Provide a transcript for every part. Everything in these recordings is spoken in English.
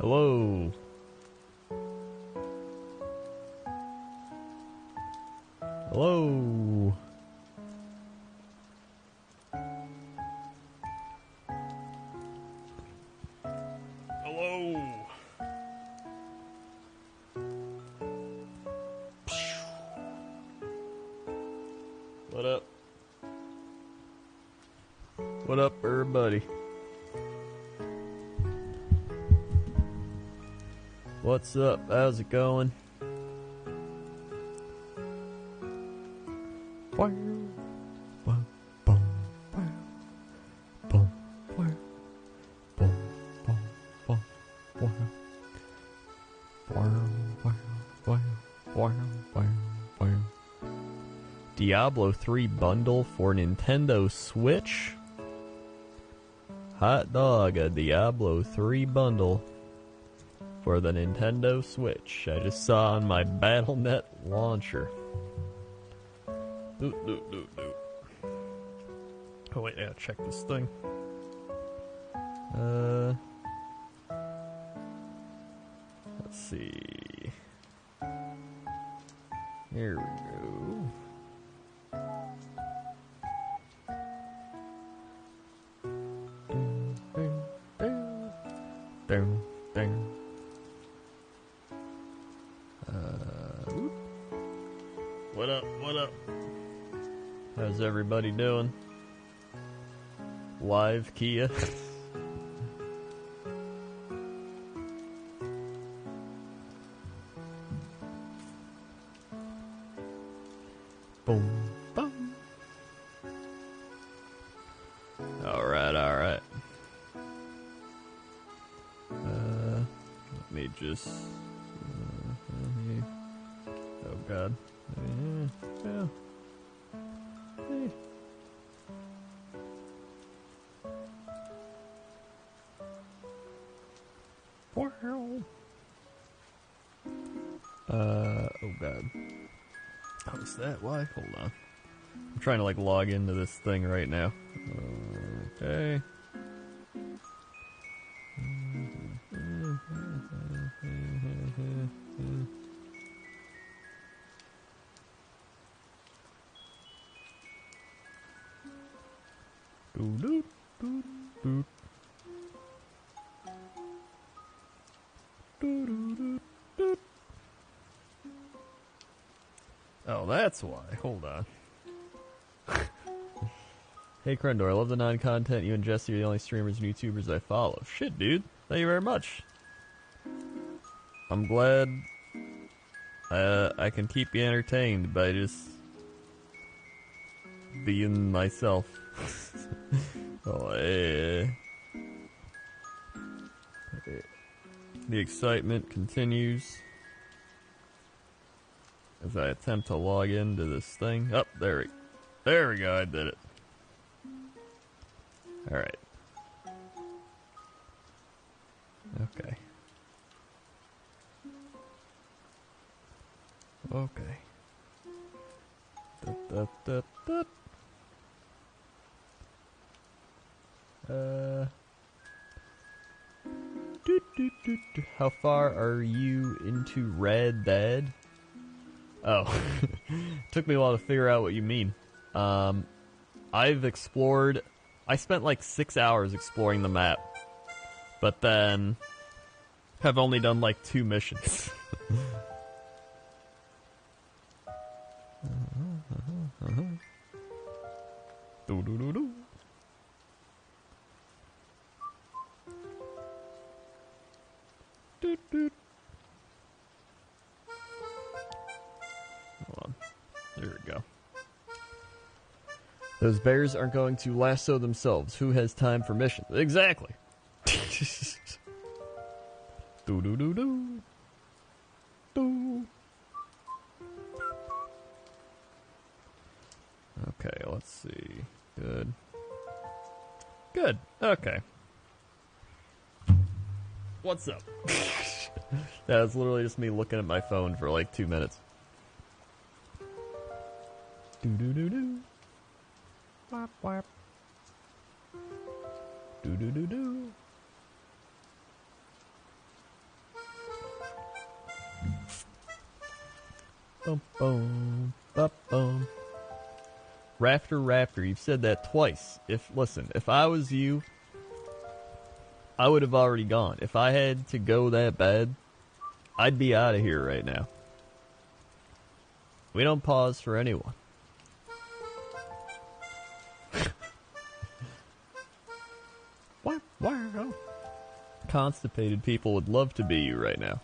Hello. Hello. Hello. What up? What up, everybody? What's up? How's it going? Diablo 3 bundle for Nintendo Switch? Hot dog, a Diablo 3 bundle for the Nintendo Switch. I just saw on my Battle.net launcher. Oh wait, I gotta check this thing. Let's see. Here we go. What up? What up? How's everybody doing? Live Kia. Boom, boom. All right, all right. Let me just. Oh God. Yeah. Hey. Oh God. How's that? Why? Hold on. I'm trying to like log into this thing right now. Okay. Oh, that's why. Hold on. Hey, Crendor, I love the non-content. You and Jesse are the only streamers and YouTubers I follow. Shit, dude. Thank you very much. I'm glad I can keep you entertained by just being myself. Oh, yeah. The excitement continues as I attempt to log into this thing. Oh, there we go, I did it. Alright. Okay. Okay. How far are you into Red Dead? Oh. Took me a while to figure out what you mean. I've explored... I spent like 6 hours exploring the map. But then... have only done like 2 missions. Do-do-do-do. Doot-doot. Hold on. There we go. Those bears aren't going to lasso themselves. Who has time for missions? Exactly. Do-do-do-do. Do. Okay, let's see. Good. Good. Okay. What's up? That was literally just me looking at my phone for like 2 minutes. Do-do-do-do. Wap wap. Do-do-do-do. Boom, boom, ba, boom. Rafter, you've said that twice. Listen, if I was you, I would have already gone. If I had to go that bad, I'd be out of here right now. We don't pause for anyone. Wow. Constipated people would love to be you right now.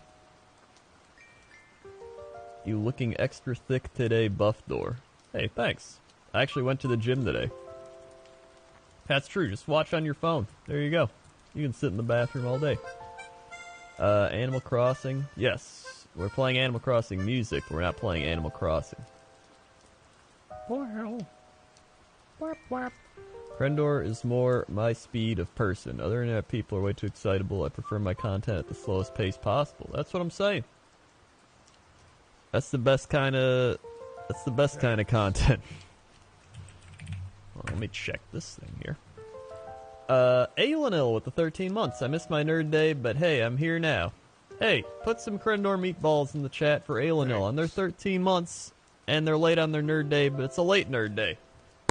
You looking extra thick today, Buff Door. Hey, thanks. I actually went to the gym today. That's true. Just watch on your phone. There you go. You can sit in the bathroom all day. Animal Crossing. Yes. We're playing Animal Crossing music. We're not playing Animal Crossing. Wow. Wap, wap. Krendor is more my speed of person. Other than that, people are way too excitable. I prefer my content at the slowest pace possible. That's what I'm saying. That's the best kind of content. Well, let me check this thing here. Aelinil with the 13 months. I missed my nerd day, but hey, I'm here now. Hey, put some Krendor meatballs in the chat for Aelinil on their 13 months, and they're late on their nerd day, but it's a late nerd day.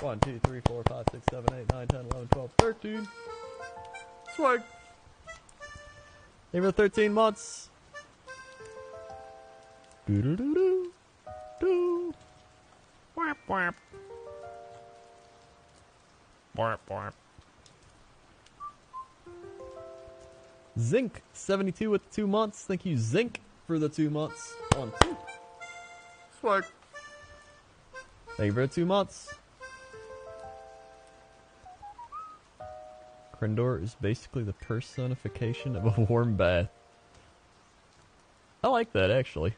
1, 2, 3, 4, 5, 6, 7, 8, 9, 10, 11, 12, 13. Swag. Even 13 months. Do do do do do. Wap wap. Wap wap. Zinc 72 with 2 months. Thank you, Zinc, for the 2 months. 1, 2. Swag. Thank you for the 2 months. Krendor is basically the personification of a warm bath. I like that, actually.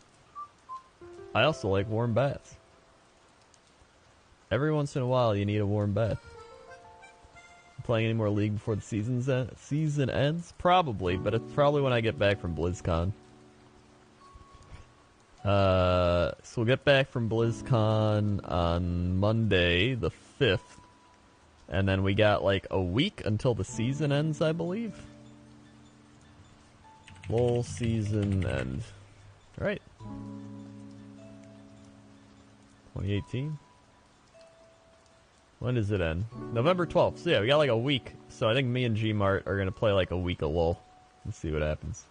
I also like warm baths. Every once in a while, you need a warm bath. Playing any more League before the season ends? Probably, but it's probably when I get back from BlizzCon. So we'll get back from BlizzCon on Monday, the 5th. And then we got like a week until the season ends, I believe. LOL season end. Alright. 2018. When does it end? November 12th. So yeah, we got like a week. So I think me and Gmart are going to play like a week of LOL. Let's see what happens.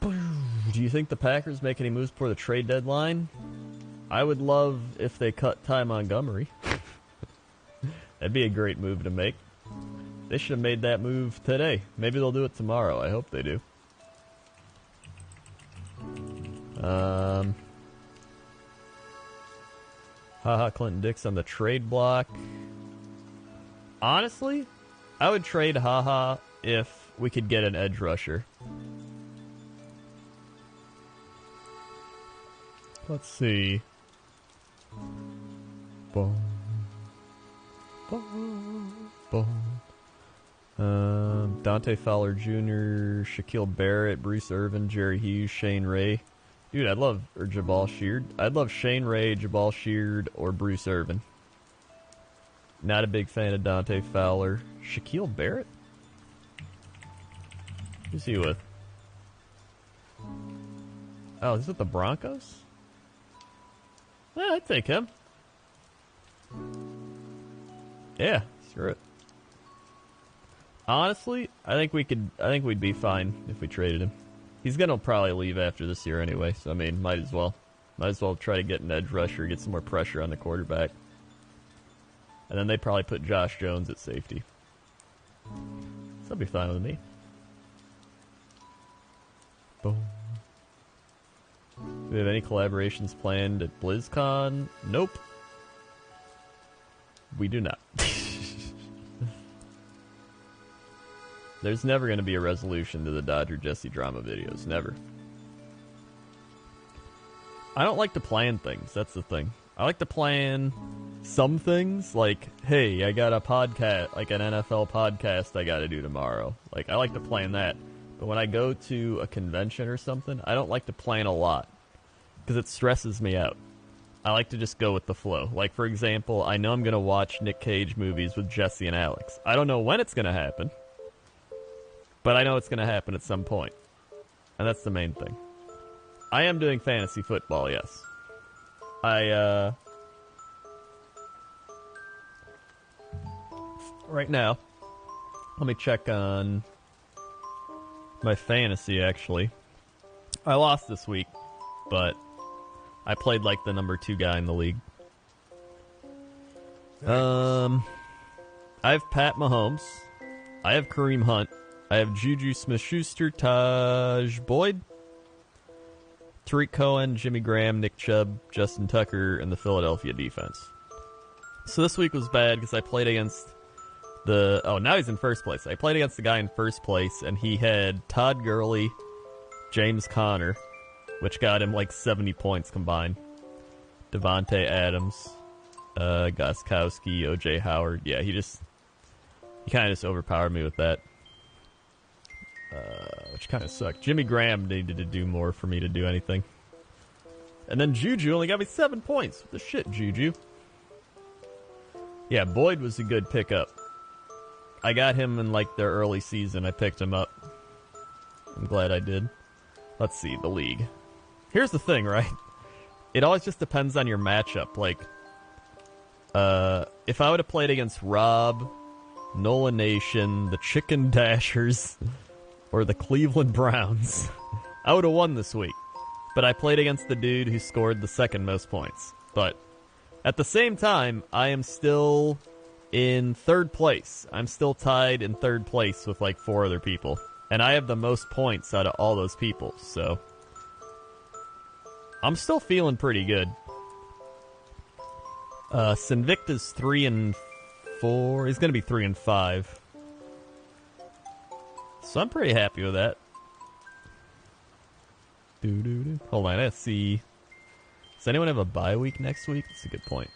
Do you think the Packers make any moves before the trade deadline? I would love if they cut Ty Montgomery. That'd be a great move to make. They should have made that move today. Maybe they'll do it tomorrow. I hope they do. Haha, Clinton Dix on the trade block. Honestly, I would trade Haha if we could get an edge rusher. Let's see. Boom. Boom. Boom. Dante Fowler Jr., Shaquille Barrett, Bruce Irvin, Jerry Hughes, Shane Ray. Dude, Jabal Sheard. I'd love Shane Ray, Jabal Sheard, or Bruce Irvin. Not a big fan of Dante Fowler. Shaquille Barrett? Who's he with? Oh, is it the Broncos? Yeah, I'd take him. Yeah, screw it. Honestly, I think we'd be fine if we traded him. He's gonna probably leave after this year anyway, so I mean, might as well try to get an edge rusher, get some more pressure on the quarterback. And then they probably put Josh Jones at safety. So that'd be fine with me. Boom. Do we have any collaborations planned at BlizzCon? Nope. We do not. There's never going to be a resolution to the Dodger Jesse drama videos. Never. I don't like to plan things. That's the thing. I like to plan some things, like, hey, I got a podcast, like an NFL podcast I got to do tomorrow. Like, I like to plan that. But when I go to a convention or something, I don't like to plan a lot because it stresses me out. I like to just go with the flow. Like, for example, I know I'm going to watch Nick Cage movies with Jesse and Alex. I don't know when it's going to happen, but I know it's going to happen at some point. And that's the main thing. I am doing fantasy football, yes. Right now, let me check on my fantasy, actually. I lost this week, but I played like the number 2 guy in the league. I have Pat Mahomes. I have Kareem Hunt. I have Juju Smith-Schuster, Taj Boyd, Tariq Cohen, Jimmy Graham, Nick Chubb, Justin Tucker, and the Philadelphia defense. So this week was bad because I played against now he's in first place. I played against the guy in first place, and he had Todd Gurley, James Conner, which got him like 70 points combined. Devontae Adams, Gostkowski, O.J. Howard. Yeah, he kind of just overpowered me with that, which kind of sucked. Jimmy Graham needed to do more for me to do anything. And then Juju only got me 7 points. What the shit, Juju? Yeah, Boyd was a good pickup. I got him in like their early season. I picked him up. I'm glad I did. Let's see, the league. Here's the thing, right? It always just depends on your matchup. Like, if I would have played against Rob, Nolan Nation, the Chicken Dashers, or the Cleveland Browns, I would have won this week. But I played against the dude who scored the second most points. But at the same time, I am still in third place. I'm still tied in third place with like 4 other people. And I have the most points out of all those people, so I'm still feeling pretty good. Sinvicta's 3-4. He's going to be 3-5. So I'm pretty happy with that. Hold on, let's see. Does anyone have a bye week next week? That's a good point.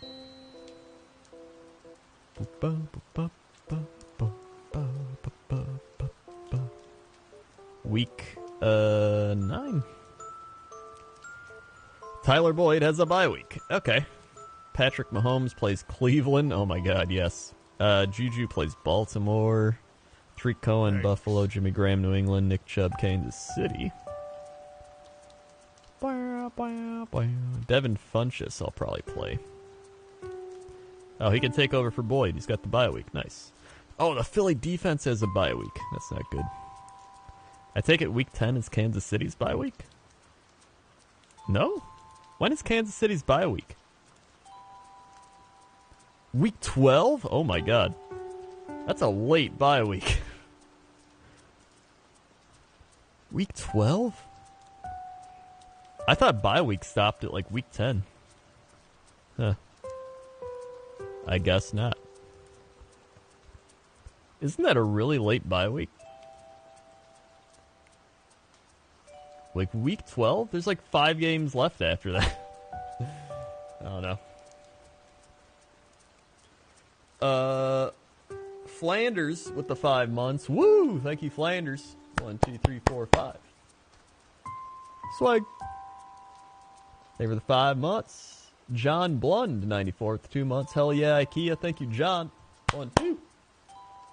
Week 9. Tyler Boyd has a bye week. Okay. Patrick Mahomes plays Cleveland. Oh my god, yes. Juju plays Baltimore. Tariq Cohen, nice. Buffalo. Jimmy Graham, New England. Nick Chubb, Kansas City. Devin Funchess I'll probably play. Oh, he can take over for Boyd. He's got the bye week. Nice. Oh, the Philly defense has a bye week. That's not good. I take it week 10 is Kansas City's bye week? No? When is Kansas City's bye week? Week 12? Oh my god. That's a late bye week. Week 12? I thought bye week stopped at like week 10. Huh. I guess not. Isn't that a really late bye week? Like week 12? There's like 5 games left after that. I don't know. Flanders with the 5 months. Woo! Thank you, Flanders. 1, 2, 3, 4, 5. Swag. They were the 5 months. John Blund, 94 with the 2 months. Hell yeah, IKEA. Thank you, John. 1, 2.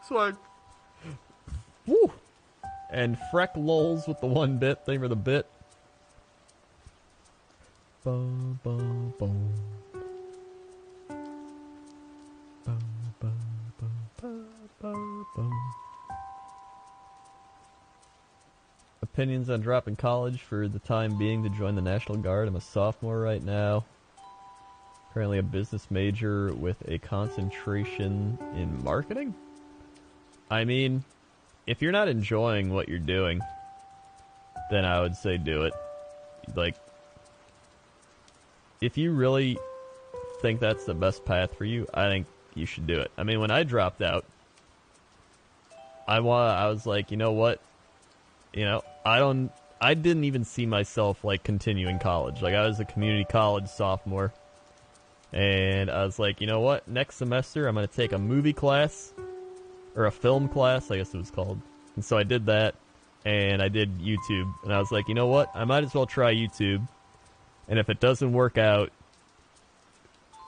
Swag. Woo! And Freck Lols with the 1 bit. They were the bit. Boom, boom, boom. Boom, boom, boom, boom, boom, boom. Opinions on dropping college for the time being to join the National Guard. I'm a sophomore right now. Currently a business major with a concentration in marketing. I mean, if you're not enjoying what you're doing, then I would say do it. Like, if you really think that's the best path for you, I think you should do it. I mean, when I dropped out, I was like, you know what? You know, I didn't even see myself like continuing college. Like, I was a community college sophomore. And I was like, you know what? Next semester, I'm going to take a movie class. Or a film class, I guess it was called. And so I did that. And I did YouTube. And I was like, you know what? I might as well try YouTube. And if it doesn't work out,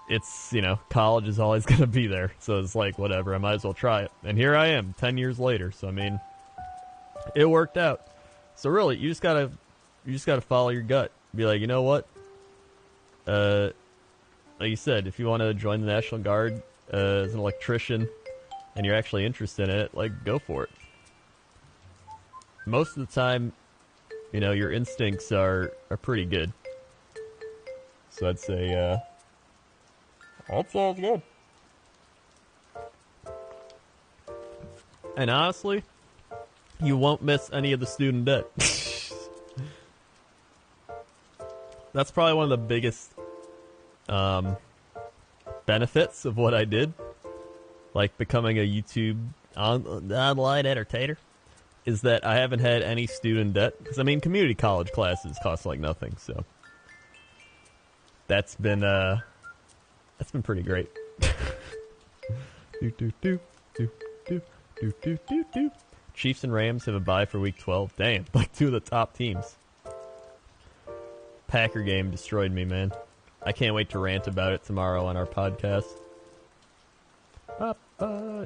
it's, you know, college is always going to be there. So it's like, whatever. I might as well try it. And here I am, 10 years later. So, I mean, it worked out. So really, you just gotta follow your gut. Be like, you know what? Like you said, if you want to join the National Guard as an electrician and you're actually interested in it, like, go for it. Most of the time, you know, your instincts are pretty good. So I'd say, that sounds good. And honestly, you won't miss any of the student debt. That's probably one of the biggest benefits of what I did, like becoming a YouTube online entertainer, is that I haven't had any student debt. Because, I mean, community college classes cost like nothing, so that's been pretty great. Chiefs and Rams have a bye for week 12. Damn, like two of the top teams. Packer game destroyed me, man. I can't wait to rant about it tomorrow on our podcast. Do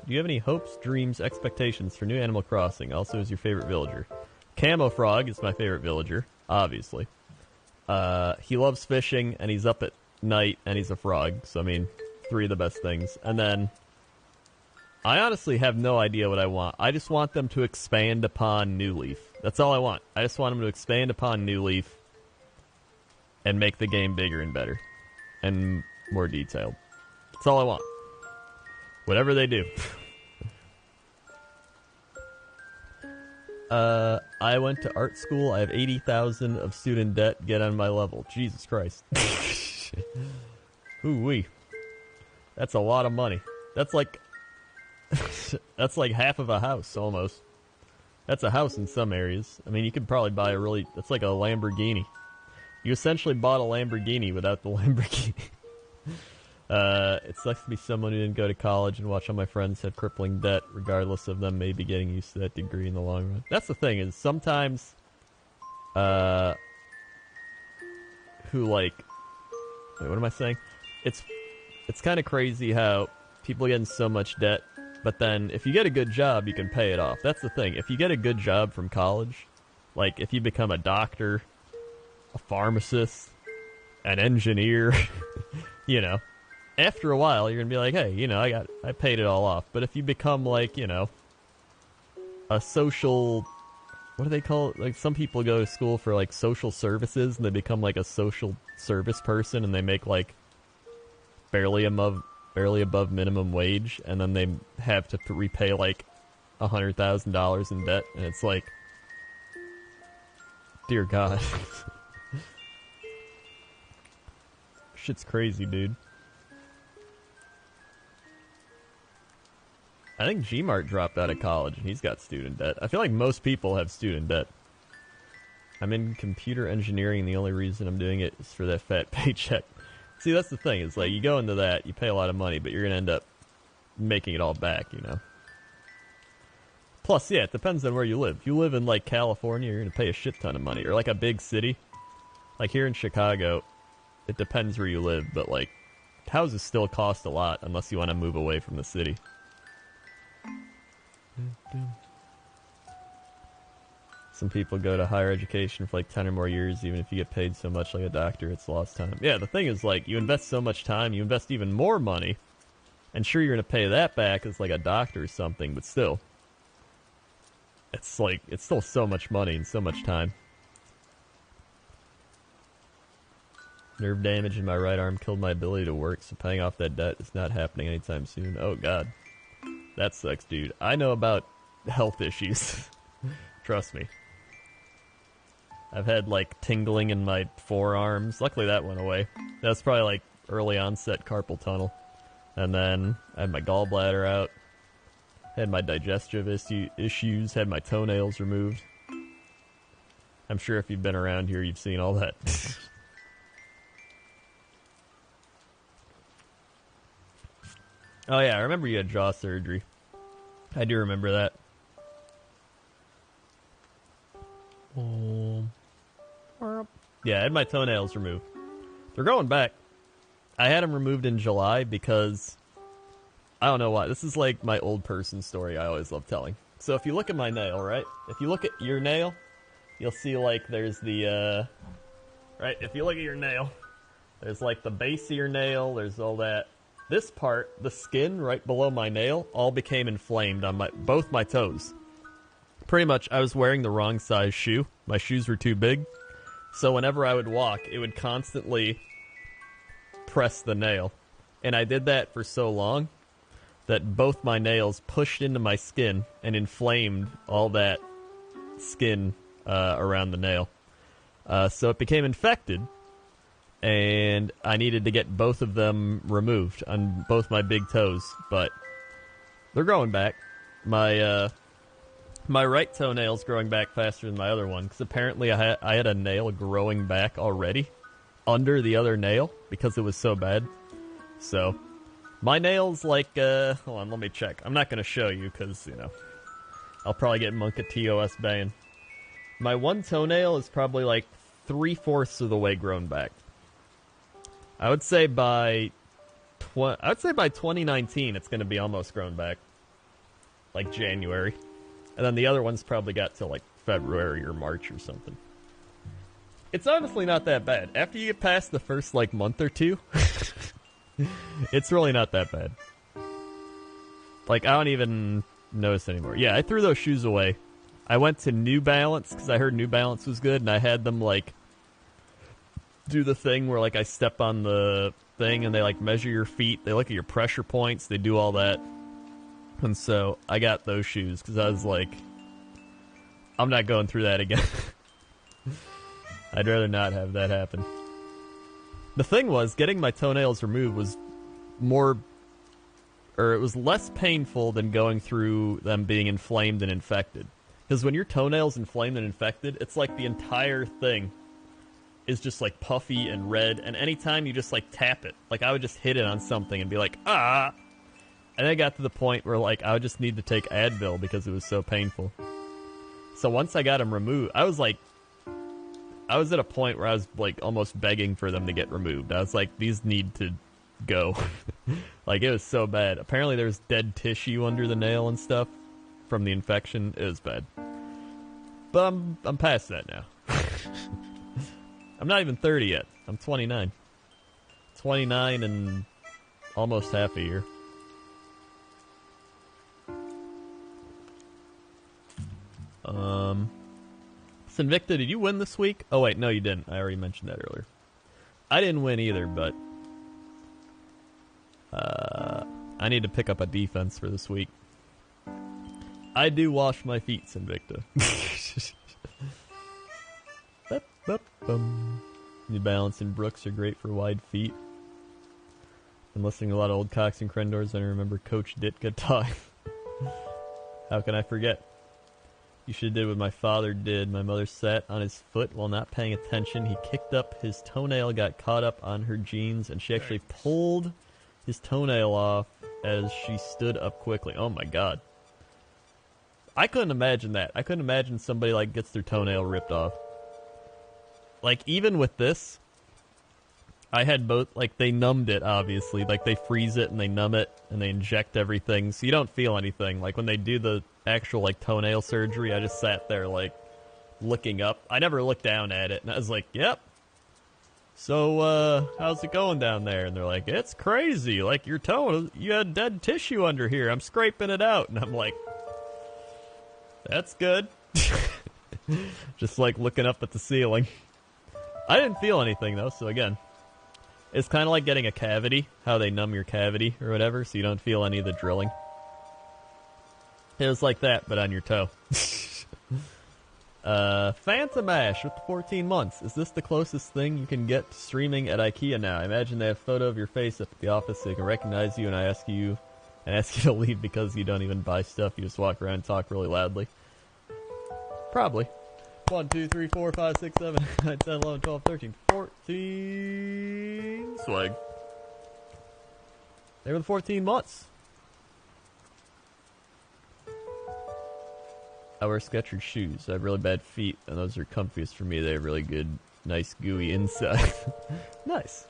you have any hopes, dreams, expectations for new Animal Crossing? Also, is your favorite villager? Camo Frog is my favorite villager, obviously. He loves fishing, and he's up at night, and he's a frog. So, I mean, three of the best things. And then, I honestly have no idea what I want. I just want them to expand upon New Leaf. That's all I want. I just want them to expand upon New Leaf and make the game bigger and better and more detailed. That's all I want. Whatever they do. I went to art school. I have 80,000 of student debt. Get on my level. Jesus Christ. Ooh-wee. That's a lot of money. That's like that's like half of a house almost. That's a house in some areas. I mean, you could probably buy that's like a Lamborghini. You essentially bought a Lamborghini without the Lamborghini. It sucks to be someone who didn't go to college and watch all my friends have crippling debt, regardless of them maybe getting used to that degree in the long run. That's the thing, is sometimes, wait, what am I saying? It's kind of crazy how people get in so much debt, but then if you get a good job, you can pay it off. That's the thing. If you get a good job from college, like if you become a doctor, a pharmacist, an engineer, you know, after a while you're gonna be like, hey, you know, I paid it all off. But if you become like, you know, a social, what do they call it? Like, some people go to school for like social services and they become like a social service person and they make like barely above minimum wage, and then they have to repay like $100,000 in debt, and it's like, dear God. Shit's crazy, dude. I think Gmart dropped out of college and he's got student debt. I feel like most people have student debt. I'm in computer engineering and the only reason I'm doing it is for that fat paycheck. See, that's the thing. It's like, you go into that, you pay a lot of money, but you're going to end up making it all back, you know? Plus, yeah, it depends on where you live. If you live in, like, California, you're going to pay a shit ton of money. Or, like, a big city. Like, here in Chicago, it depends where you live, but, like, houses still cost a lot unless you want to move away from the city. Some people go to higher education for like 10 or more years, even if you get paid so much like a doctor, it's lost time. Yeah, the thing is, like, you invest so much time, you invest even more money, and sure, you're going to pay that back as like a doctor or something, but still. It's like, it's still so much money and so much time. Nerve damage in my right arm killed my ability to work, so paying off that debt is not happening anytime soon. Oh, God. That sucks, dude. I know about health issues. Trust me. I've had, like, tingling in my forearms. Luckily, that went away. That's probably, like, early onset carpal tunnel. And then I had my gallbladder out. Had my digestive issues. Had my toenails removed. I'm sure if you've been around here, you've seen all that. Oh, yeah, I remember you had jaw surgery. I do remember that. Yeah, I had my toenails removed. They're going back. I had them removed in July because I don't know why. This is like my old person story I always love telling. So if you look at my nail, right? If you look at your nail, you'll see like there's the right? If you look at your nail, there's like the base of your nail, there's all that. This part, the skin right below my nail, all became inflamed on both my toes. Pretty much, I was wearing the wrong size shoe. My shoes were too big. So whenever I would walk, it would constantly press the nail. And I did that for so long that both my nails pushed into my skin and inflamed all that skin around the nail. So it became infected, and I needed to get both of them removed on both my big toes, but they're growing back. My right toenail's growing back faster than my other one, because apparently I had a nail growing back already under the other nail because it was so bad. So my nail's like, hold on, let me check. I'm not going to show you because, you know, I'll probably get Monka TOS banned. My one toenail is probably like 3/4 of the way grown back. I would say by 2019 it's going to be almost grown back, like January, and then the other one's probably got till like February or March or something. It's honestly not that bad after you get past the first like month or two. It's really not that bad. Like I don't even notice anymore. Yeah, I threw those shoes away. I went to New Balance because I heard New Balance was good, and I had them like do the thing where like I step on the thing and they like measure your feet, they look at your pressure points, they do all that. And so I got those shoes because I was like, I'm not going through that again. I'd rather not have that happen. The thing was, getting my toenails removed was it was less painful than going through them being inflamed and infected. Because when your toenail's inflamed and infected, it's like the entire thing is just like puffy and red, and anytime you just like tap it, like I would just hit it on something and be like, ah! And I got to the point where like I would just need to take Advil because it was so painful. So once I got them removed, I was at a point where I was like almost begging for them to get removed. I was like, these need to go. Like it was so bad. Apparently there's dead tissue under the nail and stuff from the infection. It was bad. But I'm past that now. I'm not even 30 yet. I'm 29. 29 and almost half a year. Sinvicta, did you win this week? Oh wait, no you didn't. I already mentioned that earlier. I didn't win either, but I need to pick up a defense for this week. I do wash my feet, Sinvicta. New Balance and Brooks are great for wide feet. Been listening to a lot of old Cox and Crendors, and I remember Coach Ditka talking. How can I forget? You should have did what my father did. My mother sat on his foot while not paying attention. He kicked up his toenail, got caught up on her jeans, and she actually pulled his toenail off as she stood up quickly. Oh my god. I couldn't imagine that. I couldn't imagine somebody like gets their toenail ripped off. Like even with this, I had both, like they numbed it obviously. Like they freeze it and they numb it and they inject everything so you don't feel anything. Like when they do the actual like toenail surgery, I just sat there like looking up. I never looked down at it and I was like, yep. So how's it going down there? And they're like, it's crazy. Like your toe, you had dead tissue under here. I'm scraping it out. And I'm like, that's good. Just like looking up at the ceiling. I didn't feel anything though, so again, it's kind of like getting a cavity, how they numb your cavity or whatever, so you don't feel any of the drilling. It was like that, but on your toe. Phantom Ash with the 14 months. Is this the closest thing you can get to streaming at IKEA now? I imagine they have a photo of your face up at the office so they can recognize you and ask you to leave because you don't even buy stuff. You just walk around and talk really loudly. Probably. 1, 2, 3, 4, 5, 6, 7, 9, 10, 11, 12, 13, 14. Swag. They were the 14 months. I wear Skechers shoes. I have really bad feet, and those are comfiest for me. They have really good, nice, gooey inside. Nice.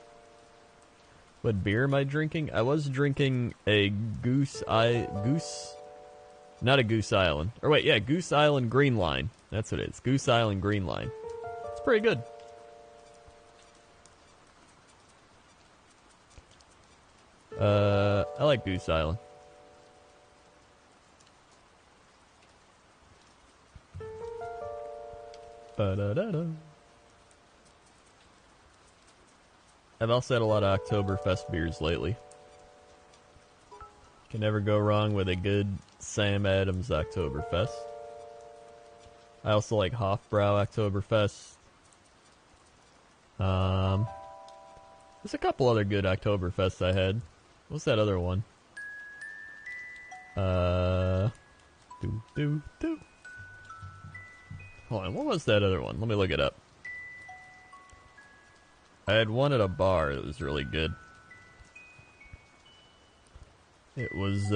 What beer am I drinking? I was drinking a not a Goose Island. Or wait, yeah, Goose Island Green Line. That's what it is. Goose Island Green Line. It's pretty good. I like Goose Island. Ba-da-da-da. I've also had a lot of Oktoberfest beers lately. Can never go wrong with a good Sam Adams Oktoberfest. I also like Hofbrau Oktoberfest. There's a couple other good Oktoberfests I had. What's that other one? Hold on, what was that other one? Let me look it up. I had one at a bar that was really good. It was,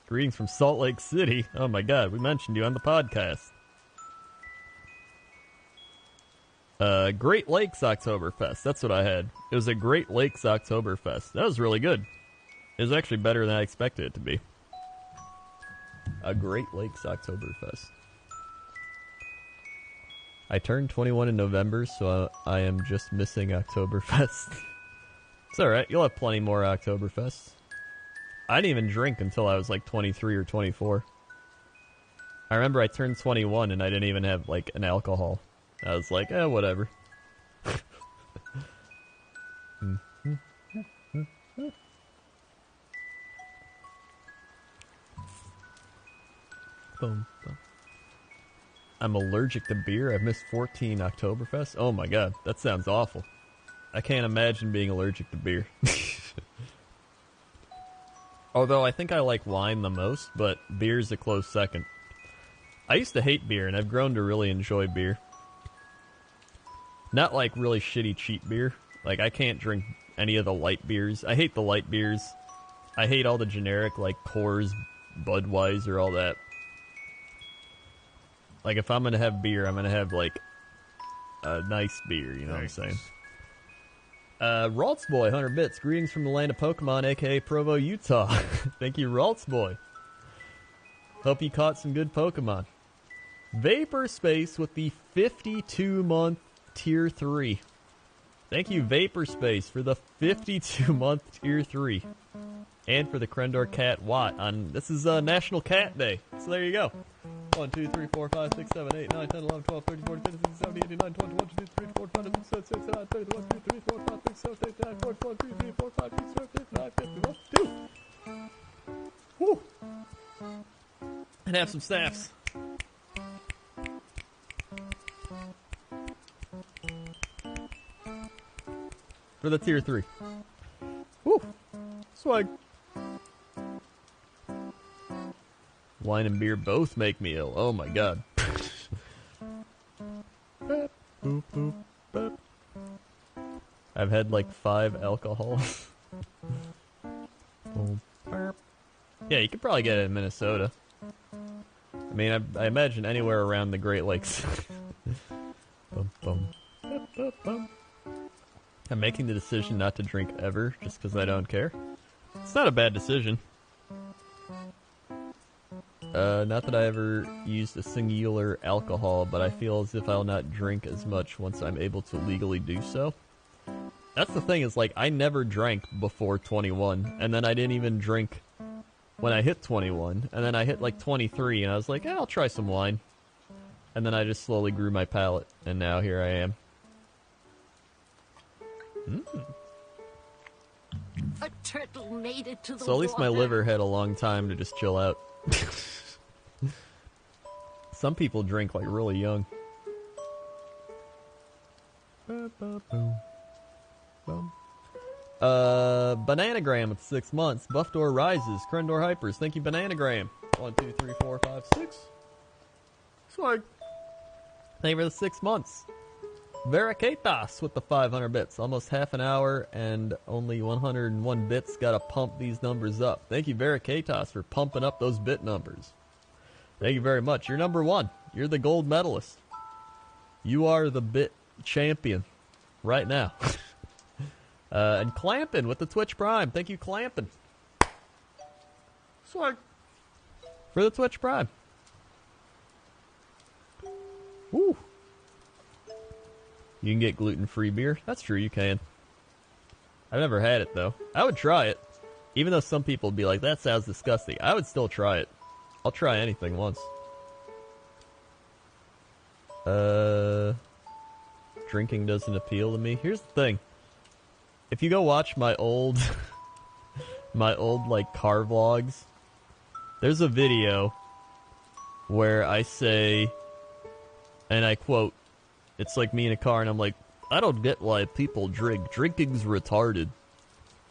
Greetings from Salt Lake City. Oh my god, we mentioned you on the podcast. Great Lakes Oktoberfest. That's what I had. It was a Great Lakes Oktoberfest. That was really good. It was actually better than I expected it to be. A Great Lakes Oktoberfest. I turned 21 in November, so I am just missing Oktoberfest. It's alright, you'll have plenty more Oktoberfests. I didn't even drink until I was like 23 or 24. I remember I turned 21 and I didn't even have like an alcohol. I was like, whatever. Boom, boom. I'm allergic to beer. I've missed 14 Oktoberfest. Oh my god, that sounds awful. I can't imagine being allergic to beer. Although I think I like wine the most, but beer's a close second. I used to hate beer, and I've grown to really enjoy beer. Not like really shitty cheap beer. Like, I can't drink any of the light beers. I hate the light beers. I hate all the generic, like, Coors, Budweiser, all that. Like, if I'm gonna have beer, I'm gonna have, like, a nice beer, you know what I'm saying? Raltsboy, 100 bits. Greetings from the land of Pokemon, aka Provo, Utah. Thank you, Raltsboy. Hope you caught some good Pokemon. Vapor Space with the 52-month Tier 3. Thank you, Vapor Space, for the 52-month Tier 3. And for the Krendor Cat Watt on... This is National Cat Day, so there you go. 1, 2, 3, 4, 5, 6, 7, 8, 9, 10, 11, 12, 13, 14, 15, 16, 17, 18, 19, 20, 21, 22, 23, 24, 25, 26, 27, 28, 29, 30, 31, 32, 33, 34, 35, 36, 37, 38, 39, 40, 41, 42, 43, 44, 45, 46, 47, 48, 49, 50, 52. Woo! And have some snaps. For the Tier 3. Woo! Swag. Wine and beer both make me ill. Oh my god. I've had like 5 alcohols. Yeah, you could probably get it in Minnesota. I mean, I imagine anywhere around the Great Lakes. I'm making the decision not to drink ever, just because I don't care. It's not a bad decision. Not that I ever used a singular alcohol, but I feel as if I'll not drink as much once I'm able to legally do so. That's the thing, is like, I never drank before 21, and then I didn't even drink when I hit 21, and then I hit like 23, and I was like, I'll try some wine. And then I just slowly grew my palate, and now here I am. A turtle made it to the So at least my liver had a long time to just chill out. Some people drink like really young. Bananagram with 6 months. Buffdor Rises. Krendor Hypers. Thank you, Bananagram. 1, 2, 3, 4, 5, 6. Swag. Thank you for the 6 months. Vericatas with the 500 bits. Almost half an hour and only 101 bits. Gotta pump these numbers up. Thank you, Vericatas, for pumping up those bit numbers. Thank you very much. You're number 1. You're the gold medalist. You are the bit champion right now. And Clampin with the Twitch Prime. Thank you, Clampin. Swag. For the Twitch Prime. Woo. You can get gluten-free beer. That's true, you can. I've never had it, though. I would try it. Even though some people would be like, that sounds disgusting. I would still try it. I'll try anything once. Drinking doesn't appeal to me. Here's the thing. If you go watch my old... my old, like, car vlogs, there's a video where I say, and I quote, it's like me in a car, and I'm like, I don't get why people drink. Drinking's retarded.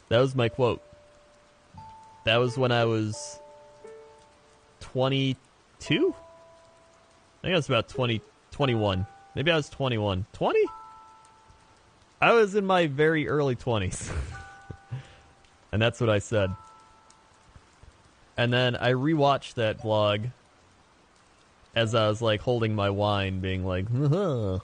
That was my quote. That was when I was 22? I think I was about 21. Maybe I was 21. 20? I was in my very early 20s. And that's what I said. And then I rewatched that vlog as I was, like, holding my wine, being like, huh.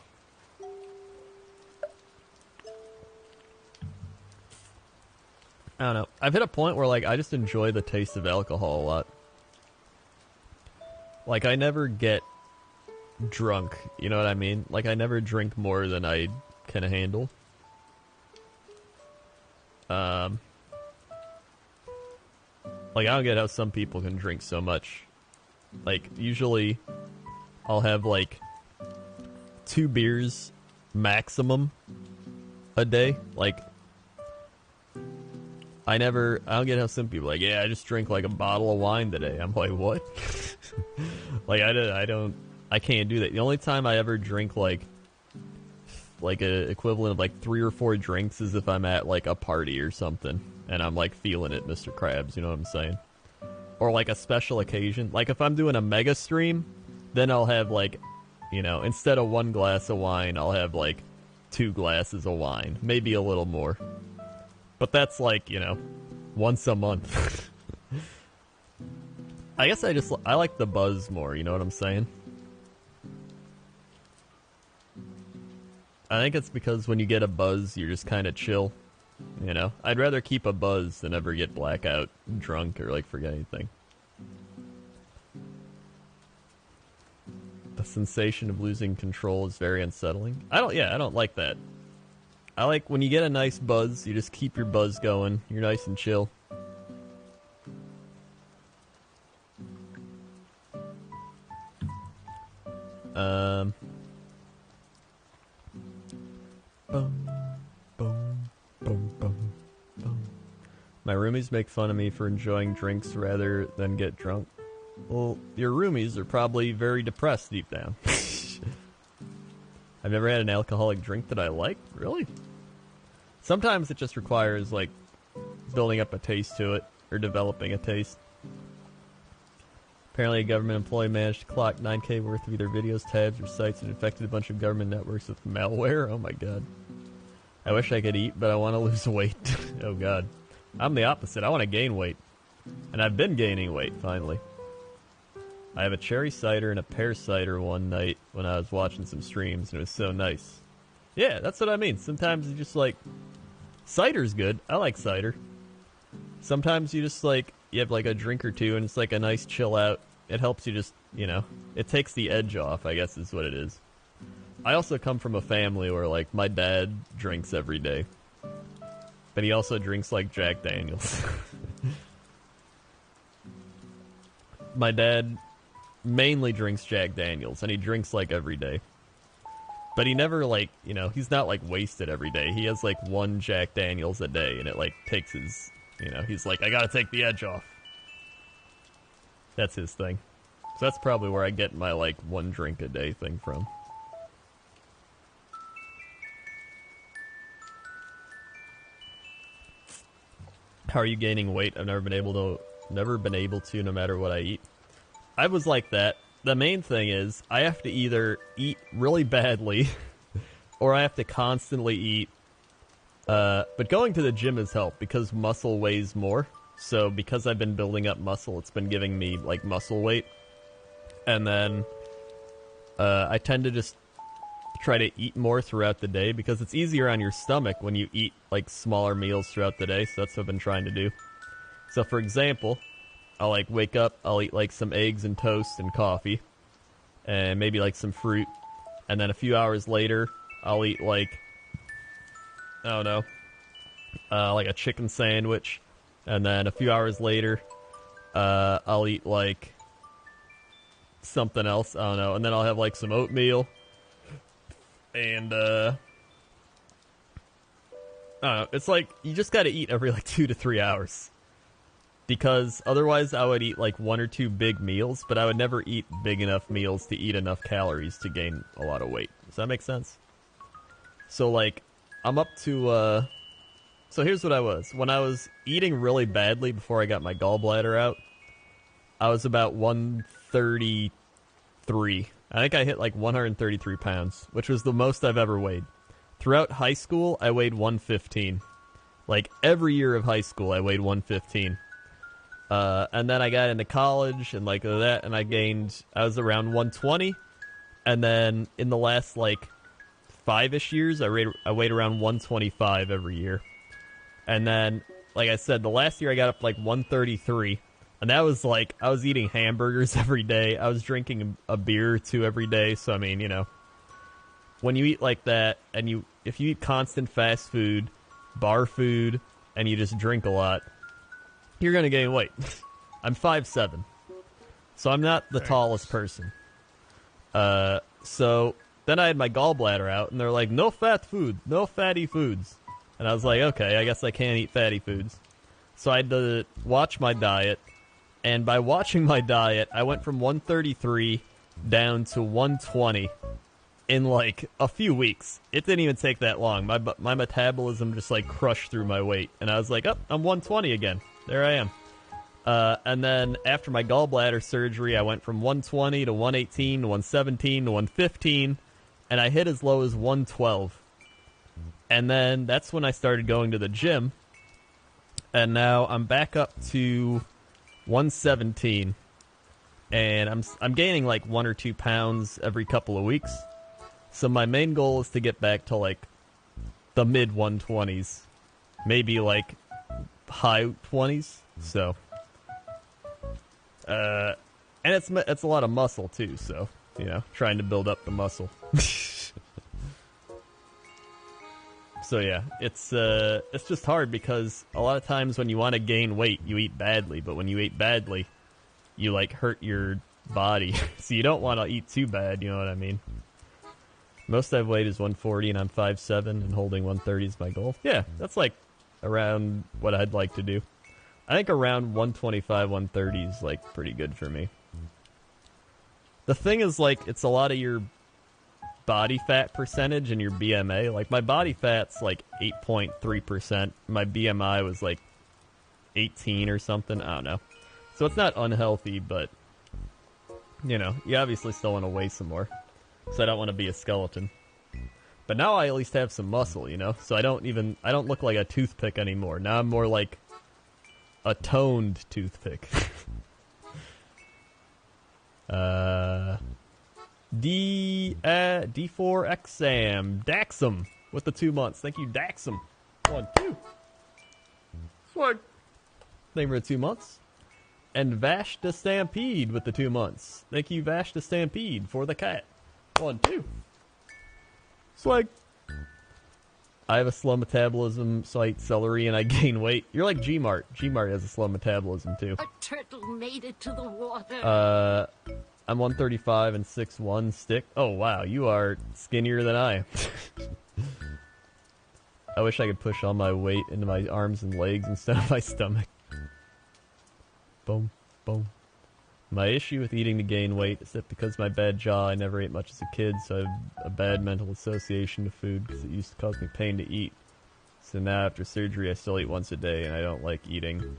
I don't know. I've hit a point where, like, I just enjoy the taste of alcohol a lot. Like, I never get drunk, you know what I mean? Like, I never drink more than I can handle. Like, I don't get how some people can drink so much. Like, usually, I'll have, like, 2 beers maximum a day. Like, I don't get how some people are like, yeah, I just drink, like, a bottle of wine today. I'm like, what? Like, I can't do that. The only time I ever drink, like a equivalent of, like, 3 or 4 drinks is if I'm at, like, a party or something. And I'm, like, feeling it, Mr. Krabs, you know what I'm saying? Or, like, a special occasion. Like, if I'm doing a mega stream, then I'll have, like, you know, instead of 1 glass of wine, I'll have, like, 2 glasses of wine. Maybe a little more. But that's, like, you know, once a month. I guess I like the buzz more, you know what I'm saying? I think it's because when you get a buzz, you're just kind of chill. You know, I'd rather keep a buzz than ever get blackout drunk or, like, forget anything. The sensation of losing control is very unsettling. I don't like that. I like when you get a nice buzz, you just keep your buzz going. You're nice and chill. Boom, boom, boom, boom, boom. My roomies make fun of me for enjoying drinks rather than get drunk. Well, your roomies are probably very depressed deep down. I've never had an alcoholic drink that I like. Really? Sometimes it just requires, like, building up a taste to it, or developing a taste. Apparently a government employee managed to clock 9K worth of either videos, tabs, or sites and infected a bunch of government networks with malware. Oh my god. I wish I could eat, but I want to lose weight. Oh god. I'm the opposite. I want to gain weight. And I've been gaining weight, finally. I have a cherry cider and a pear cider one night when I was watching some streams, and it was so nice. Yeah, that's what I mean. Sometimes you just, like... Cider's good. I like cider. Sometimes you just, like... You have, like, a drink or two, and it's, like, a nice chill out. It helps you just, you know... It takes the edge off, I guess is what it is. I also come from a family where, like, my dad drinks every day. But he also drinks, like, Jack Daniels. My dad mainly drinks Jack Daniels, and he drinks, like, every day. But he never, like, you know, he's not, like, wasted every day. He has, like, 1 Jack Daniels a day, and it, like, takes his, you know, he's like, I gotta take the edge off. That's his thing. So that's probably where I get my, like, 1 drink a day thing from. How are you gaining weight? I've never been able to no matter what I eat. I was like that. The main thing is, I have to either eat really badly, or I have to constantly eat. But going to the gym has helped, because muscle weighs more. So because I've been building up muscle, it's been giving me, like, muscle weight. And then, I tend to just try to eat more throughout the day, because it's easier on your stomach when you eat, like, smaller meals throughout the day. So that's what I've been trying to do. So for example, I'll like wake up, I'll eat like some eggs and toast and coffee, and maybe like some fruit, and then a few hours later, I'll eat like, I don't know, like a chicken sandwich, and then a few hours later, I'll eat like something else, I don't know, and then I'll have like some oatmeal, and I don't know, it's like, you just gotta eat every like 2 to 3 hours. Because otherwise I would eat like 1 or 2 big meals, but I would never eat big enough meals to eat enough calories to gain a lot of weight. Does that make sense? So like, I'm up to, so here's what I was. When I was eating really badly before I got my gallbladder out, I was about 133. I think I hit like 133 pounds, which was the most I've ever weighed. Throughout high school, I weighed 115. Like, every year of high school, I weighed 115. And then I got into college and like that, and I was around 120. And then in the last like 5-ish years, I weighed around 125 every year. And then, like I said, the last year I got up to like 133. And that was like, I was eating hamburgers every day. I was drinking a beer or two every day. So, I mean, you know, when you eat like that, and if you eat constant fast food, bar food, and you just drink a lot, you're going to gain weight. I'm 5'7", so I'm not the tallest person. So then I had my gallbladder out, and they're like, no fat food, no fatty foods. And I was like, okay, I guess I can't eat fatty foods. So I had to watch my diet, and by watching my diet, I went from 133 down to 120 in like a few weeks. It didn't even take that long. My metabolism just like crushed through my weight, and I was like, oh, I'm 120 again. There I am. And then after my gallbladder surgery, I went from 120 to 118 to 117 to 115, and I hit as low as 112. And then that's when I started going to the gym, and now I'm back up to 117, and I'm gaining like 1 or 2 pounds every couple of weeks. So my main goal is to get back to like the mid 120s, maybe like high 20s. So, and it's a lot of muscle too. So, you know, trying to build up the muscle. So yeah, it's just hard because a lot of times when you want to gain weight, you eat badly. But when you eat badly, you like hurt your body. So you don't want to eat too bad. You know what I mean? Most I've weighed is 140, and I'm 5'7", and holding 130 is my goal. Yeah, that's like around what I'd like to do. I think around 125, 130 is like pretty good for me. The thing is, like, it's a lot of your body fat percentage and your BMA. Like, my body fat's like 8.3%. My BMI was like 18 or something. I don't know. So it's not unhealthy, but, you know, you obviously still want to weigh some more. So I don't want to be a skeleton. But now I at least have some muscle, you know? So I don't look like a toothpick anymore. Now I'm more like a toned toothpick. D4XAM. Daxum with the 2 months. Thank you, Daxum. 1, 2. Swag. Thank you for the 2 months. And Vash the Stampede with the 2 months. Thank you, Vash the Stampede, for the cat. 1, 2. Swag. I have a slow metabolism, so I eat celery and I gain weight. You're like Gmart. Gmart has a slow metabolism too. A turtle made it to the water. I'm 135 and 6'1" stick. Oh wow, you are skinnier than I am. I wish I could push all my weight into my arms and legs instead of my stomach. Boom, boom. My issue with eating to gain weight is that because of my bad jaw, I never ate much as a kid, so I have a bad mental association to food because it used to cause me pain to eat. So now after surgery, I still eat once a day, and I don't like eating.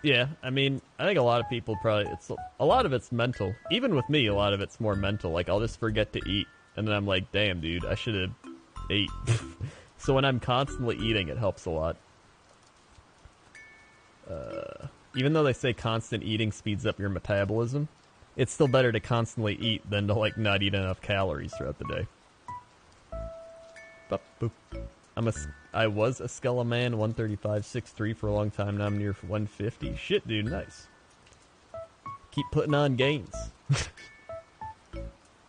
Yeah, I mean, I think a lot of people probably, a lot of it's mental. Even with me, a lot of it's more mental. Like, I'll just forget to eat, and then I'm like, damn, dude, I should have ate. So when I'm constantly eating, it helps a lot. Even though they say constant eating speeds up your metabolism, it's still better to constantly eat than to, like, not eat enough calories throughout the day. Boop, boop. I was a Skeleman, 135, 6'3" for a long time. Now I'm near 150. Shit, dude, nice. Keep putting on gains.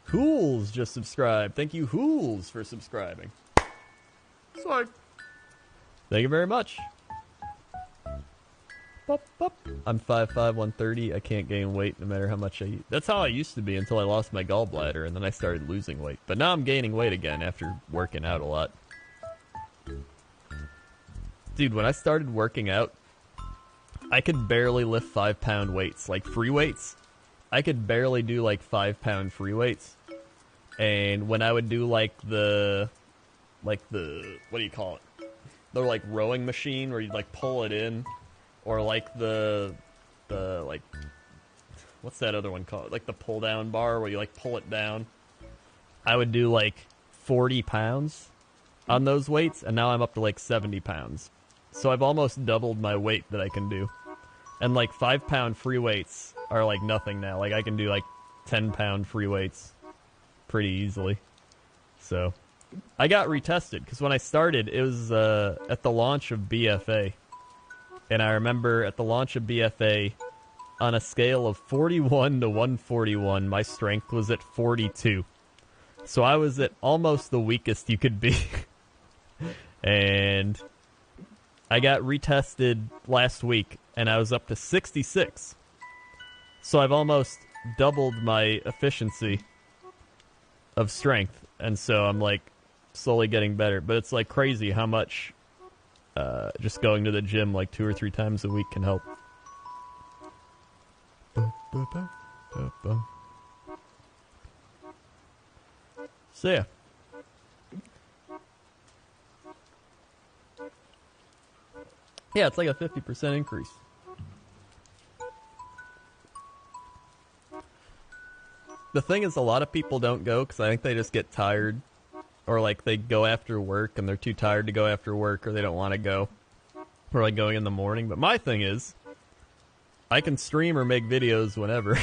Hools just subscribed. Thank you, Hools, for subscribing. Sorry. Thank you very much. Bop, bop. I'm 5'5", 130. I can't gain weight no matter how much I eat. That's how I used to be until I lost my gallbladder, and then I started losing weight. But now I'm gaining weight again after working out a lot. Dude, when I started working out, I could barely lift 5-pound weights, like free weights. I could barely do like 5-pound free weights. And when I would do like the, what do you call it? The like rowing machine where you'd like pull it in. Or like the like, what's that other one called? Like the pull down bar where you like pull it down. I would do like 40 pounds on those weights, and now I'm up to like 70 pounds. So I've almost doubled my weight that I can do. And like 5-pound free weights are like nothing now. Like I can do like 10-pound free weights pretty easily. So I got retested because when I started, it was at the launch of BFA. And I remember at the launch of BFA, on a scale of 41 to 141, my strength was at 42. So I was at almost the weakest you could be. And I got retested last week, and I was up to 66. So I've almost doubled my efficiency of strength. And so I'm like slowly getting better. But it's like crazy how much just going to the gym like 2 or 3 times a week can help. So yeah. Yeah, it's like a 50% increase. The thing is, a lot of people don't go because I think they just get tired. Or like they go after work and they're too tired to go after work, or they don't want to go. Or like going in the morning. But my thing is, I can stream or make videos whenever.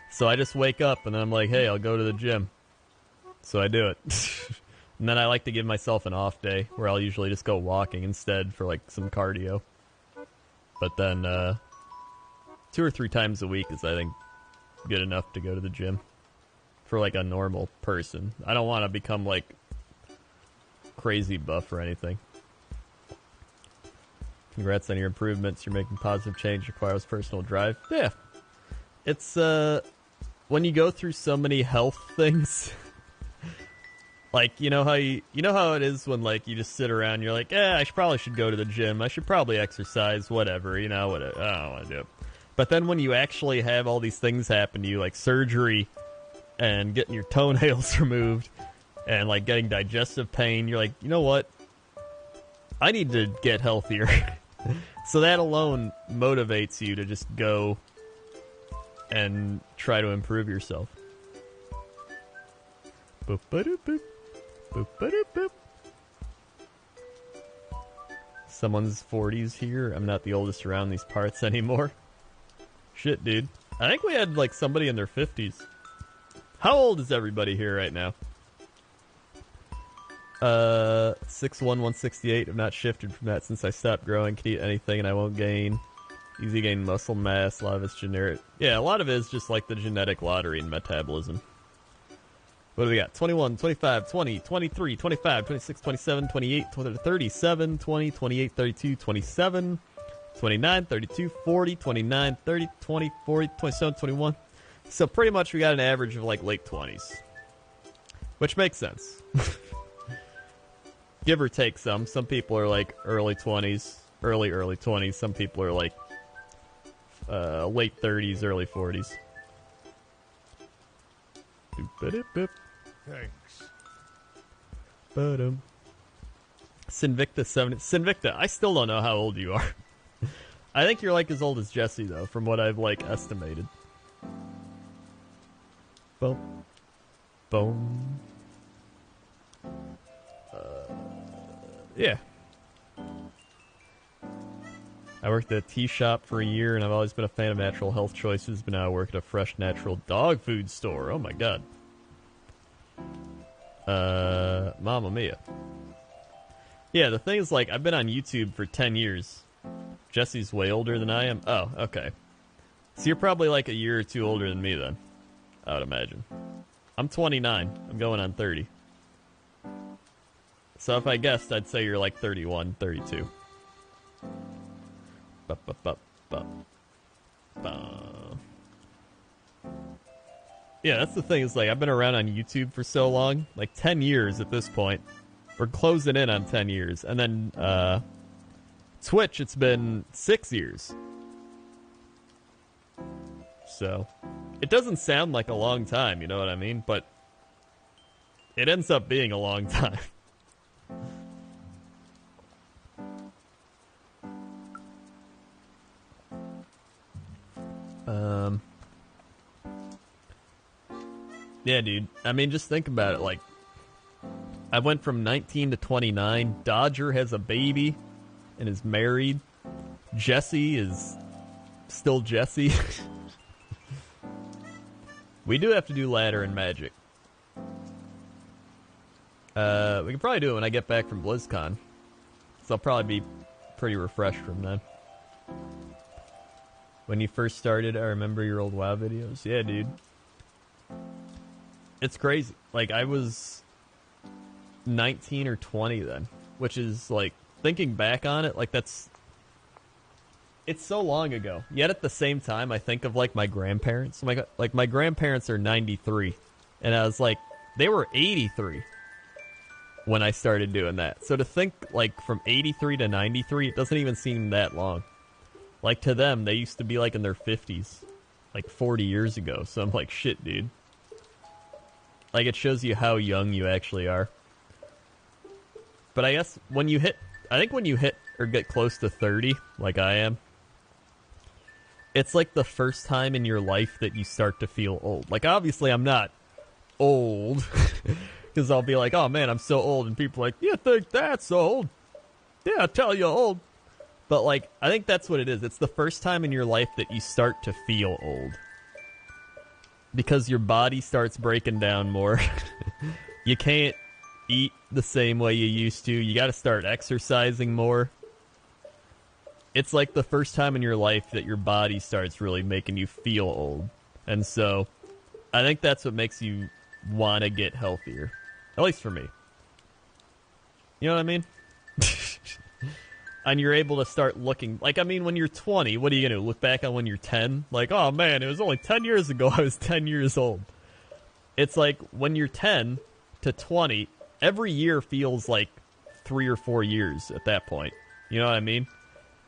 So I just wake up and then I'm like, hey, I'll go to the gym. So I do it. And then I like to give myself an off day where I'll usually just go walking instead for like some cardio. But then 2 or 3 times a week is, I think, good enough to go to the gym for like a normal person. I don't want to become like crazy buff or anything. Congrats on your improvements. You're making positive change. Requires personal drive. Yeah. It's when you go through so many health things. Like, you know how it is when like you just sit around, you're like, I probably should go to the gym. I should probably exercise, whatever, whatever. I don't want to do it. But then when you actually have all these things happen to you, like surgery and getting your toenails removed and like getting digestive pain, you're like, you know what? I need to get healthier. So that alone motivates you to just go and try to improve yourself. Boop, ba-doop, boop. Boop, ba-doop, boop. Someone's 40s here. I'm not the oldest around these parts anymore. Shit, dude. I think we had like somebody in their 50s. How old is everybody here right now? 6'1", 168. I've not shifted from that since I stopped growing. Can eat anything and I won't gain. Easy gain muscle mass. A lot of it's generic. Yeah, a lot of it is just like the genetic lottery and metabolism. What do we got? 21, 25, 20, 23, 25, 26, 27, 28, 37, 20, 28, 32, 27, 29, 32, 40, 29, 30, 20, 40, 27, 21. So pretty much we got an average of like late 20s. Which makes sense. Give or take some. Some people are like early 20s, early 20s. Some people are like late 30s, early 40s. Thanks. Sinvicta 7. Sinvicta, I still don't know how old you are. I think you're like as old as Jesse though, from what I've like estimated. Boom. Boom. Yeah. I worked at a tea shop for a year, and I've always been a fan of natural health choices, but now I work at a fresh, natural dog food store. Oh my god. Mamma mia. Yeah, the thing is, like, I've been on YouTube for 10 years. Jesse's way older than I am. Oh, okay. So you're probably like a year or two older than me then, I would imagine. I'm 29. I'm going on 30. So if I guessed, I'd say you're like 31, 32. Yeah, that's the thing. Is like I've been around on YouTube for so long, like 10 years at this point. We're closing in on 10 years. And then Twitch, it's been 6 years. So, it doesn't sound like a long time, you know what I mean? But it ends up being a long time. Yeah, dude. I mean, just think about it. Like, I went from 19 to 29. Dodger has a baby and is married. Jesse is still Jesse. We do have to do ladder and magic. We can probably do it when I get back from BlizzCon. So I'll probably be pretty refreshed from then. When you first started, I remember your old WoW videos. Yeah, dude. It's crazy. Like, I was 19 or 20 then. Which is, like, thinking back on it, like, that's... It's so long ago. Yet at the same time, I think of, like, my grandparents. Like, my grandparents are 93. And I was like, they were 83 when I started doing that. So to think, like, from 83 to 93, it doesn't even seem that long. Like, to them, they used to be, like, in their 50s. Like, 40 years ago. So I'm like, shit, dude. Like, it shows you how young you actually are. But I guess when you hit... I think when you hit or get close to 30, like I am, it's like the first time in your life that you start to feel old. Like, obviously, I'm not old. Because I'll be like, oh, man, I'm so old. And people are like, you think that's old? Yeah, I tell you old. But, like, I think that's what it is. It's the first time in your life that you start to feel old. Because your body starts breaking down more. You can't eat the same way you used to. You got to start exercising more. It's like the first time in your life that your body starts really making you feel old. And so, I think that's what makes you want to get healthier. At least for me. You know what I mean? And you're able to start looking... Like, I mean, when you're 20, what are you going to look back on when you're 10? Like, oh, man, it was only 10 years ago I was 10 years old. It's like, when you're 10 to 20, every year feels like 3 or 4 years at that point. You know what I mean?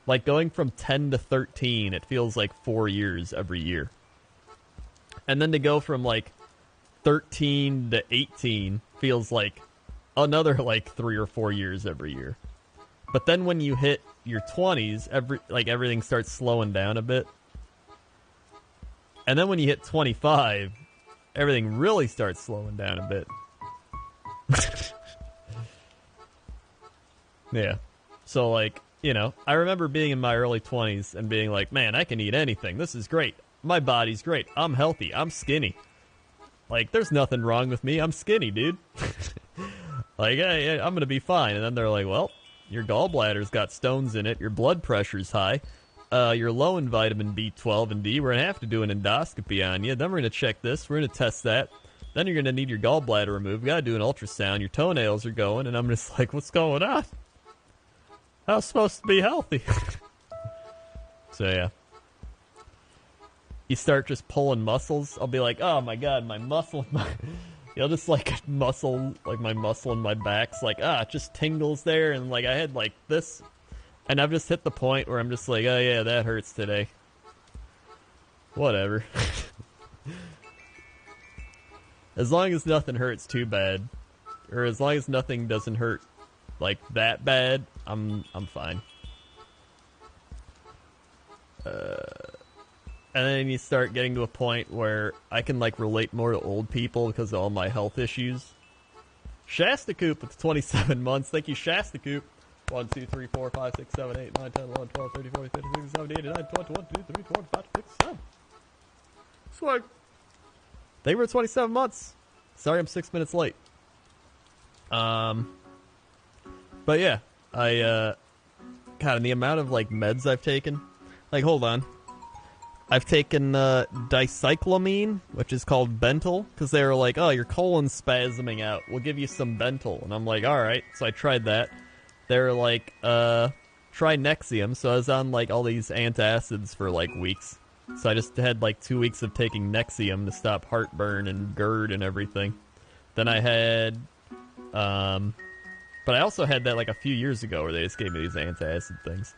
Like, going from 10 to 13, it feels like 4 years every year. And then to go from, like, 13 to 18 feels like another, like, 3 or 4 years every year. But then when you hit your 20s, everything starts slowing down a bit. And then when you hit 25, everything really starts slowing down a bit. Yeah. So, like, you know, I remember being in my early 20s and being like, man, I can eat anything. This is great. My body's great. I'm healthy. I'm skinny. Like, there's nothing wrong with me. I'm skinny, dude. Like, hey, I'm going to be fine. And then they're like, well, your gallbladder's got stones in it. Your blood pressure's high. You're low in vitamin B12 and D. We're going to have to do an endoscopy on you. Then we're going to check this. We're going to test that. Then you're going to need your gallbladder removed. We got to do an ultrasound. Your toenails are going. And I'm just like, what's going on? I was supposed to be healthy. So, yeah. You start just pulling muscles. I'll be like, oh, my God, my muscle. You'll just, like, muscle, like, my muscle in my back's like, it just tingles there. And, like, I had, like, this. And I've just hit the point where I'm just like, oh, yeah, that hurts today. Whatever. As long as nothing hurts too bad. Or as long as nothing doesn't hurt, like, that bad, I'm fine. And then you start getting to a point where I can, like, relate more to old people because of all my health issues. Shasta Coop with 27 months. Thank you, Shasta Coop. 1, 2, 3, 4, 5, 6, 7, 8, 9, 10, 11, 12, 13, 14, 15, 16, 17, 18, 19, 20, 21, 22, 23, 24, 25, 26, 27. Swag. Thank you for 27 months. Sorry I'm 6 minutes late. But yeah, God, and the amount of, like, meds I've taken. Like, hold on. I've taken dicyclamine, which is called Bentyl, because they were like, oh, your colon's spasming out. We'll give you some Bentyl. And I'm like, all right. So I tried that. They were like, try Nexium. So I was on like all these antacids for like weeks. So I just had like 2 weeks of taking Nexium to stop heartburn and GERD and everything. Then I had, but I also had that like a few years ago where they just gave me these antacid things.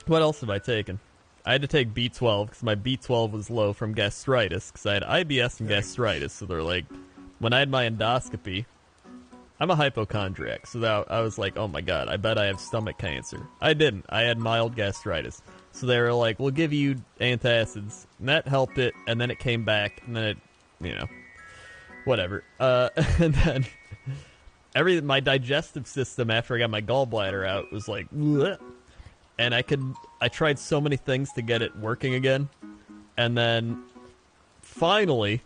What else have I taken? I had to take B12 because my B12 was low from gastritis because I had IBS and gastritis. So they're like, when I had my endoscopy, I'm a hypochondriac, so that I was like, oh my god, I bet I have stomach cancer. I didn't. I had mild gastritis. So they were like, we'll give you antacids. And that helped it, and then it came back, and then it, you know, whatever. And then my digestive system after I got my gallbladder out was like, bleh. And I tried so many things to get it working again. And then finally,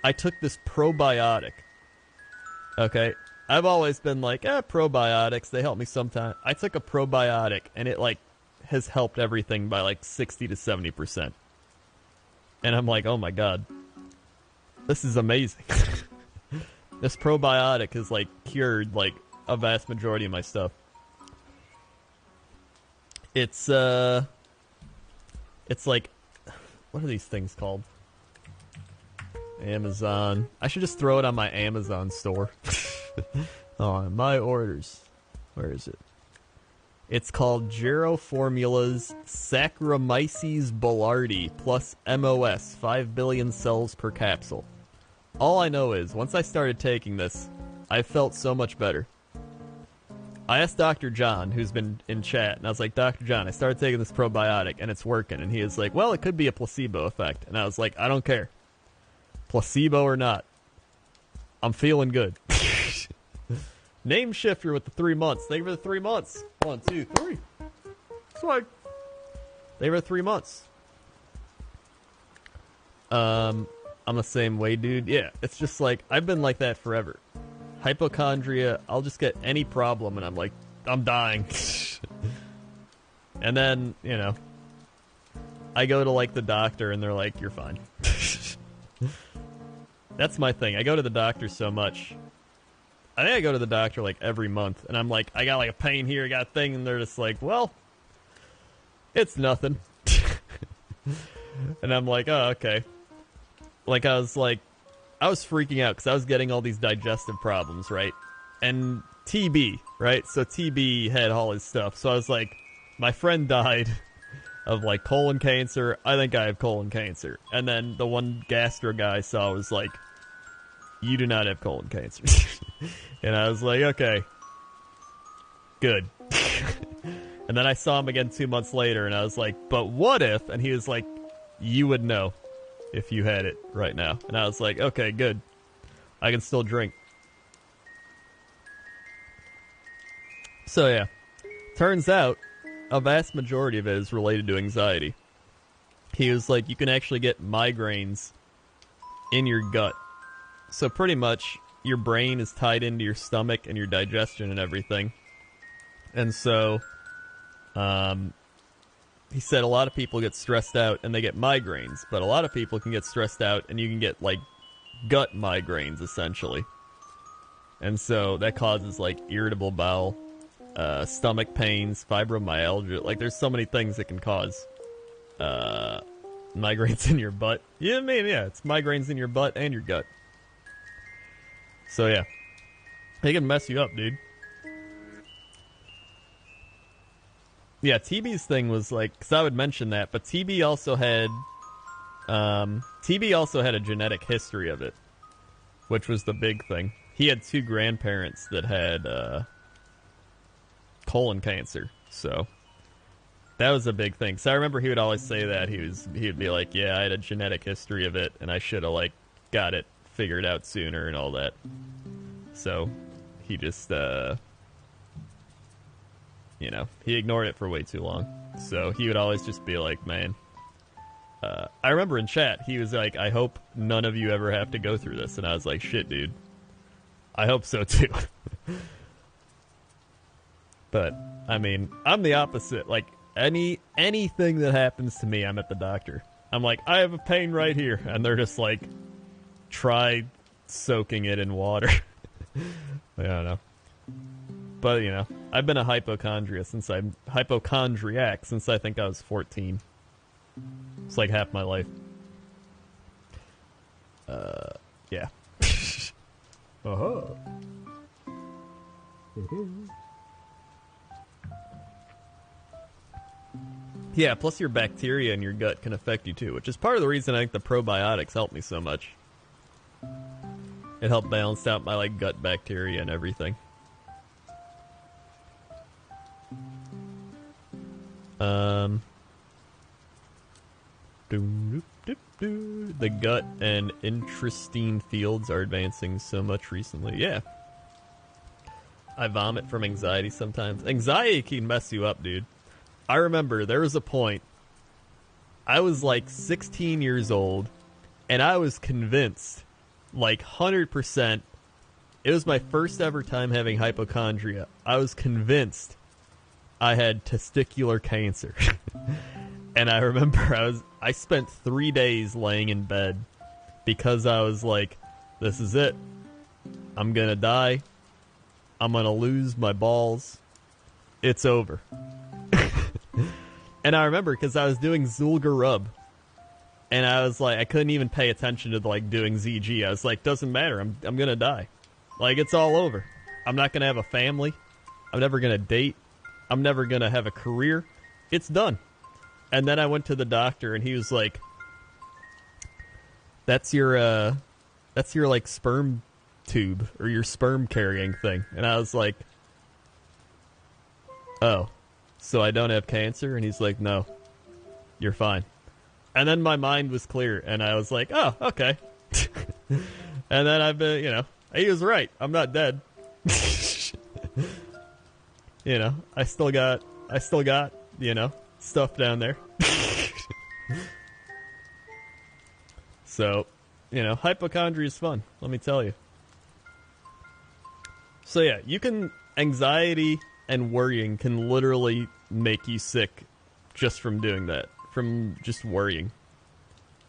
I took this probiotic. Okay. I've always been like, probiotics, they help me sometimes. I took a probiotic, and it, like, has helped everything by, like, 60 to 70%. And I'm like, oh my god. This is amazing. This probiotic has, like, cured, like, a vast majority of my stuff. It's like, what are these things called? Amazon. I should just throw it on my Amazon store. On my orders. Where is it? It's called Gero Formulas Saccharomyces boulardii plus MOS, 5 billion cells per capsule. All I know is, once I started taking this, I felt so much better. I asked Dr. John, who's been in chat, and I was like, Dr. John, I started taking this probiotic, and it's working. And he was like, well, it could be a placebo effect. And I was like, I don't care. Placebo or not. I'm feeling good. Name Shifter with the 3 months. Thank you for the 3 months. 1, 2, 3. Swag. They were 3 months. I'm the same way, dude. Yeah, it's just like, I've been like that forever. Hypochondria, I'll just get any problem and I'm like, I'm dying. And then, you know, I go to like the doctor and they're like, you're fine. That's my thing. I go to the doctor so much. I think I go to the doctor like every month and I'm like, I got like a pain here, I got a thing, and they're just like, well, it's nothing. And I'm like, oh, okay. Like I was freaking out because I was getting all these digestive problems, right? And TB, right? So TB had all his stuff. So I was like, my friend died of like colon cancer. I think I have colon cancer. And then the one gastro guy I saw was like, you do not have colon cancer. And I was like, okay, good. And then I saw him again 2 months later and I was like, but what if? And he was like, you would know if you had it right now. And I was like, okay, good. I can still drink. So yeah, turns out a vast majority of it is related to anxiety. He was like, you can actually get migraines in your gut. So pretty much your brain is tied into your stomach and your digestion and everything. And so, he said a lot of people get stressed out and they get migraines, but a lot of people can get stressed out and you can get, like, gut migraines, essentially. And so that causes, like, irritable bowel, stomach pains, fibromyalgia. Like, there's so many things that can cause migraines in your butt. Yeah, I mean, yeah, it's migraines in your butt and your gut. So, yeah. They can mess you up, dude. Yeah, TB's thing was like, because I would mention that, but TB also had a genetic history of it, which was the big thing. He had 2 grandparents that had colon cancer, so that was a big thing. So I remember he would always say that he'd be like, yeah, I had a genetic history of it, and I should have like got it figured out sooner and all that. So he just you know, he ignored it for way too long. So he would always just be like, man. I remember in chat, he was like, I hope none of you ever have to go through this. And I was like, shit, dude. I hope so, too. But, I mean, I'm the opposite. Like, anything that happens to me, I'm at the doctor. I'm like, I have a pain right here, and they're just like, try soaking it in water. I don't know. But, you know, I've been a hypochondriac since I think I was 14. It's like half my life. Yeah. Uh-huh. Yeah, plus your bacteria in your gut can affect you too, which is part of the reason I think the probiotics helped me so much. It helped balance out my, like, gut bacteria and everything. The gut and intestine fields are advancing so much recently. Yeah. I vomit from anxiety sometimes. Anxiety can mess you up, dude. I remember there was a point, I was like 16 years old, and I was convinced, like 100%, it was my first ever time having hypochondria. I was convinced I had testicular cancer. And I remember I spent 3 days laying in bed because I was like, this is it. I'm gonna die. I'm gonna lose my balls. It's over. And I remember because I was doing Zulgur Rub, and I was like, I couldn't even pay attention to like doing ZG. I was like, doesn't matter. I'm gonna die. Like, it's all over. I'm not gonna have a family. I'm never gonna date. I'm never gonna have a career. It's done. And then I went to the doctor, and he was like, that's your like sperm tube or your sperm carrying thing. And I was like, oh, so I don't have cancer? And he's like, no, you're fine. And then my mind was clear, and I was like, oh, okay. And then I've been, you know, he was right. I'm not dead. You know, I still got, you know, stuff down there. So, you know, hypochondria is fun, let me tell you. So yeah, anxiety and worrying can literally make you sick just from doing that, from just worrying.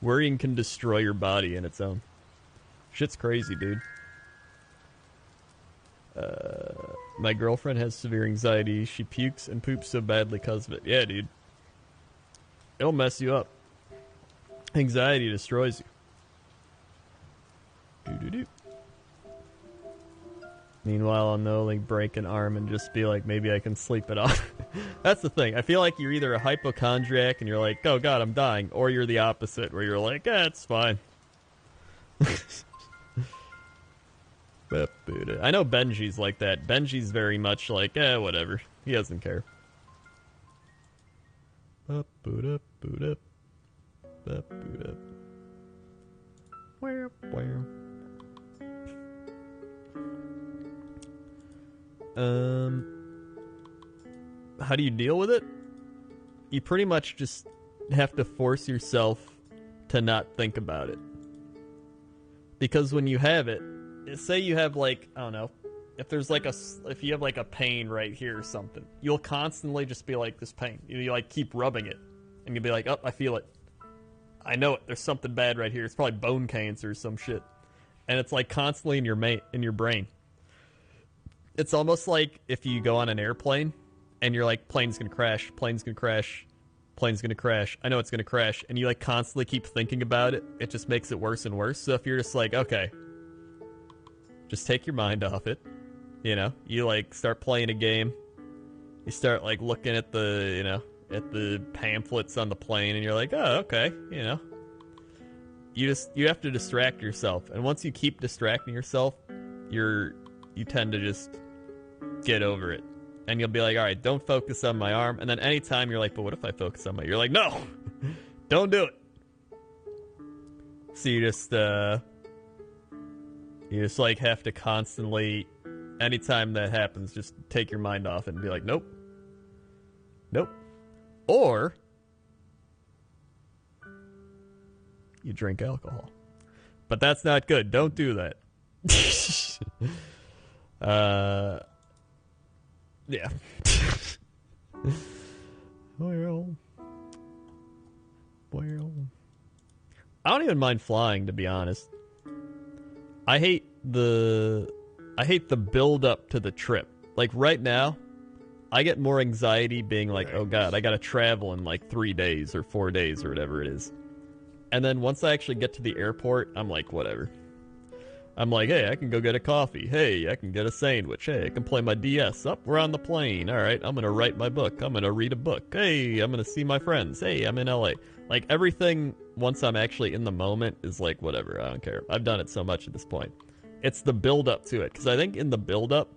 Worrying can destroy your body in its own. Shit's crazy, dude. My girlfriend has severe anxiety. She pukes and poops so badly because of it. Yeah, dude. It'll mess you up. Anxiety destroys you. Doo-doo-doo. Meanwhile, I'll know, like, break an arm and just be like, maybe I can sleep it off. That's the thing. I feel like you're either a hypochondriac and you're like, oh god, I'm dying, or you're the opposite, where you're like, it's fine. I know Benji's like that. Benji's very much like, whatever. He doesn't care. How do you deal with it? You pretty much just have to force yourself to not think about it. Because when you have it, say you have, like, I don't know, if you have like a pain right here or something, you'll constantly just be like, this pain. You like keep rubbing it, and you'll be like, oh, I feel it. I know it. There's something bad right here. It's probably bone cancer or some shit. And it's like constantly in your brain. It's almost like if you go on an airplane and you're like, plane's gonna crash, plane's gonna crash, plane's gonna crash. I know it's gonna crash. And you like constantly keep thinking about it. It just makes it worse and worse. So if you're just like, okay, just take your mind off it. You know, you like start playing a game. You start like looking at the, you know, at the pamphlets on the plane, and you're like, oh, okay, you know. You have to distract yourself. And once you keep distracting yourself, you tend to just get over it. And you'll be like, all right, don't focus on my arm. And then anytime you're like, but what if I focus on you're like, no, don't do it. So you just like have to constantly, anytime that happens, just take your mind off it and be like, nope. Nope. Or you drink alcohol. But that's not good. Don't do that. Yeah. I don't even mind flying, to be honest. I hate the build up to the trip. Like right now, I get more anxiety being like, oh god, I gotta travel in like 3 days or 4 days or whatever it is. And then once I actually get to the airport, I'm like, whatever. I'm like, hey, I can go get a coffee. Hey, I can get a sandwich. Hey, I can play my DS. Up, we're on the plane. All right, I'm going to write my book. I'm going to read a book. Hey, I'm going to see my friends. Hey, I'm in LA. Like, everything, once I'm actually in the moment, is like, whatever, I don't care. I've done it so much at this point. It's the build-up to it. Because I think in the build-up,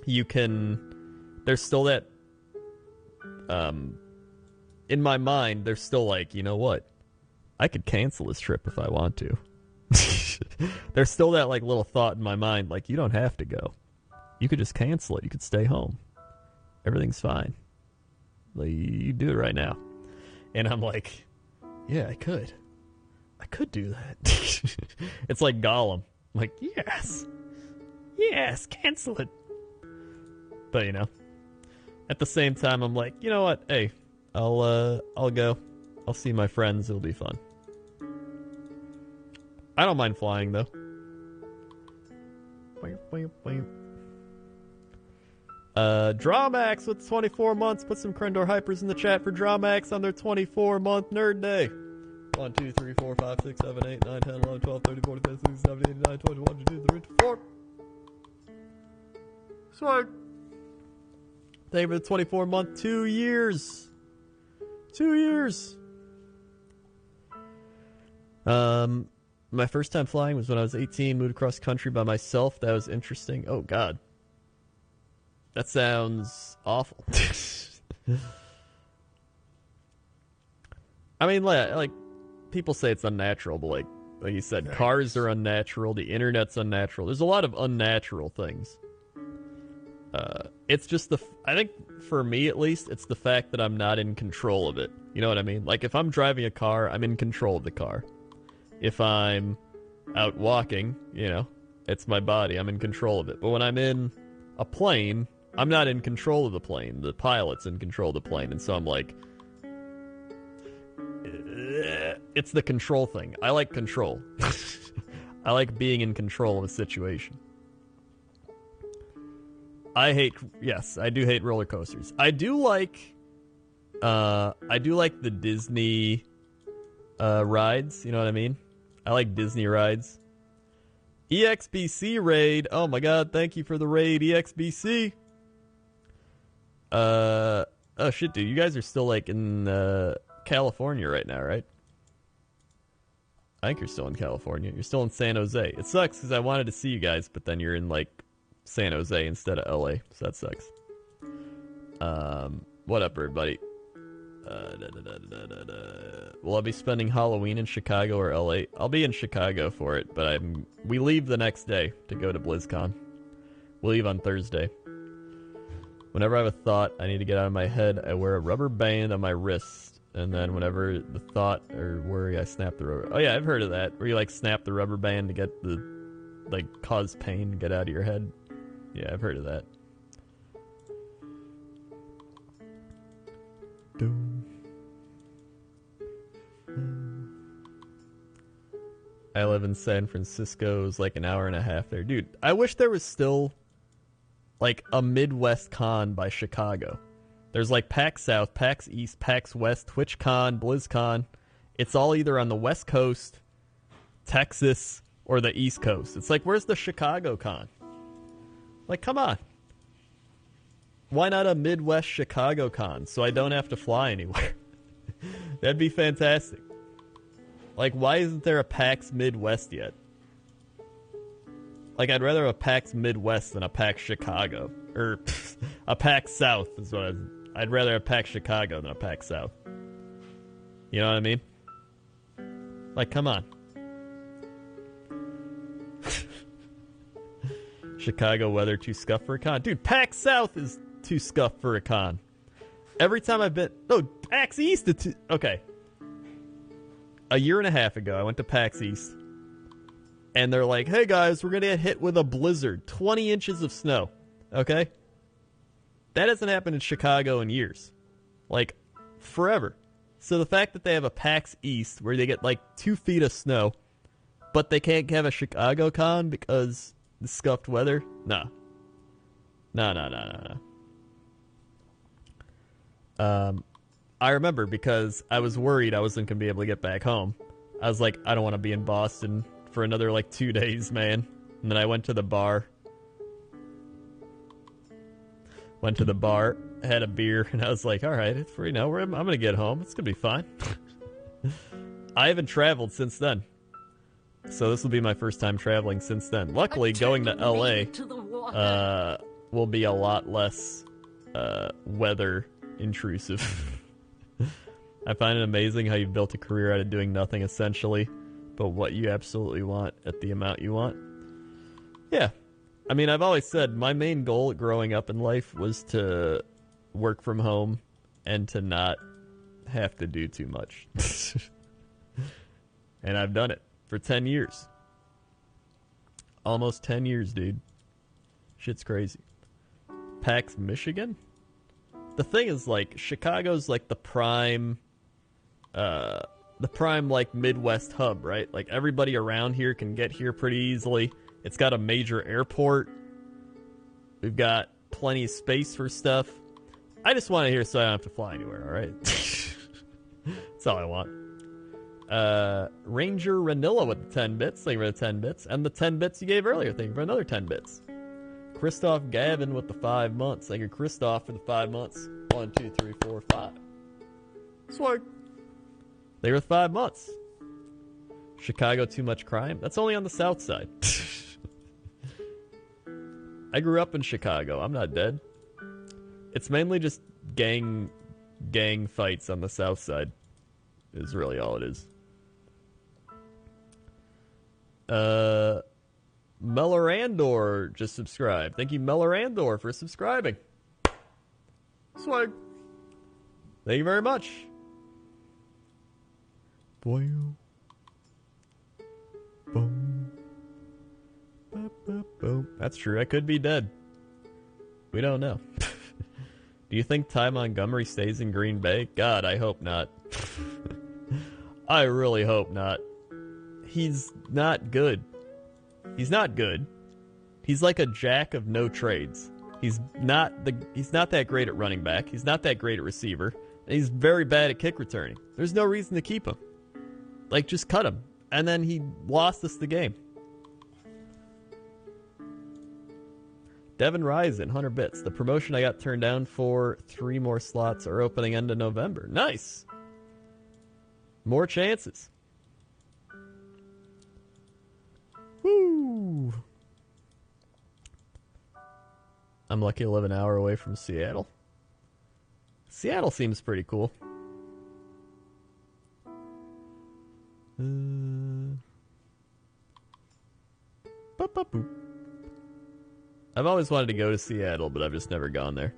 you can... There's still that... in my mind, there's still like, you know what? I could cancel this trip if I want to. There's still that like little thought in my mind, like, you don't have to go. You could just cancel it. You could stay home. Everything's fine. Like, you do it right now. And I'm like, yeah, I could. I could do that. It's like Gollum. I'm like, yes. Yes, cancel it. But, you know, at the same time, I'm like, you know what? Hey, I'll go. I'll see my friends. It'll be fun. I don't mind flying, though. Drawmax with 24 months. Put some Krendor Hypers in the chat for Drawmax on their 24-month Nerd Day. 1, 2, 3, 4, 5, 6, 7, 8, 9, 10, 11, 12, 13, 14, 15, 16, 17, 18, 19, 20, 21, 22, 23, 24. Swag. Thank you for the 24-month. 2 years. 2 years. My first time flying was when I was 18, moved across country by myself. That was interesting. Oh, God. That sounds awful. I mean, like, people say it's unnatural, but like you said, cars are unnatural, the internet's unnatural. There's a lot of unnatural things. It's just I think, for me at least, it's the fact that I'm not in control of it. You know what I mean? Like, if I'm driving a car, I'm in control of the car. If I'm out walking, you know, it's my body. I'm in control of it. But when I'm in a plane, I'm not in control of the plane. The pilot's in control of the plane. And so I'm like, it's the control thing. I like control. I like being in control of a situation. Yes, I do hate roller coasters. I do like the Disney rides, you know what I mean? I like Disney rides. EXBC raid. Oh my god, thank you for the raid, EXBC. Oh shit, dude, you guys are still like in California right now, right? I think you're still in California. You're still in San Jose. It sucks because I wanted to see you guys, but then you're in like San Jose instead of LA, so that sucks. What up, everybody? Will I be spending Halloween in Chicago or LA? I'll be in Chicago for it, but we leave the next day to go to BlizzCon. We leave on Thursday. Whenever I have a thought I need to get out of my head, I wear a rubber band on my wrist, and then whenever the thought or worry, I snap the rubber. Oh yeah, I've heard of that, where you like snap the rubber band to get the, like, cause pain, get out of your head. Yeah, I've heard of that. I live in San Francisco. It's like an hour and a half there. Dude, I wish there was still like a Midwest con by Chicago. There's like PAX South, PAX East, PAX West, TwitchCon, BlizzCon. It's all either on the West Coast, Texas, or the East Coast. It's like, where's the Chicago con? Like, come on. Why not a Midwest Chicago con so I don't have to fly anywhere? That'd be fantastic. Like, why isn't there a PAX Midwest yet? Like, I'd rather a PAX Midwest than a PAX Chicago. Or a PAX South is what I'd rather a PAX Chicago than a PAX South. You know what I mean? Like, come on. Chicago weather too scuffed for a con. Dude, PAX South is too scuffed for a con. Every time I've been... No, PAX East is too... Okay. A year and a half ago, I went to PAX East. And they're like, hey guys, we're going to get hit with a blizzard. 20 inches of snow. Okay? That hasn't happened in Chicago in years. Like, forever. So the fact that they have a PAX East where they get like 2 feet of snow, but they can't have a Chicago con because the scuffed weather? No. No. I remember because I was worried I wasn't going to be able to get back home. I was like, I don't want to be in Boston for another like 2 days, man. And then I went to the bar. Had a beer, and I was like, all right, it's free now. I'm going to get home. It's going to be fine. I haven't traveled since then. So this will be my first time traveling since then. Luckily, going to LA will be a lot less weather intrusive. I find it amazing how you've built a career out of doing nothing, essentially, but what you absolutely want at the amount you want. Yeah. I mean, I've always said my main goal growing up in life was to work from home and to not have to do too much. And I've done it for 10 years. Almost 10 years, dude. Shit's crazy. PAX Michigan? The thing is, like, Chicago's like the prime like Midwest hub, right? Like everybody around here can get here pretty easily. It's got a major airport. We've got plenty of space for stuff. I just want to hear so I don't have to fly anywhere, alright? That's all I want. Ranger Ranilla with the 10 bits. Thank you for the 10 bits. And the 10 bits you gave earlier. Thank you for another 10 bits. Christoph Gavin with the 5 months. Thank you, Christoph, for the 5 months. 1, 2, 3, 4, 5. Swag. They were 5 months. Chicago, too much crime? That's only on the south side. I grew up in Chicago. I'm not dead. It's mainly just gang fights on the south side. Is really all it is. Melorandor just subscribed. Thank you, Melorandor, for subscribing. Swag. Thank you very much. Boy. Boom. Boom. That's true. I could be dead. We don't know. Do you think Ty Montgomery stays in Green Bay? God, I hope not. I really hope not. He's not good. He's not good. He's like a jack of no trades. He's not that great at running back. He's not that great at receiver. And he's very bad at kick returning. There's no reason to keep him. Like, just cut him. And then he lost us the game. Devin Risen, 100 bits. The promotion I got turned down for 3 more slots are opening end of November. Nice. More chances. Woo. I'm lucky to live an hour away from Seattle. Seattle seems pretty cool. I've always wanted to go to Seattle, but I've just never gone there.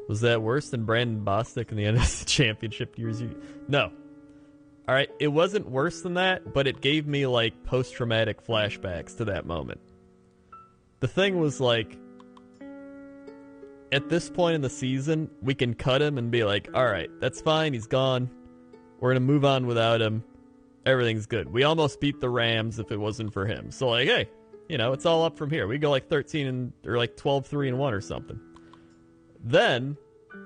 Was that worse than Brandon Bostic in the NFC Championship years? No. Alright, it wasn't worse than that, but it gave me, like, post-traumatic flashbacks to that moment. The thing was, like, at this point in the season, we can cut him and be like, alright, that's fine, he's gone. We're gonna move on without him. Everything's good. We almost beat the Rams if it wasn't for him. So, like, hey, you know, it's all up from here. We go like 12-3-1 or something. Then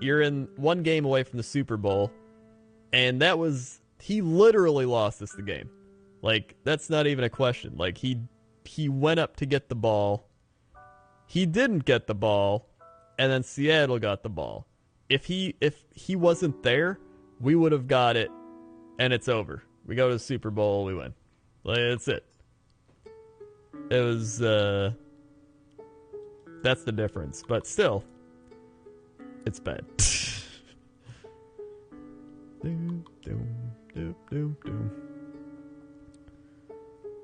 you're in 1 game away from the Super Bowl, and that was, he literally lost us the game. Like, that's not even a question. Like, he went up to get the ball. He didn't get the ball, and then Seattle got the ball. If he wasn't there, we would have got it, and it's over. We go to the Super Bowl, we win. Like, that's it. It was, that's the difference. But still, it's bad.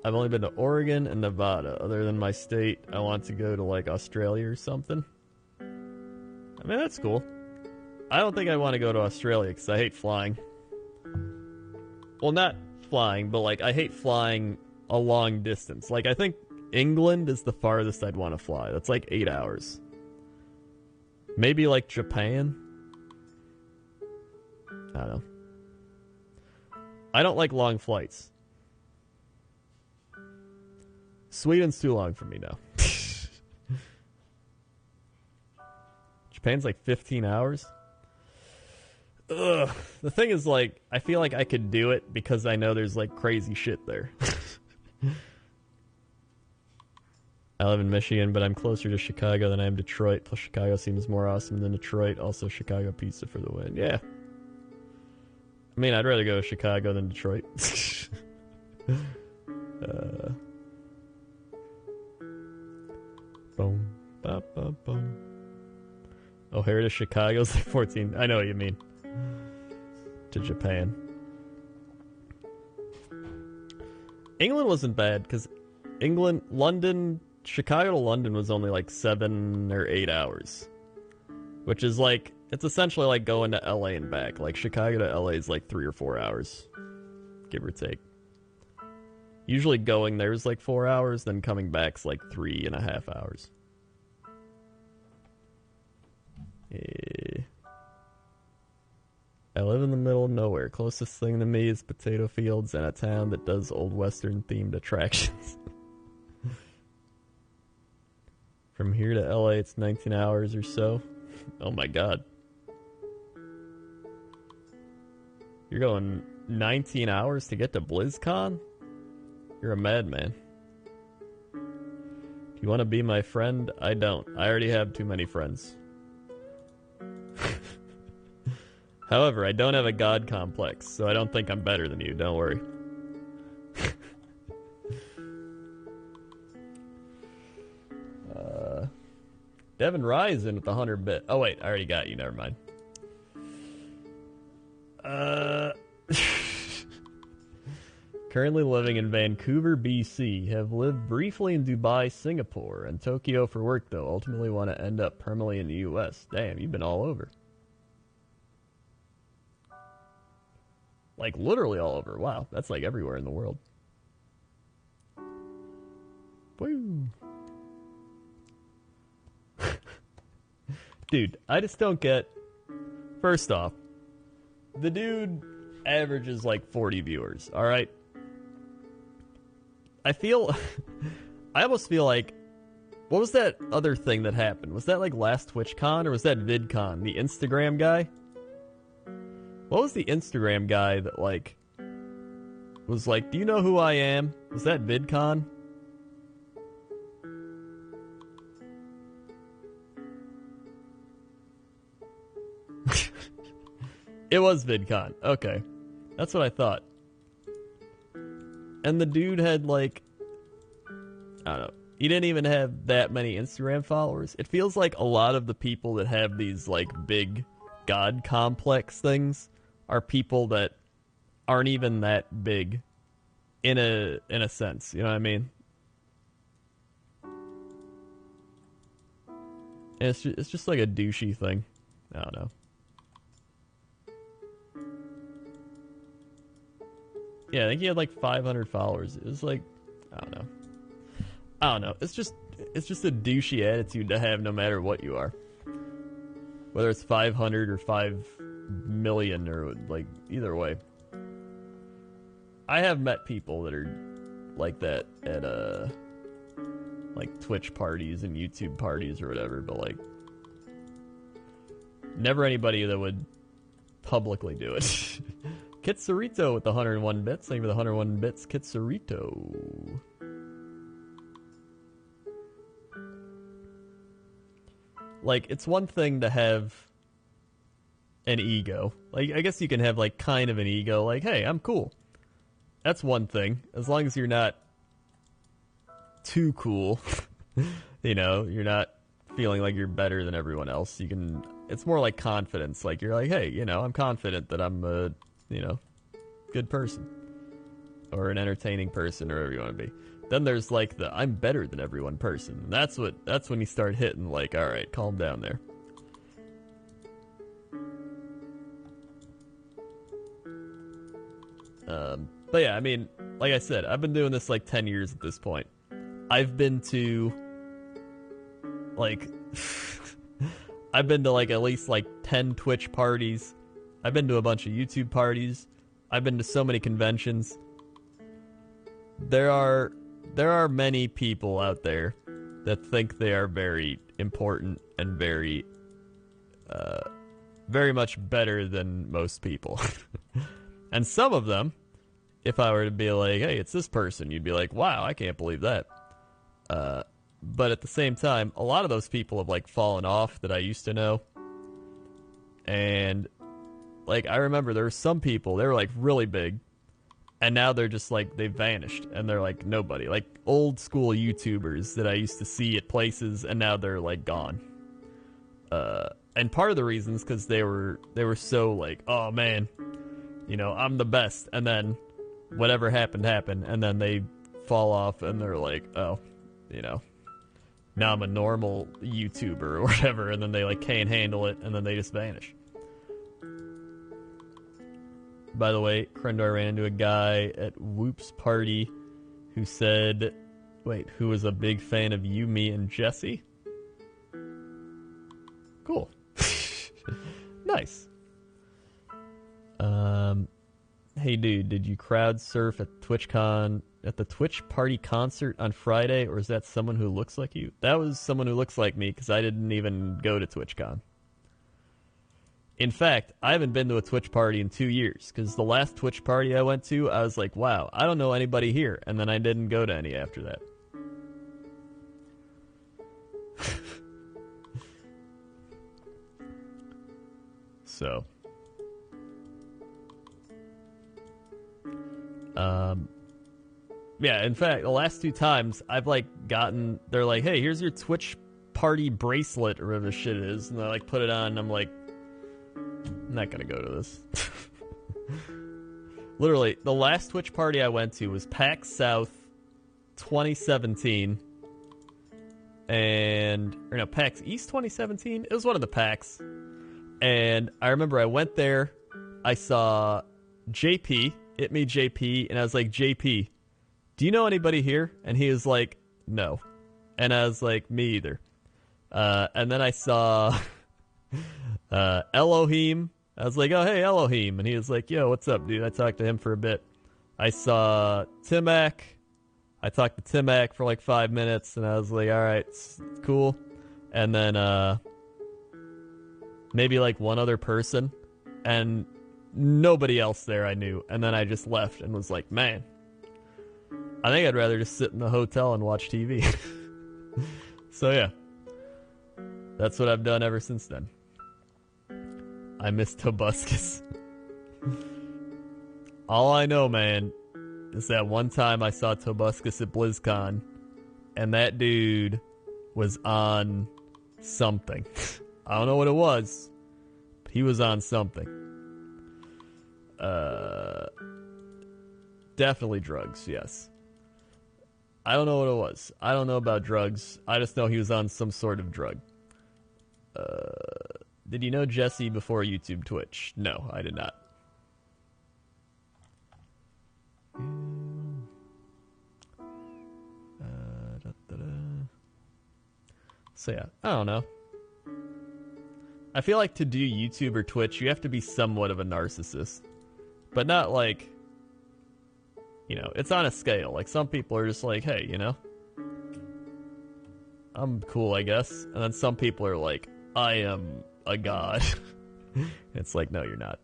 I've only been to Oregon and Nevada. Other than my state, I want to go to, like, Australia or something. I mean, that's cool. I don't think I want to go to Australia because I hate flying. Well, not flying, but, like, I hate flying a long distance. Like, I think England is the farthest I'd want to fly. That's, like, 8 hours. Maybe, like, Japan. I don't know. I don't like long flights. Sweden's too long for me now. Japan's like 15 hours. Ugh. The thing is, like, I feel like I could do it because I know there's, like, crazy shit there. I live in Michigan, but I'm closer to Chicago than I am Detroit. Plus, Chicago seems more awesome than Detroit. Also, Chicago pizza for the win. Yeah. I mean, I'd rather go to Chicago than Detroit. Boom, ba, ba, boom. O'Hare to Chicago's like 14. I know what you mean. To Japan. England wasn't bad because London, Chicago to London was only like 7 or 8 hours, which is like, it's essentially like going to LA and back. Like Chicago to LA is like 3 or 4 hours, give or take. Usually going there is like 4 hours, then coming back's like 3.5 hours. I live in the middle of nowhere. Closest thing to me is potato fields and a town that does old western themed attractions. From here to LA, it's 19 hours or so. Oh my god. You're going 19 hours to get to BlizzCon? You're a madman. Do you want to be my friend? I don't. I already have too many friends. However, I don't have a god complex, so I don't think I'm better than you. Don't worry. Devin Ryzen with the 100 bit. Oh wait, I already got you. Never mind. Currently living in Vancouver, BC. Have lived briefly in Dubai, Singapore, and Tokyo for work, though. Ultimately want to end up permanently in the US. Damn, you've been all over. Like, literally all over. Wow, that's like everywhere in the world. Woo. Dude, I just don't get... First off, the dude averages like 40 viewers, alright? I almost feel like... What was that other thing that happened? Was that like last TwitchCon, or was that VidCon? The Instagram guy? What was the Instagram guy that, like, was like, do you know who I am? Was that VidCon? It was VidCon. Okay. That's what I thought. And the dude had, like, I don't know. He didn't even have that many Instagram followers. It feels like a lot of the people that have these, like, big god complex things are people that aren't even that big in a sense, you know what I mean? And it's just like a douchey thing. I don't know. Yeah, I think he had like 500 followers. It was like, I don't know. It's just a douchey attitude to have no matter what you are. Whether it's 500 or 5 million or like either way. I have met people that are like that at like Twitch parties and YouTube parties or whatever, but like never anybody that would publicly do it. Kitsurito with the 101 bits. Thank you for the 101 bits, Kitsurito. Like, it's one thing to have an ego. Like, I guess you can have, like, kind of an ego. Like, hey, I'm cool. That's one thing. As long as you're not too cool. You know, you're not feeling like you're better than everyone else. You can... It's more like confidence. Like, you're like, hey, you know, I'm confident that I'm a... you know, good person or an entertaining person or whatever you want to be. Then there's like the I'm better than everyone person. That's when you start hitting like, all right, calm down there. But yeah, I mean, like I said, I've been doing this like 10 years at this point. I've been to like I've been to like at least like 10 Twitch parties, I've been to a bunch of YouTube parties. I've been to so many conventions. There are many people out there that think they are very important and very much better than most people. And some of them, if I were to be like, hey, it's this person, you'd be like, wow, I can't believe that. But at the same time, a lot of those people have like fallen off that I used to know. And like, I remember there were some people, they were like really big, and now they're just like, they've vanished, and they're like nobody. Like old school YouTubers that I used to see at places, and now they're like gone. And part of the reason is because they were so like, oh man, you know, I'm the best, and then whatever happened, and then they fall off, and they're like, oh, you know, now I'm a normal YouTuber or whatever, and then they like can't handle it, and then they just vanish. By the way, Krendor ran into a guy at Whoop's party who said, wait, who was a big fan of you, me, and Jesse? Cool. Nice. Hey dude, did you crowd surf at TwitchCon at the Twitch party concert on Friday, or is that someone who looks like you? That was someone who looks like me, because I didn't even go to TwitchCon. In fact, I haven't been to a Twitch party in 2 years, because the last Twitch party I went to, I was like, wow, I don't know anybody here, and then I didn't go to any after that. So, yeah, in fact, the last 2 times, I've, like, gotten, they're like, hey, here's your Twitch party bracelet, or whatever the shit is, and I, like, put it on, and I'm like, I'm not gonna go to this. Literally, the last Twitch party I went to was PAX South 2017, or no, PAX East 2017? It was one of the PAX. And I remember I went there, I saw JP, It Me JP, and I was like, JP, do you know anybody here? And he was like, no. And I was like, me either. And then I saw Elohim. I was like, oh, hey, Elohim. And he was like, yo, what's up, dude? I talked to him for a bit. I saw Timac. I talked to Timac for like 5 minutes, and I was like, all right, it's cool. And then maybe like one other person, and nobody else there I knew. And then I just left and was like, man, I think I'd rather just sit in the hotel and watch TV. So yeah, that's what I've done ever since then. I miss Tobuscus. All I know, man, is that one time I saw Tobuscus at BlizzCon, and that dude was on something. I don't know what it was, but he was on something. Definitely drugs, yes. I don't know what it was. I don't know about drugs. I just know he was on some sort of drug. Did you know Jesse before YouTube Twitch? No, I did not. So yeah, I don't know. I feel like to do YouTube or Twitch, you have to be somewhat of a narcissist. But not like, you know, it's on a scale. Like, some people are just like, hey, you know, I'm cool, I guess. And then some people are like, I am a god. It's like, no, you're not.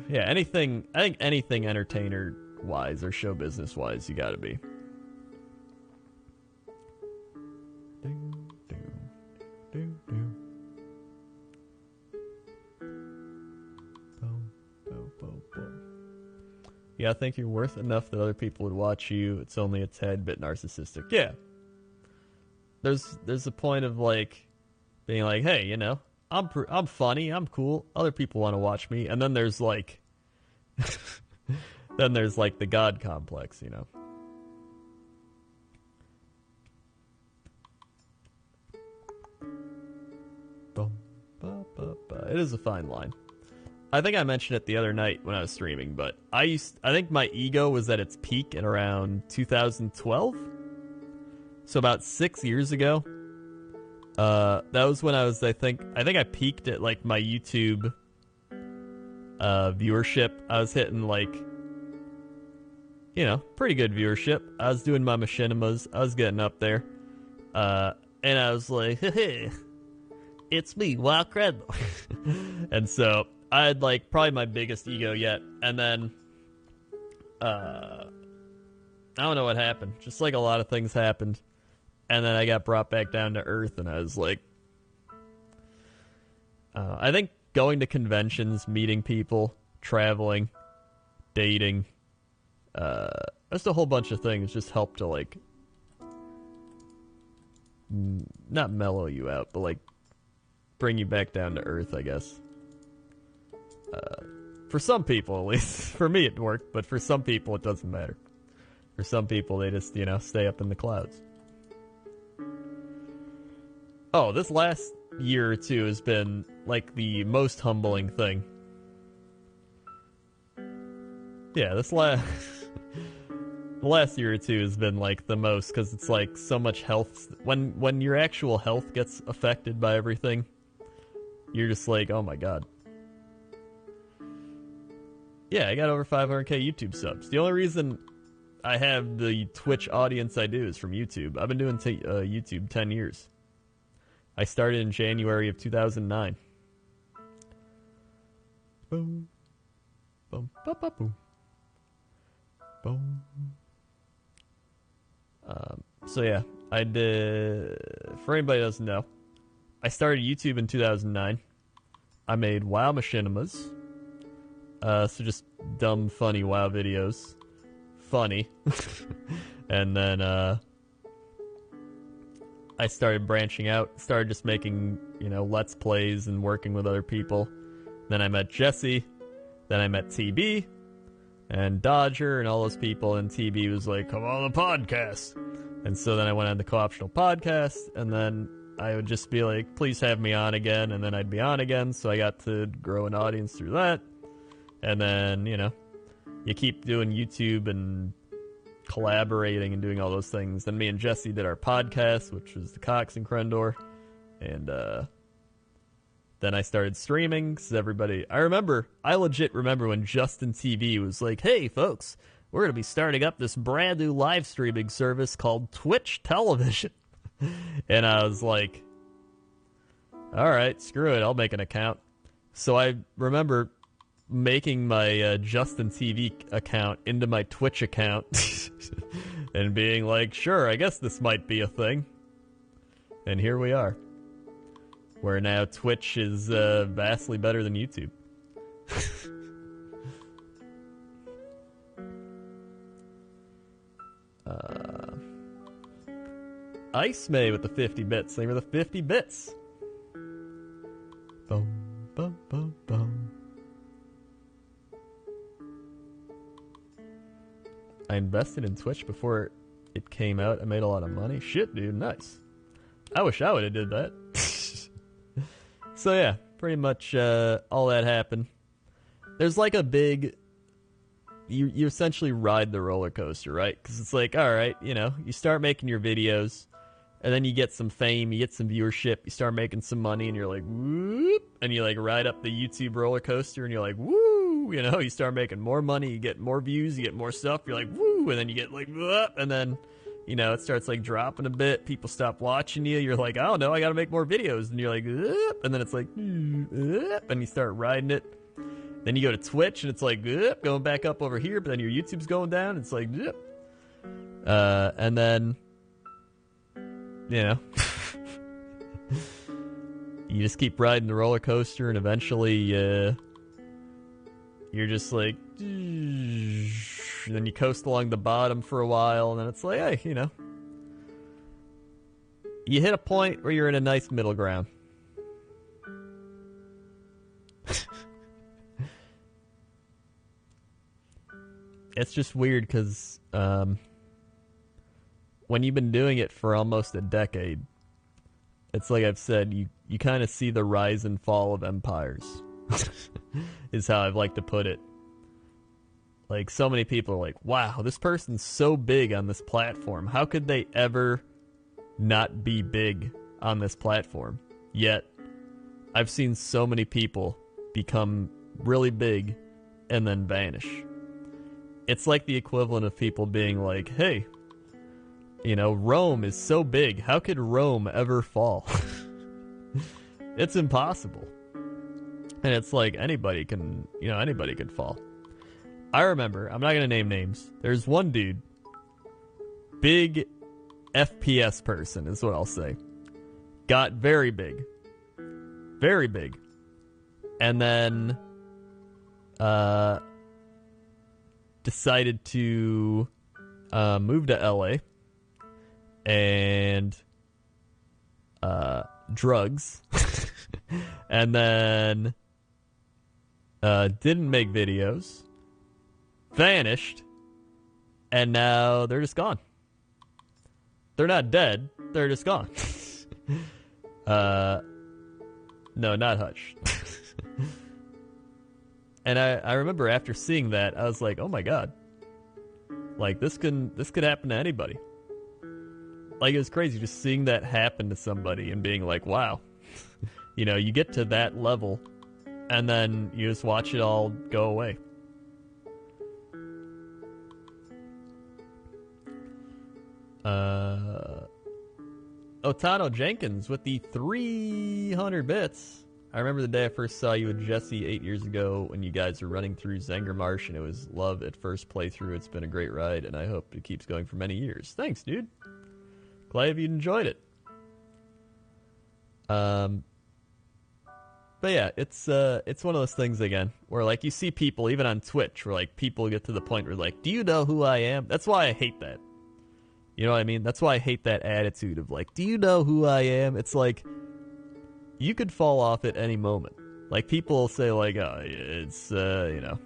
Yeah, anything, I think anything entertainer-wise or show business-wise, you gotta be. Yeah, I think you're worth enough that other people would watch you. It's only a tad bit narcissistic. Yeah. There's a point of, like, being like, hey, you know, I'm funny, I'm cool, other people want to watch me. And then there's, like, then there's, like, the God complex, you know. It is a fine line. I think I mentioned it the other night when I was streaming, but I think my ego was at its peak in around 2012. So about 6 years ago. That was when I think I peaked at like my YouTube viewership. I was hitting like, you know, pretty good viewership. I was doing my machinimas. I was getting up there. And I was like, hey, it's me, WoW Credible. And so I had like probably my biggest ego yet. And then I don't know what happened. Just like a lot of things happened. And then I got brought back down to earth, and I was like, I think going to conventions, meeting people, traveling, dating, just a whole bunch of things just help to like, not mellow you out, but like bring you back down to earth, I guess. For some people, at least. For me, it worked, but for some people, it doesn't matter. For some people, they just, you know, stay up in the clouds. Oh, this last year or two has been, like, the most humbling thing. Yeah, the last year or two has been, like, the most, because it's, like, so much health. When your actual health gets affected by everything, you're just like, oh my god. Yeah, I got over 500k YouTube subs. The only reason I have the Twitch audience I do is from YouTube. I've been doing YouTube 10 years. I started in January of 2009. Boom. Boom. Boom. Boom. Boom. Boom. So yeah, I did. For anybody who doesn't know, I started YouTube in 2009. I made WoW machinimas. So just dumb, funny WoW videos. Funny. And then, I started branching out, started just making, you know, Let's Plays and working with other people. Then I met Jesse. Then I met TB and Dodger and all those people. And TB was like, come on the podcast. And so then I went on the Co-Optional podcast. And then I would just be like, please have me on again. And then I'd be on again. So I got to grow an audience through that. And then, you know, you keep doing YouTube and collaborating and doing all those things. Then me and Jesse did our podcast, which was the Cox and Crendor. And then I started streaming because I legit remember when Justin TV was like, hey folks, we're going to be starting up this brand new live streaming service called Twitch Television. And I was like, all right, screw it, I'll make an account. So I remember making my Justin TV account into my Twitch account and being like, sure, I guess this might be a thing. And here we are. Where now Twitch is vastly better than YouTube. Ice May with the 50 bits. Thank you for the 50 bits. Boom, boom, boom, boom. I invested in Twitch before it came out. I made a lot of money. Shit, dude, nice. I wish I would have did that. So yeah, pretty much all that happened. There's like a big... You essentially ride the roller coaster, right? Because it's like, alright, you know, you start making your videos, and then you get some fame, you get some viewership, you start making some money, and you're like, whoop, and you like ride up the YouTube roller coaster, and you're like, woo, you know, you start making more money, you get more views, you get more stuff, you're like, woo, and then you get like, whoop, and then, you know, it starts like dropping a bit, people stop watching you, you're like, I don't know, I gotta make more videos, and you're like, whoop, and then it's like, whoop, and you start riding it. Then you go to Twitch, and it's like, whoop, going back up over here, but then your YouTube's going down, and it's like, whoop. And then, you know, you just keep riding the roller coaster, and eventually, you're just like, and then you coast along the bottom for a while, and then it's like, hey, you know, you hit a point where you're in a nice middle ground. It's just weird because when you've been doing it for almost a decade, it's like I've said, you kind of see the rise and fall of empires, is how I've liked to put it. Like, so many people are like, wow, this person's so big on this platform. How could they ever not be big on this platform. Yet, I've seen so many people become really big and then vanish. It's like the equivalent of people being like, hey, you know, Rome is so big. How could Rome ever fall? It's impossible. And it's like anybody can fall. I remember, I'm not going to name names. There's one dude, big FPS person is what I'll say. Got very big. Very big. And then decided to move to LA and drugs. And then didn't make videos. Vanished. And now they're just gone. They're not dead. They're just gone. No, not Hutch. And I remember after seeing that, I was like, oh my god. Like, this could happen to anybody. Like, it was crazy just seeing that happen to somebody and being like, wow. You know, you get to that level, and then you just watch it all go away. Otano Jenkins with the 300 bits. I remember the day I first saw you with Jesse 8 years ago when you guys were running through Zenger Marsh, and it was love at first playthrough. It's been a great ride, and I hope it keeps going for many years. Thanks, dude. Glad you enjoyed it. But yeah, it's one of those things again where like you see people even on Twitch where like people get to the point where like, do you know who I am? That's why I hate that. You know what I mean? That's why I hate that attitude of like, do you know who I am? It's like, you could fall off at any moment. Like, people say like, oh, it's, you know.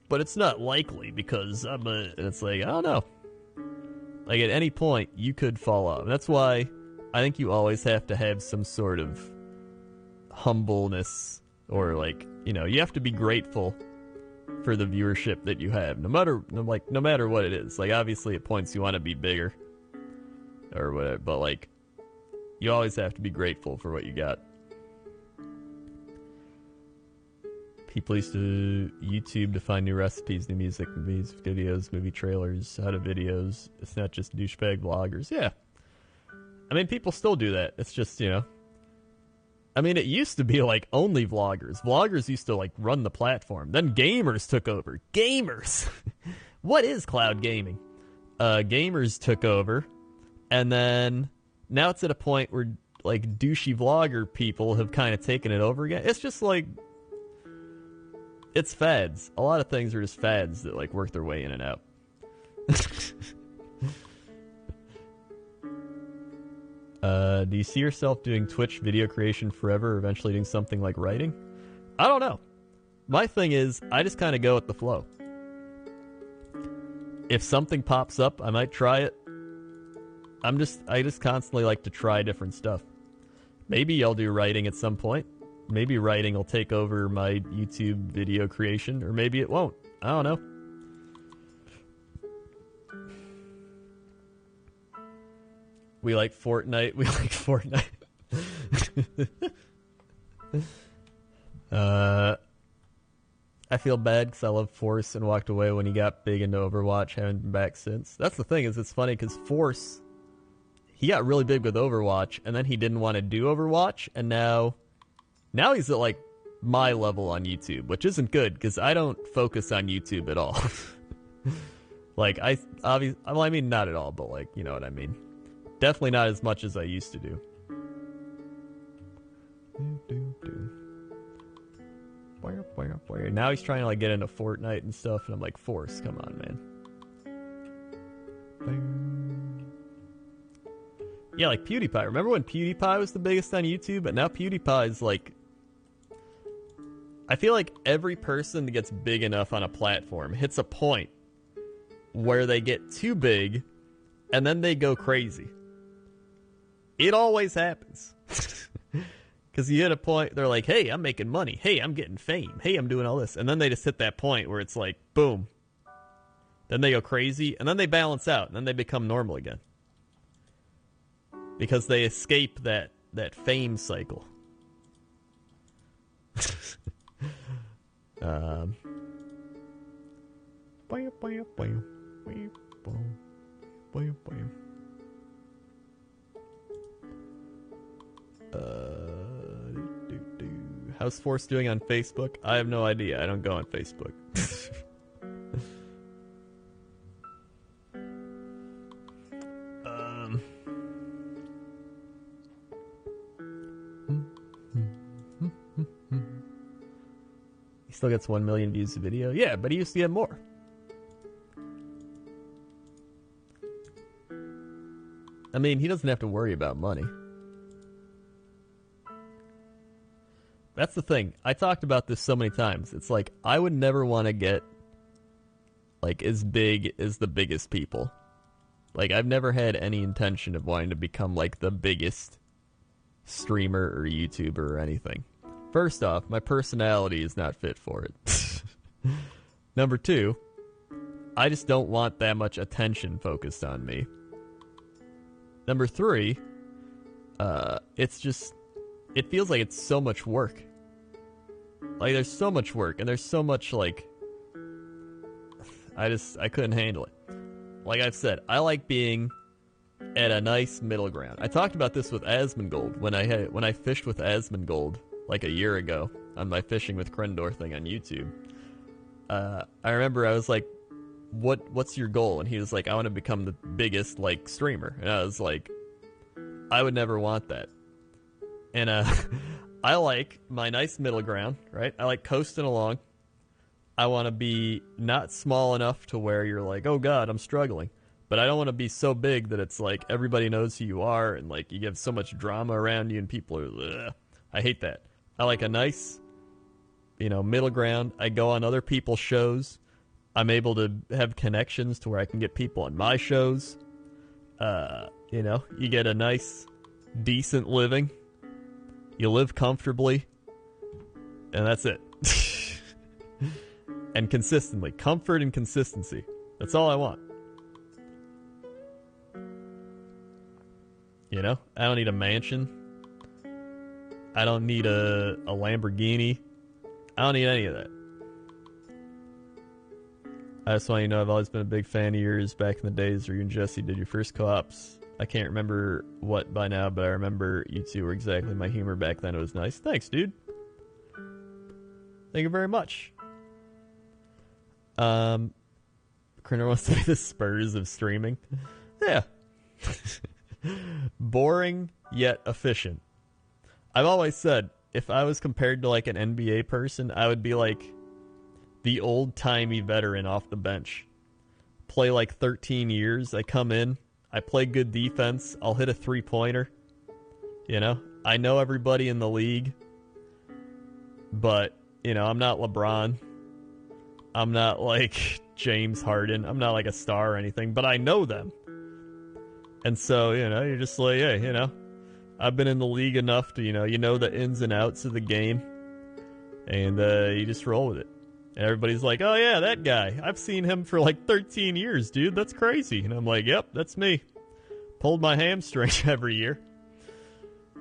But it's not likely because I'm a... And it's like, I don't know. Like, at any point, you could fall off. And that's why I think you always have to have some sort of humbleness or like, you know, you have to be grateful for the viewership that you have, no matter what it is. Like, obviously at points you want to be bigger or whatever, but like you always have to be grateful for what you got. People used to YouTube to find new recipes, new music, music videos, movie trailers, how to videos. It's not just douchebag vloggers. Yeah, I mean, people still do that. It's just, you know, I mean, it used to be like only vloggers. Vloggers used to like run the platform. Then gamers took over. Gamers! What is cloud gaming? Gamers took over. And then now it's at a point where like douchey vlogger people have kind of taken it over again. It's just like, it's fads. A lot of things are just fads that like work their way in and out. Do you see yourself doing Twitch video creation forever or eventually doing something like writing? I don't know. My thing is, I just kind of go with the flow. If something pops up, I might try it. I just constantly like to try different stuff. Maybe I'll do writing at some point. Maybe writing will take over my YouTube video creation, or maybe it won't. I don't know. We like Fortnite. We like Fortnite. I feel bad because I love Force and walked away when he got big into Overwatch. Haven't been back since. That's the thing, is it's funny because Force, he got really big with Overwatch, and then he didn't want to do Overwatch, and now he's at like my level on YouTube, which isn't good because I don't focus on YouTube at all. Like, I mean, not at all, but like, you know what I mean. Definitely not as much as I used to do. Now he's trying to like get into Fortnite and stuff, and I'm like, Force, come on, man. Yeah, like PewDiePie. Remember when PewDiePie was the biggest on YouTube? But now PewDiePie's like... I feel like every person that gets big enough on a platform hits a point where they get too big, and then they go crazy. It always happens. Because you hit a point, they're like, hey, I'm making money. Hey, I'm getting fame. Hey, I'm doing all this. And then they just hit that point where it's like, boom. Then they go crazy, and then they balance out, and then they become normal again. because they escape that fame cycle. How's Force doing on Facebook? I have no idea. I don't go on Facebook. He still gets 1 million views a video. Yeah, but he used to get more. I mean, he doesn't have to worry about money. That's the thing. I talked about this so many times. It's like, I would never want to get, like, as big as the biggest people. Like, I've never had any intention of wanting to become, like, the biggest streamer or YouTuber or anything. First off, my personality is not fit for it. Number two, I just don't want that much attention focused on me. Number three, it's just, it feels like it's so much work. Like, there's so much work, and there's so much, like, I couldn't handle it. Like I've said, I like being at a nice middle ground. I talked about this with Asmongold when I fished with Asmongold like a year ago on my Fishing with Krendor thing on YouTube. I remember I was like, what's your goal? And he was like, I want to become the biggest, like, streamer. And I was like, I would never want that. And I like my nice middle ground, right? I like coasting along. I want to be not small enough to where you're like, oh god, I'm struggling. But I don't want to be so big that it's like everybody knows who you are and like you have so much drama around you and people are, ugh. I hate that. I like a nice, middle ground. I go on other people's shows. I'm able to have connections to where I can get people on my shows. You get a nice, decent living. You live comfortably. And that's it. And consistently. Comfort and consistency. That's all I want. I don't need a mansion. I don't need a Lamborghini. I don't need any of that. I just want you to know I've always been a big fan of yours back in the days where you and Jesse did your first co-ops. I can't remember what by now, but I remember you two were exactly my humor back then. It was nice. Thanks, dude. Thank you very much. Critter wants to be the Spurs of streaming. Yeah. Boring, yet efficient. I've always said, if I was compared to like an NBA person, I would be like the old-timey veteran off the bench. Play like 13 years. I come in. I play good defense. I'll hit a three-pointer. I know everybody in the league. But, I'm not LeBron. I'm not like James Harden. I'm not like a star or anything. But I know them. And so, you're just like, hey, I've been in the league enough to, you know the ins and outs of the game. And you just roll with it. And everybody's like, oh yeah, that guy. I've seen him for like 13 years, dude. That's crazy. And I'm like, yep, that's me. Pulled my hamstring every year.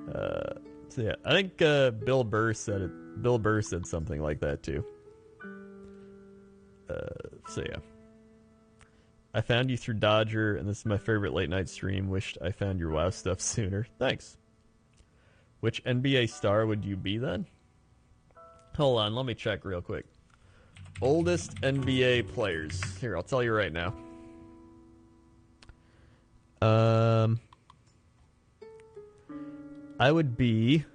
So yeah, I think Bill Burr said it. Bill Burr said something like that too. So yeah. I found you through Dodger, and this is my favorite late night stream. Wished I found your WoW stuff sooner. Thanks. Which NBA star would you be then? Hold on, let me check real quick. Oldest NBA players. Here, I'll tell you right now. I would be...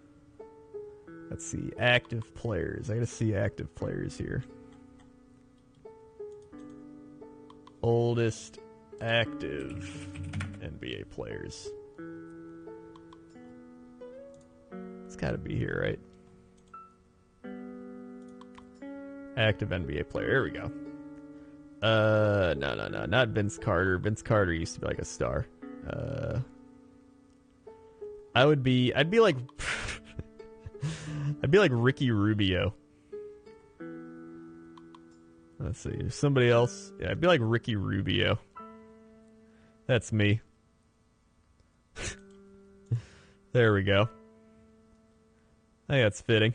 Let's see, active players. I gotta see active players here. Oldest active NBA players. It's gotta be here, right? Active NBA player. Here we go. No. Not Vince Carter. Vince Carter used to be like a star. I'd be like... I'd be like Ricky Rubio. Let's see. There's somebody else. Yeah, I'd be like Ricky Rubio. That's me. There we go. I think that's fitting.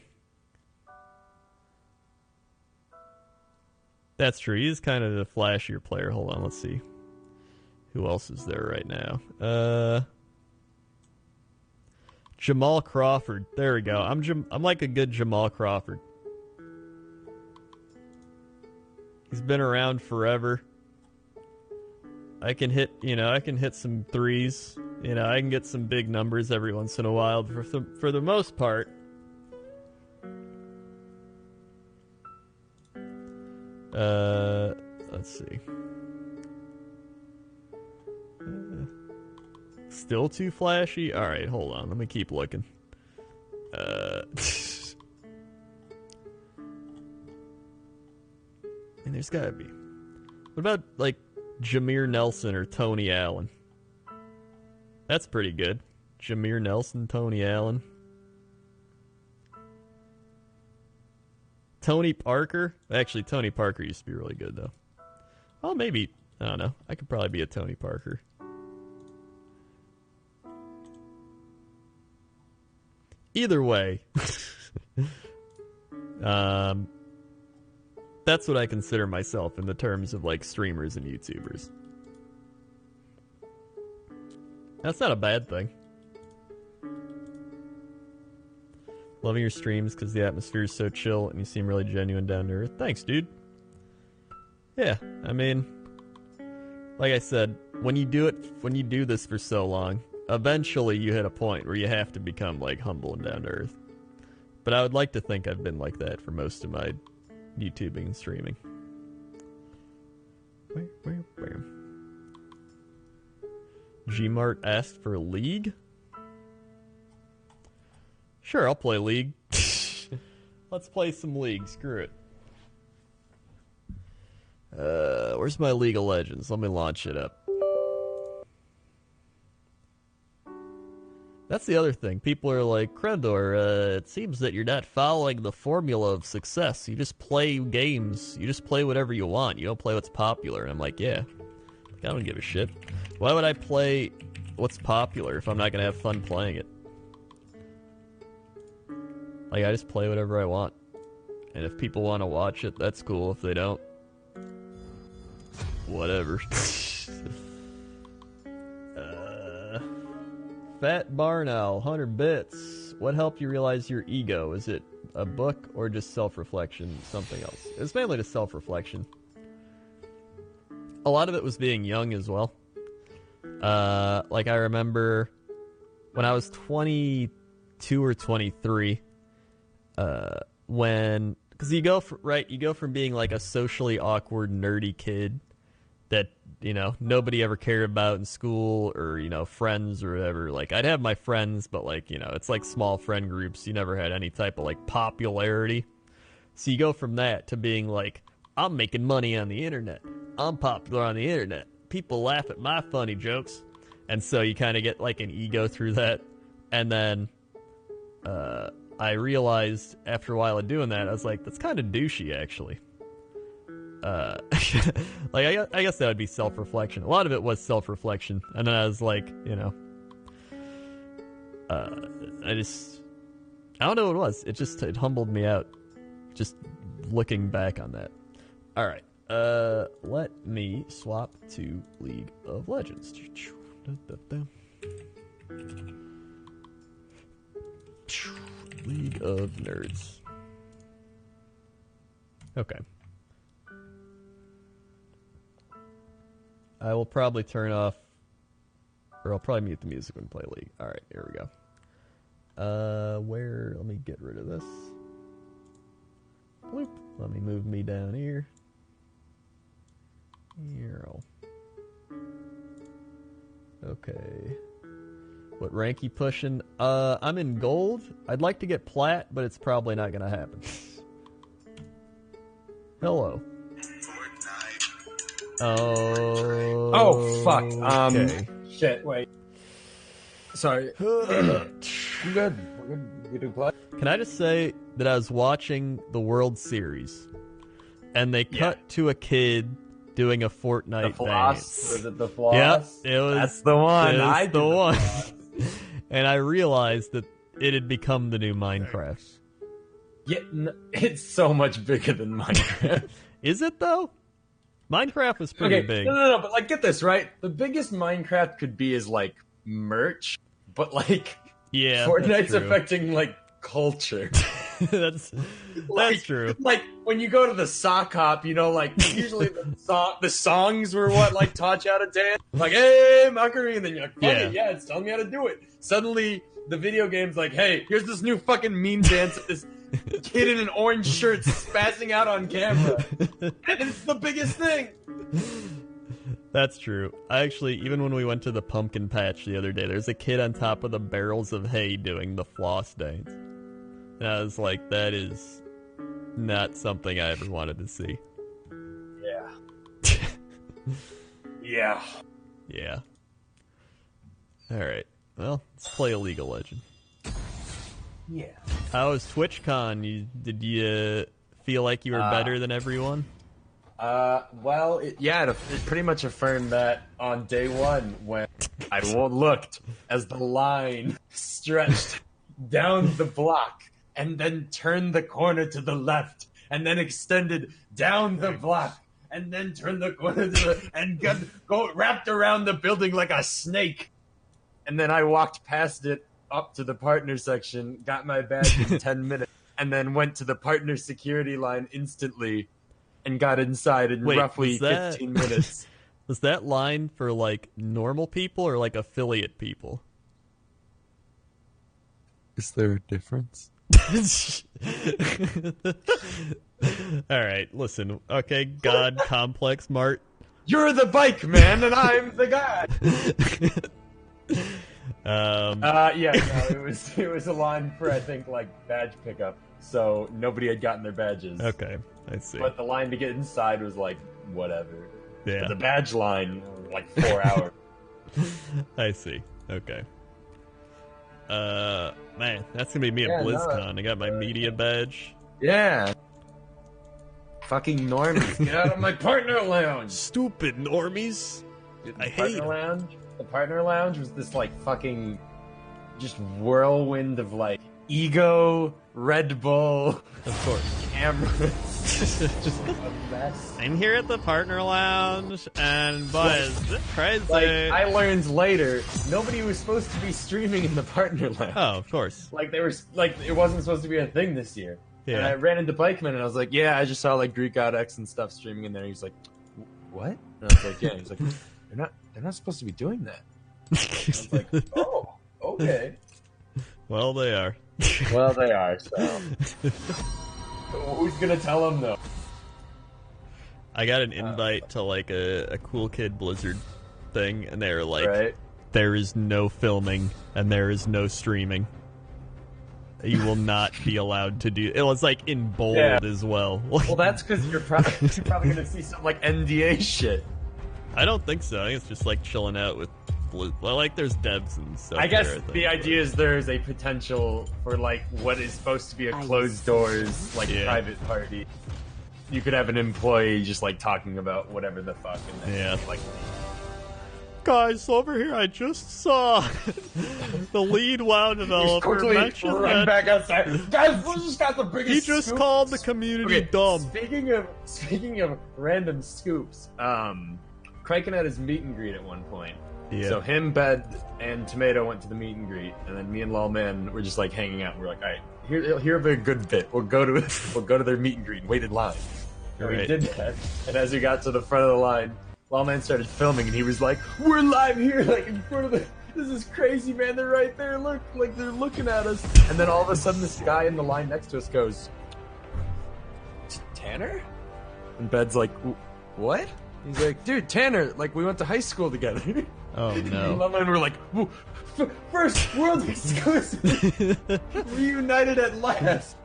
That's true. He is kind of the flashier player. Hold on, let's see. Who else is there right now? Jamal Crawford. There we go. I'm like a good Jamal Crawford. He's been around forever. I can hit some threes. I can get some big numbers every once in a while. For the most part, let's see. Still too flashy? Alright, hold on. Let me keep looking. And there's gotta be. What about, like, Jameer Nelson or Tony Allen? That's pretty good. Jameer Nelson, Tony Allen. Tony Parker? Actually, Tony Parker used to be really good, though. Well, maybe. I don't know. I could probably be a Tony Parker. Either way. That's what I consider myself in the terms of, like, streamers and YouTubers. That's not a bad thing. Loving your streams because the atmosphere is so chill and you seem really genuine down to earth. Thanks, dude. Yeah, I mean, like I said, when you do this for so long, eventually you hit a point where you have to become, like, humble and down to earth. But I would like to think I've been like that for most of my YouTubing and streaming. Where? Gmart asked for League? Sure, I'll play League. Let's play some League. Screw it. Where's my League of Legends? Let me launch it up. That's the other thing. People are like, Crendor, it seems that you're not following the formula of success. You just play games. You just play whatever you want. You don't play what's popular. And I'm like, yeah. I don't give a shit. Why would I play what's popular if I'm not going to have fun playing it? Like, I just play whatever I want. And if people want to watch it, that's cool. If they don't, whatever. Fat Barn Owl, 100 bits. What helped you realize your ego? Is it a book or just self-reflection? Something else? It's mainly just self-reflection. A lot of it was being young as well. Like, I remember when I was 22 or 23, because you go from being like a socially awkward, nerdy kid that, nobody ever cared about in school or, friends or whatever. Like, I'd have my friends, but, like, it's like small friend groups. You never had any type of, like, popularity. So you go from that to being like, I'm making money on the internet. I'm popular on the internet. People laugh at my funny jokes. And so you kind of get, like, an ego through that. And then I realized after a while of doing that, I was like, that's kind of douchey, actually. Like, I guess that would be self-reflection. A lot of it was self-reflection. And then I was like, I don't know what it was. It humbled me out. Just looking back on that. All right. Let me swap to League of Legends. League of Nerds. Okay. I will probably turn off, or I'll probably mute the music when I play League. All right, here we go. Let me get rid of this. Bloop. Let me move me down here. Okay. What rank you pushing? I'm in gold. I'd like to get plat, but it's probably not gonna happen. Hello. Oh fuck. Okay. Shit. Wait. Sorry. I'm good. We're good. You do play. Can I just say that I was watching the World Series, and they cut to a kid doing a Fortnite the floss? dance. Was it the floss? Yeah, it was. That's the one. It was the one. and I realized that it had become the new Minecraft. Yeah, it's so much bigger than Minecraft. Is it though? Minecraft was pretty big. No, but like, get this, right? The biggest Minecraft could be is like merch, but like, yeah, Fortnite's affecting like culture. that's true. Like when you go to the sock hop, you know, like usually the songs were what like taught you how to dance. Like, hey, Macaroni, and then you're like, fuck it, yeah, it's telling me how to do it. Suddenly, the video game's like, hey, here's this new fucking meme dance of this kid in an orange shirt spazzing out on camera, and it's the biggest thing. That's true. I actually, even when we went to the pumpkin patch the other day, there's a kid on top of the barrels of hay doing the floss dance. And I was like, that is not something I ever wanted to see. Yeah. Yeah. Yeah. Alright. Well, let's play a League of Legends. Yeah. How was TwitchCon? Did you feel like you were better than everyone? Well, it pretty much affirmed that on day one when I looked as the line stretched down the block and then turned the corner to the left and then extended down the block and then turned the corner to the and wrapped around the building like a snake. And then I walked past it up to the partner section, got my badge in 10 minutes, and then went to the partner security line instantly and got inside in roughly 15 minutes. Was that line for, like, normal people or, like, affiliate people? Is there a difference? Alright, listen. Okay, God Complex Mart. You're the bike man, and I'm the guy! It was a line for, I think, like, badge pickup, so nobody had gotten their badges. Okay, I see. But the line to get inside was, like, whatever. Yeah. But the badge line, like, 4 hours. I see. Okay. Man, that's gonna be me at BlizzCon. I got my media badge. Yeah. Fucking normies. Get out of my partner lounge! Stupid normies! Dude, I hate it. The partner lounge was this, like, fucking just whirlwind of, like, ego, Red Bull, of course, cameras. Just a mess. I'm here at the partner lounge, and Buzz, this is crazy. Like, I learned later, nobody was supposed to be streaming in the partner lounge. Oh, of course. Like, they were, like, it wasn't supposed to be a thing this year. Yeah. And I ran into Pikeman, and I was like, yeah, I just saw, like, Greek God X and stuff streaming in there. He's like, what? And I was like, yeah. He's like, they're not supposed to be doing that. I was like, oh, okay. Well, they are. Well, they are, so. Who's gonna tell them, though? I got an invite to, like, a Cool Kid Blizzard thing, and they were like, right? There is no filming, and there is no streaming. You will not be allowed to do... It was, like, in bold as well. Well, that's because you're probably gonna see some, like, NDA shit. I don't think so. I think it's just, like, chilling out with... Well, like, there's devs and stuff. I guess the idea is there is a potential for, like, what is supposed to be a closed doors, like, private party. You could have an employee just, like, talking about whatever the fuck. And then, like, guys, over here, I just saw the lead WoW developer mention run back outside. Guys, we just got the biggest He just scoop. called the community dumb. Speaking of random scoops, Kraken had his meet and greet at one point. Yeah. So him, Bed, and Tomato went to the meet and greet, and then me and Lawman were just like hanging out. We're like, all right, here have a good bit. We'll go to their meet and greet and wait in line. And we did that. And as we got to the front of the line, Lawman started filming, and he was like, "We're live here, like in front of the. This is crazy, man. They're right there. Look, like they're looking at us." And then all of a sudden, this guy in the line next to us goes, "Tanner?" And Bed's like, "What?" He's like, "Dude, Tanner. Like we went to high school together." Oh no! And Lawman were like, "First world exclusive, reunited at last."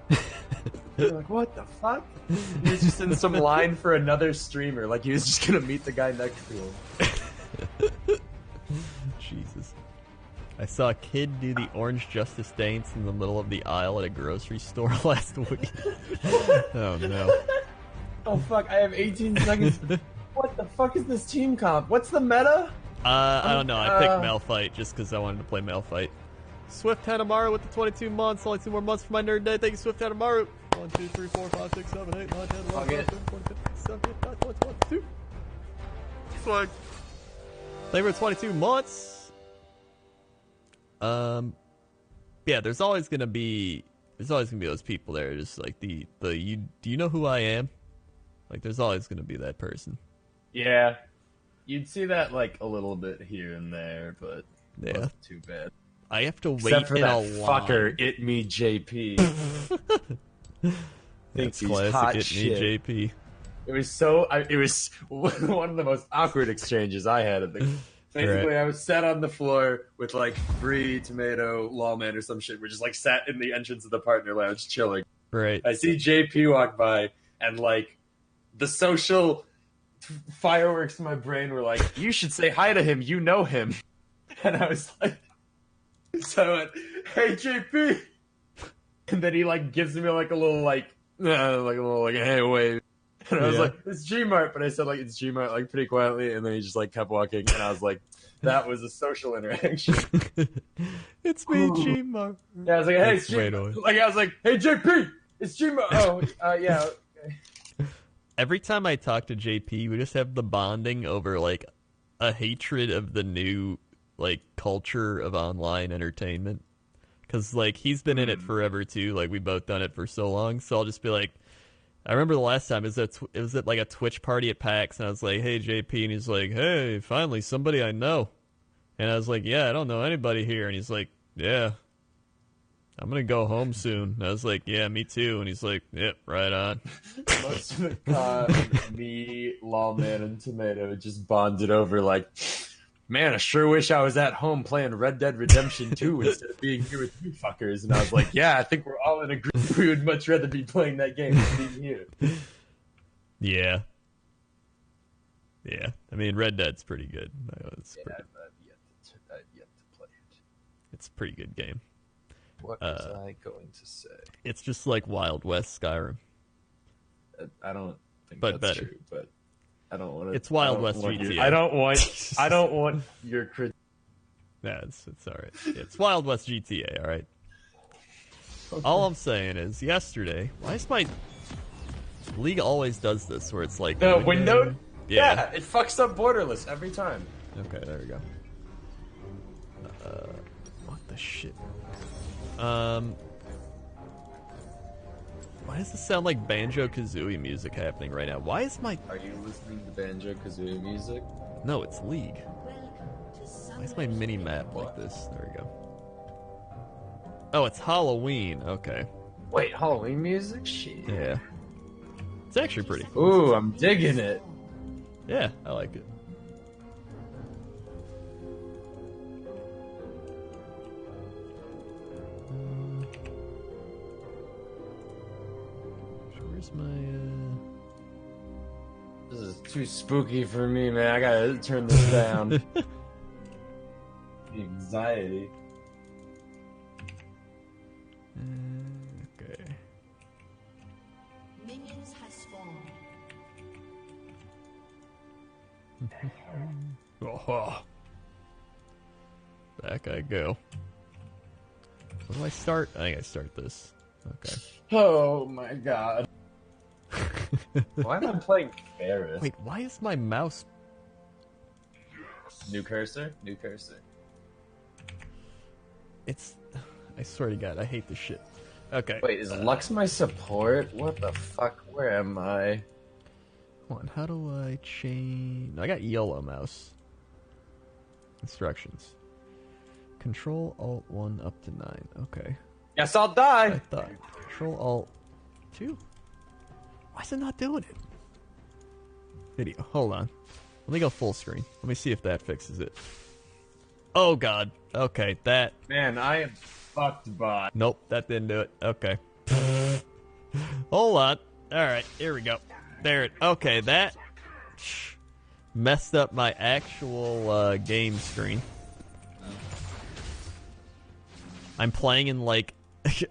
They're like, what the fuck? He was just in some line for another streamer. Like, he was just gonna meet the guy next to him. Jesus. I saw a kid do the orange justice dance in the middle of the aisle at a grocery store last week. Oh, no. Oh, fuck. I have 18 seconds. What the fuck is this team comp? What's the meta? I don't know. I picked Malphite just because I wanted to play Malphite. Swift Hanamaru with the 22 months. Only 2 more months for my nerd day. Thank you, Swift Hanamaru. 1, 2, 3, 4, 5, 6, 7, 8, 9, 10, 11, 12, 13, 14, 15, 16, 17, 18, 19, 20, 22. Swag. Thank you for 22 months. Yeah, there's always gonna be those people there, just like the you. Do you know who I am? Like, there's always gonna be that person. Yeah, you'd see that like a little bit here and there, but Yeah, wasn't too bad. I have to wait Except for in that a line. fucker, It Me JP. That's he's classic. hot It shit. Me JP. It was one of the most awkward exchanges I had at the. Basically, Right. I was sat on the floor with like Bree, Tomato, Lawman, or some shit. We just like sat in the entrance of the partner lounge chilling. Right. I see JP walk by, and like the social fireworks in my brain were like, "You should say hi to him. You know him." And I was like, "So I went, hey JP," and then he like gives me like a little hey wave. And I was like, it's Gmart, but I said like it's Gmart like pretty quietly, and then he just like kept walking, and I was like, that was a social interaction. It's me, Gmart. Yeah, I was like, hey, it's Gmart. Like I was like, hey JP, it's Gmart. Oh, yeah. Okay. Every time I talk to JP, we just have the bonding over like a hatred of the new like culture of online entertainment. Because like he's been in it forever too. Like we both done it for so long. So I'll just be like, I remember the last time it was at like a Twitch party at PAX, and I was like, hey JP, and he's like, hey, finally somebody I know. And I was like, yeah, I don't know anybody here. And he's like, yeah, I'm gonna go home soon. And I was like, yeah, me too. And he's like, yep, right on. Most of the time, me, Lawman, and Tomato just bonded over like, man, I sure wish I was at home playing Red Dead Redemption 2 instead of being here with you fuckers. And I was like, yeah, I think we're all in agreement. We would much rather be playing that game than being here. Yeah. Yeah. I mean, Red Dead's pretty good. I've yet to play it. It's a pretty good game. What was I going to say? It's just like Wild West Skyrim. I don't think But that's better. true, but I don't want to. It's Wild West GTA. I don't want your critique. Yeah, it's all right. It's Wild West GTA, all right? Okay. All I'm saying is, yesterday, why is my... League always does this, where it's like... The window? Yeah, it fucks up borderless every time. Okay, there we go. What the shit? Why does this sound like Banjo-Kazooie music happening right now? Why is my... Are you listening to Banjo-Kazooie music? No, it's League. Why is my mini-map like this? There we go. Oh, it's Halloween. Okay. Wait, Halloween music? Shit. Yeah. It's actually pretty cool. Ooh, I'm digging it. Yeah, I like it. Where's my, This is too spooky for me, man. I gotta turn this down. The anxiety. Okay. Minions have spawned. Oh. Back I go. Where do I start? I think I start this. Okay. Oh my god. Why am I playing Ferris? Wait, why is my mouse... New cursor? New cursor. It's... I swear to God, I hate this shit. Okay. Wait, is Lux my support? What the fuck? Where am I? Hold on, how do I change... I got yellow mouse. Instructions. Control Alt 1 up to 9. Okay. Guess I'll die! I thought. Control Alt 2? Why is it not doing it? Video. Hold on. Let me go full screen. Let me see if that fixes it. Oh God. Okay, that. Man, I am fucked by. Nope, that didn't do it. Okay. Hold on. Alright, here we go. There it. Okay, that messed up my actual game screen. I'm playing in like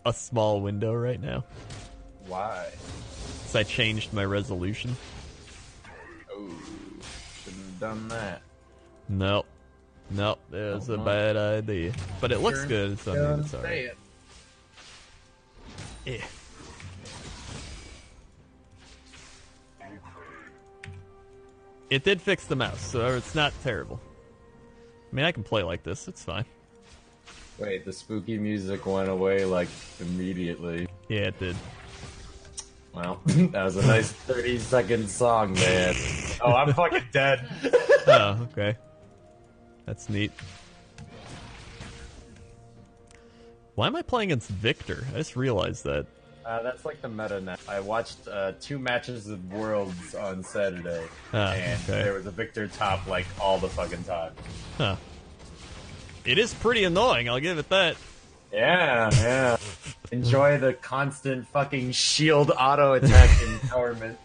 a small window right now. Why? Because I changed my resolution. Oh, shouldn't have done that. Nope. Nope, it was a bad idea. But it looks good, so I mean, it's alright. Yeah. It did fix the mouse, so it's not terrible. I mean, I can play like this, it's fine. Wait, the spooky music went away, like, immediately. Yeah, it did. Well, that was a nice 30-second song, man. Oh, I'm fucking dead. Oh, okay. That's neat. Why am I playing against Victor? I just realized that. That's like the meta now. I watched 2 matches of Worlds on Saturday, and there was a Victor top like all the fucking time. Huh. It is pretty annoying, I'll give it that. Yeah, yeah. Enjoy the constant fucking shield auto attack empowerment.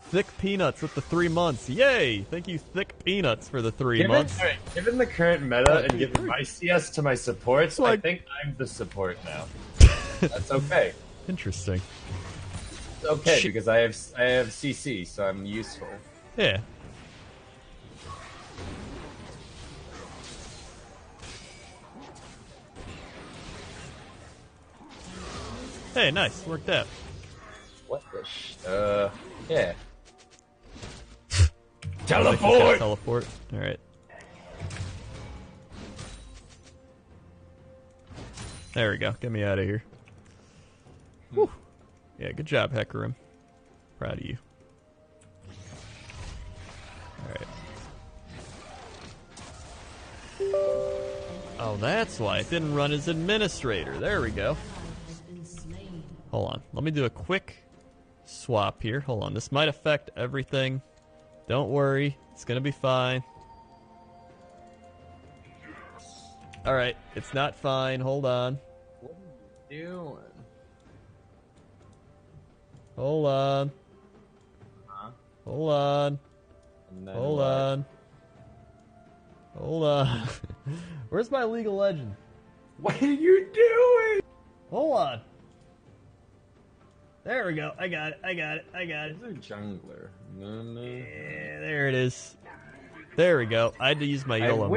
Thick Peanuts with the 3 months. Yay! Thank you, Thick Peanuts, for the 3 months. Given the current meta and given my CS to my supports, I think I'm the support now. That's okay. Interesting. It's okay, because I have CC, so I'm useful. Yeah. Hey, nice. Worked out. What the yeah. Teleport! Teleport. Alright. There we go. Get me out of here. Whew. Yeah, good job, Hecarim. Proud of you. Alright. Oh, that's why it didn't run as administrator. There we go. Hold on. Let me do a quick swap here. Hold on. This might affect everything. Don't worry. It's gonna be fine. Alright. It's not fine. Hold on. What are you doing? Hold on. Hold on. Hold on. Hold on. Where's my League of Legends? What are you doing? Hold on. There we go. I got it. I got it. I got it. It's a jungler. Yeah, there it is. There we go. I had to use my YOLO.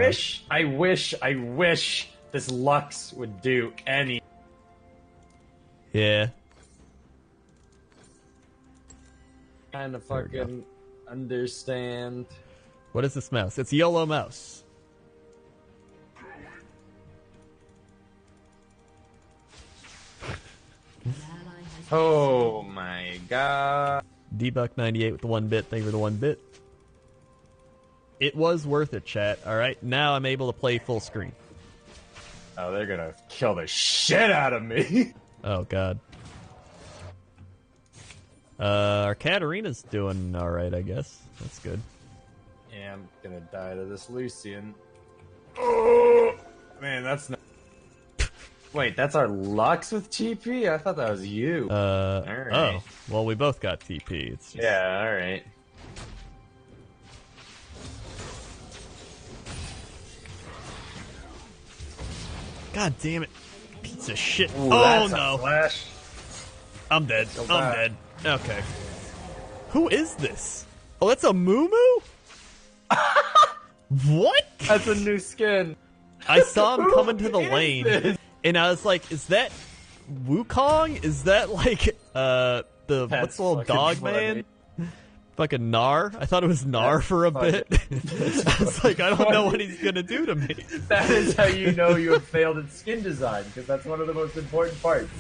I wish this Lux would do any. Yeah. Kind of fucking understand. What is this mouse? It's YOLO mouse. Oh my god. Dbuck98 with the 1-bit. Thank you for the 1-bit. It was worth it, chat. Alright, now I'm able to play full screen. Oh, they're gonna kill the shit out of me. Oh, God. Our Katarina's doing alright, I guess. That's good. Yeah, I'm gonna die to this Lucian. Oh, man, that's not... Wait, that's our Lux with TP? I thought that was you. Alright. Oh. Well, we both got TP. It's just... Yeah, alright. God damn it. Piece of shit. Ooh, oh, that's no. A flash. I'm dead. I'm dead. Okay. Who is this? Oh, that's a Moo What? That's a new skin. I saw him coming to the lane, and I was like, is that Wukong? Is that like, what's the little dog man? Fucking Gnar? I thought it was Gnar for a bit. I was like, I don't know what he's gonna do to me. That is how you know you have failed at skin design, because that's one of the most important parts.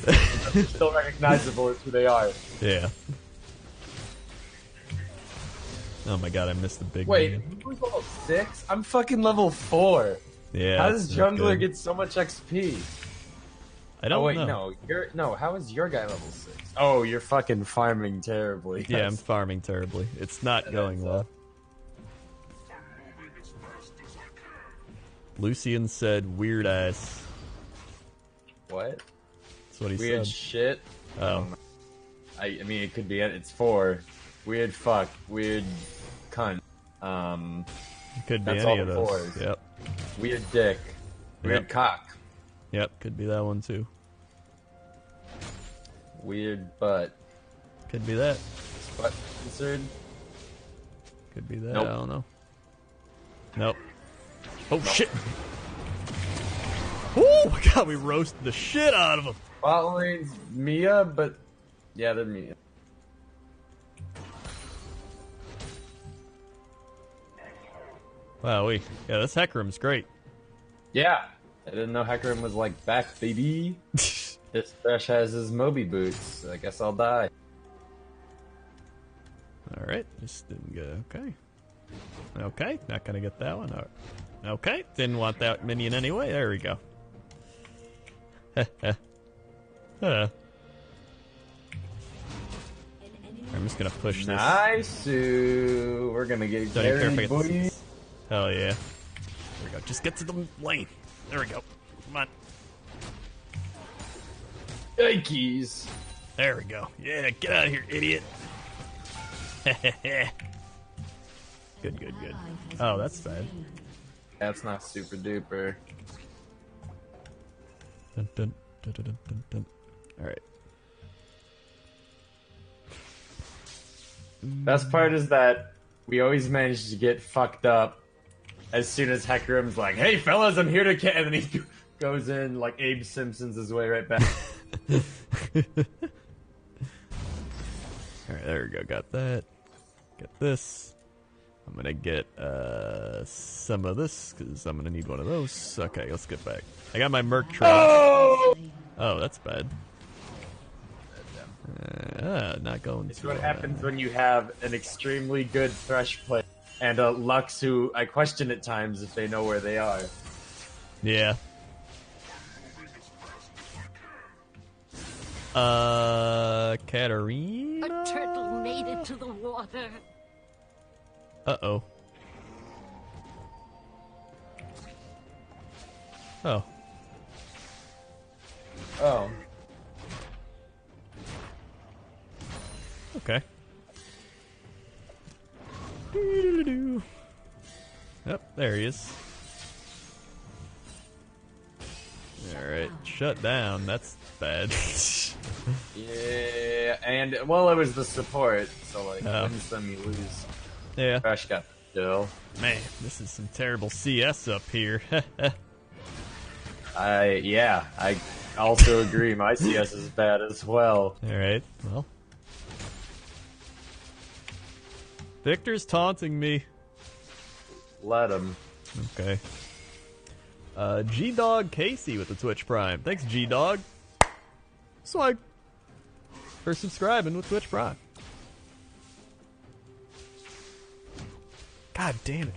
It's still recognizable as who they are. Yeah. Oh my god, I missed the big Wait, minion. who's level 6? I'm fucking level 4. Yeah. How does jungler get so much XP? I don't know. wait, no, how is your guy level 6? Oh, you're fucking farming terribly. Yeah, I'm farming terribly. It's not going well. Lucian said weird ass. What? That's what he weird said. Shit? Oh. I mean, it could be, it's 4. Weird fuck. Weird cunt. It could be that's any all of the those. 4s. Yep. Weird dick. Weird cock. Yep, could be that one too. Weird butt. Could be that. Butt censored. Could be that. Nope. I don't know. Nope. Oh, shit. Oh, my God, we roasted the shit out of them. Bot lane's Mia, but... Yeah, they're Mia. Wow, yeah, this hack room's great. Yeah. I didn't know Hecarim was like back, baby. This Thresh has his Moby boots. I guess I'll die. Alright, just didn't go. Okay. Okay, not gonna get that one. All right. Okay, didn't want that minion anyway. There we go. I'm just gonna push this. Nice. We're gonna get Don't even care if I boy. get this. Hell yeah. There we go. Just get to the lane. There we go. Come on. Yikes. There we go. Yeah, get out of here, idiot. Good, good, good. Oh, that's sad. That's not super duper. Dun, dun, dun, dun, dun, dun, dun. All right. Best part is that we always manage to get fucked up as soon as Hecarim's like, "Hey fellas, I'm here to," and then he goes in like Abe Simpson's his way right back. Alright, there we go. Got that. Get this. I'm gonna get some of this because I'm gonna need one of those. Okay, let's get back. I got my Merc trap. Oh! Oh, that's bad. Not going It's too what well, happens man. when you have an extremely good Thresh player and a Lux who I question at times if they know where they are. Yeah. Katarina? A turtle made it to the water. Uh-oh. Oh. Oh. Okay. Doo-doo-doo-doo. Yep, there he is. Alright, shut down. That's bad. Yeah, and, well, it was the support, so, like, Oh. win some, you lose. Yeah. Thresh got the kill. Man, this is some terrible CS up here. I also agree. My CS is bad as well. Alright, well. Victor's taunting me. Let him. Okay. G-Dog Casey with the Twitch Prime. Thanks, G-Dog. Swag. For subscribing with Twitch Prime. God damn it.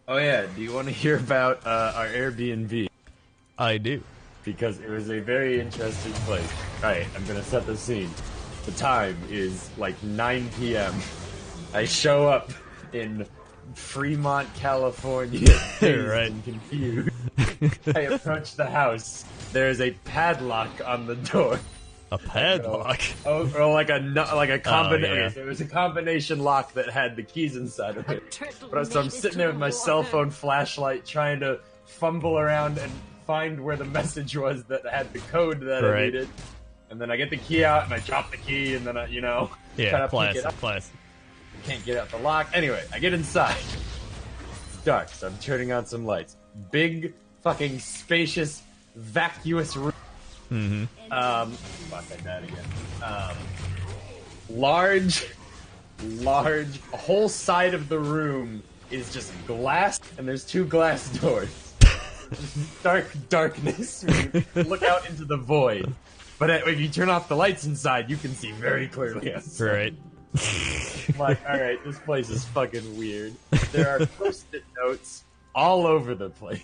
Oh yeah, do you want to hear about our Airbnb? I do. Because it was a very interesting place. Alright, I'm gonna set the scene. The time is like 9 p.m. I show up in Fremont, California, dazed Right. and confused. I approach the house. There is a padlock on the door. A padlock. Oh, or like a combination. yeah. Okay, so it was a combination lock that had the keys inside of it. Turtle But so I'm made it sitting to there the with my cell water. phone flashlight, trying to fumble around and find where the message was that had the code that I Right. needed. And then I get the key out, and I drop the key, and then I, try Yeah, to pick it classic, up. classic. Can't get out the lock. Anyway, I get inside. It's dark, so I'm turning on some lights. Big, fucking spacious, vacuous room. Mm-hmm. Fuck, I died again. Large, a whole side of the room is just glass, and there's 2 glass doors. Just dark darkness. You look out into the void. But if you turn off the lights inside, you can see very clearly outside. Right. Like, alright, this place is fucking weird. There are post-it notes all over the place.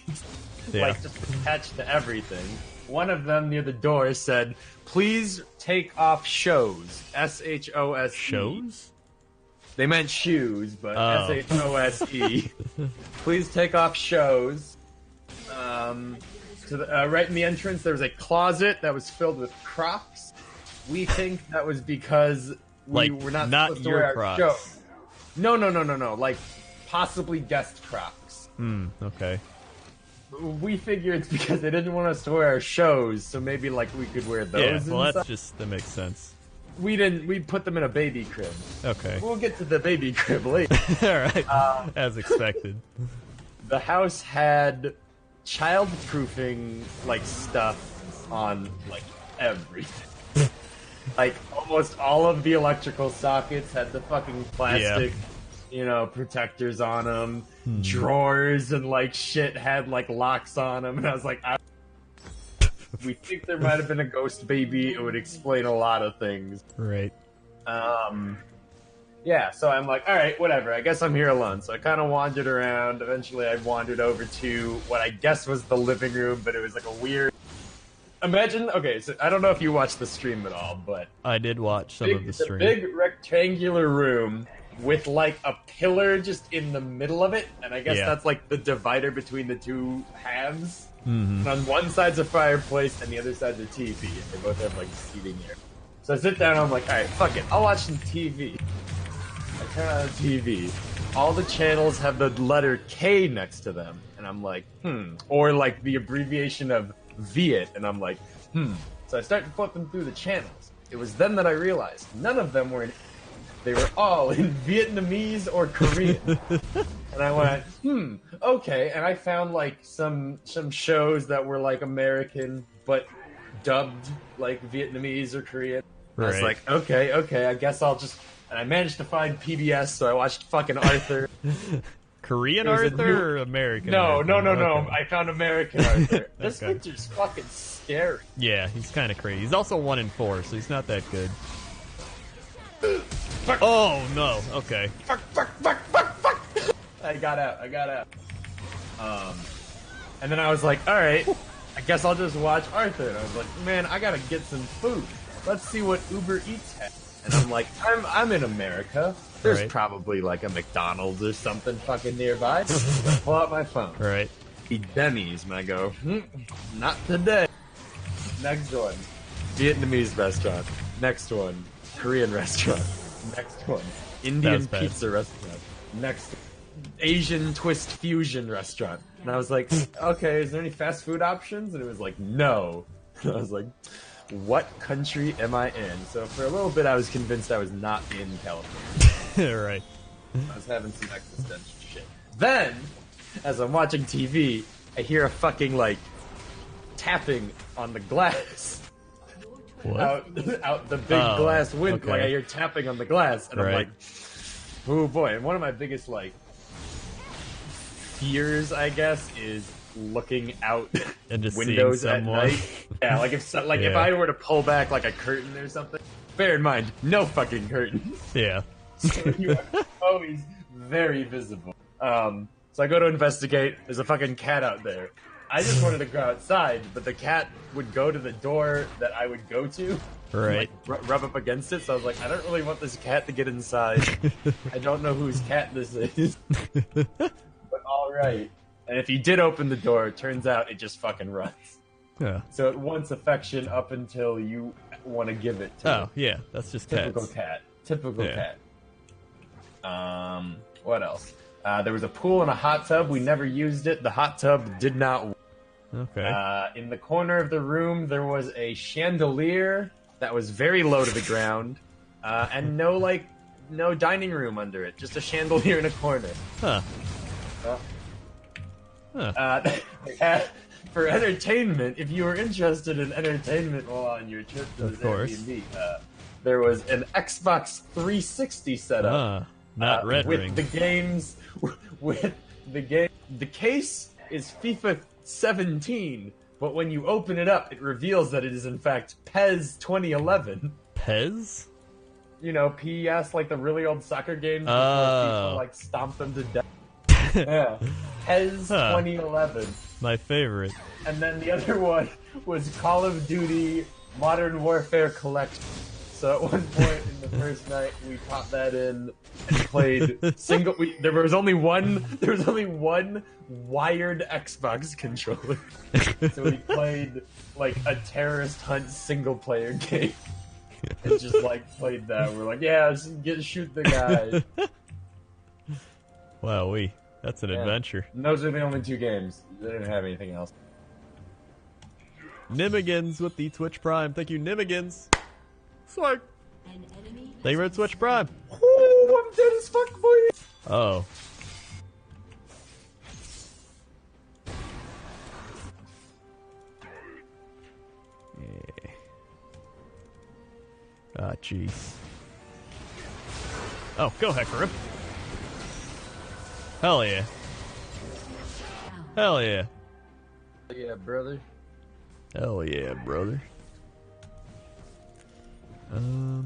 Yeah. Like, just attached to everything. One of them near the door said, "Please take off shows." S-H-O-S-E. Shows? They meant shoes, but Oh. S-H-O-S-E. Please take off shows. Right in the entrance, there was a closet that was filled with Crocs. We think that was because we Like, were not not supposed to your wear our Crocs. shows. No. Like, possibly guest Crocs. Okay. We figure it's because they didn't want us to wear our shows, so maybe like we could wear those. Yeah, well, inside. that makes sense. We didn't. We put them in a baby crib. Okay. We'll get to the baby crib later. Alright, as expected. The house had child-proofing like stuff on like everything. Like almost all of the electrical sockets had the fucking plastic, protectors on them. Drawers and like shit had like locks on them, and I was like, we think there might have been a ghost baby. It would explain a lot of things. Right. Yeah, so I'm like, all right, whatever. I guess I'm here alone. So I kind of wandered around. Eventually, I wandered over to what I guess was the living room, but it was like a weird. Imagine, okay, so I don't know if you watched the stream at all, but I did watch some of the stream. It's a big rectangular room with like a pillar just in the middle of it, and I guess that's like the divider between the two halves. And on one side's a fireplace, and the other side's a TV. They both have like seating here. So I sit down, and I'm like, all right, fuck it, I'll watch some TV. I turn on the TV. All the channels have the letter K next to them, and I'm like, or like the abbreviation of Viet, and I'm like, So I start flipping through the channels. It was then that I realized none of them were in. They were all in Vietnamese or Korean. And I went, okay. And I found like some shows that were like American, but dubbed like Vietnamese or Korean. Right. I was like, okay, I guess I'll just... And I managed to find PBS, so I watched fucking Arthur. Korean Arthur or American Arthur? No. Okay. I found American Arthur. This picture's fucking scary. Yeah, he's kind of crazy. He's also 1 in 4, so he's not that good. Fuck. Oh, no. Okay. Fuck. I got out. And then I was like, all right, I guess I'll just watch Arthur. And I was like, man, I gotta get some food. Let's see what Uber Eats has. And I'm like, I'm in America. There's probably like a McDonald's or something fucking nearby. I pull out my phone. Right. Eat Denny's, and I go, not today. Next one, Vietnamese restaurant. Next one, Korean restaurant. Next one, Indian pizza restaurant. Next, Asian twist fusion restaurant. And I was like, okay, is there any fast food options? And it was like, no. And I was like, what country am I in? So for a little bit, I was convinced I was not in California. Right. I was having some existential shit. Then, as I'm watching TV, I hear a fucking, like, tapping on the glass. What? Out the big glass window. Okay. Like, I hear tapping on the glass, and I'm like, oh boy. And one of my biggest, like, fears, I guess, is looking out and just windows at night. Yeah, like if I were to pull back like a curtain or something. Bear in mind, no fucking curtains. Yeah. So you are always very visible. So I go to investigate. There's a fucking cat out there. I just wanted to go outside, but the cat would go to the door that I would go to. Right. Like, rub up against it. So I was like, I don't really want this cat to get inside. I don't know whose cat this is. But all right. And if you did open the door, it turns out it just fucking runs. Yeah. So it wants affection up until you want to give it to it. Yeah. That's just Typical cats. cat. Typical cat. What else? There was a pool and a hot tub. We never used it. The hot tub did not work. Okay. In the corner of the room, there was a chandelier that was very low to the ground, and no dining room under it. Just a chandelier in a corner. Huh. For entertainment, if you were interested in entertainment while on your trip to the Airbnb, there was an Xbox 360 setup. Not Red Ring. With the games, with the game. The case is FIFA 17, but when you open it up, it reveals that it is in fact PES 2011. PES? You know, PES, like the really old soccer games before FIFA like stomped them to death. Yeah, PES 2011. My favorite. And then the other one was Call of Duty Modern Warfare Collection. So at one point in the first night, we popped that in and played single. There was only one wired Xbox controller. So we played like a terrorist hunt single player game. And just like played that. We're like, yeah, just shoot the guy. Wow, That's an adventure. And those are the only 2 games. They didn't have anything else. Nimigans with the Twitch Prime. Thank you, Nimigans. Sorry. Thank you for the Twitch Prime. Oh, I'm dead as fuck for you. Oh. Yeah. Ah, jeez. Oh, go Hecarim. Hell yeah. Hell yeah. Yeah, brother. Hell yeah, brother. Yeah,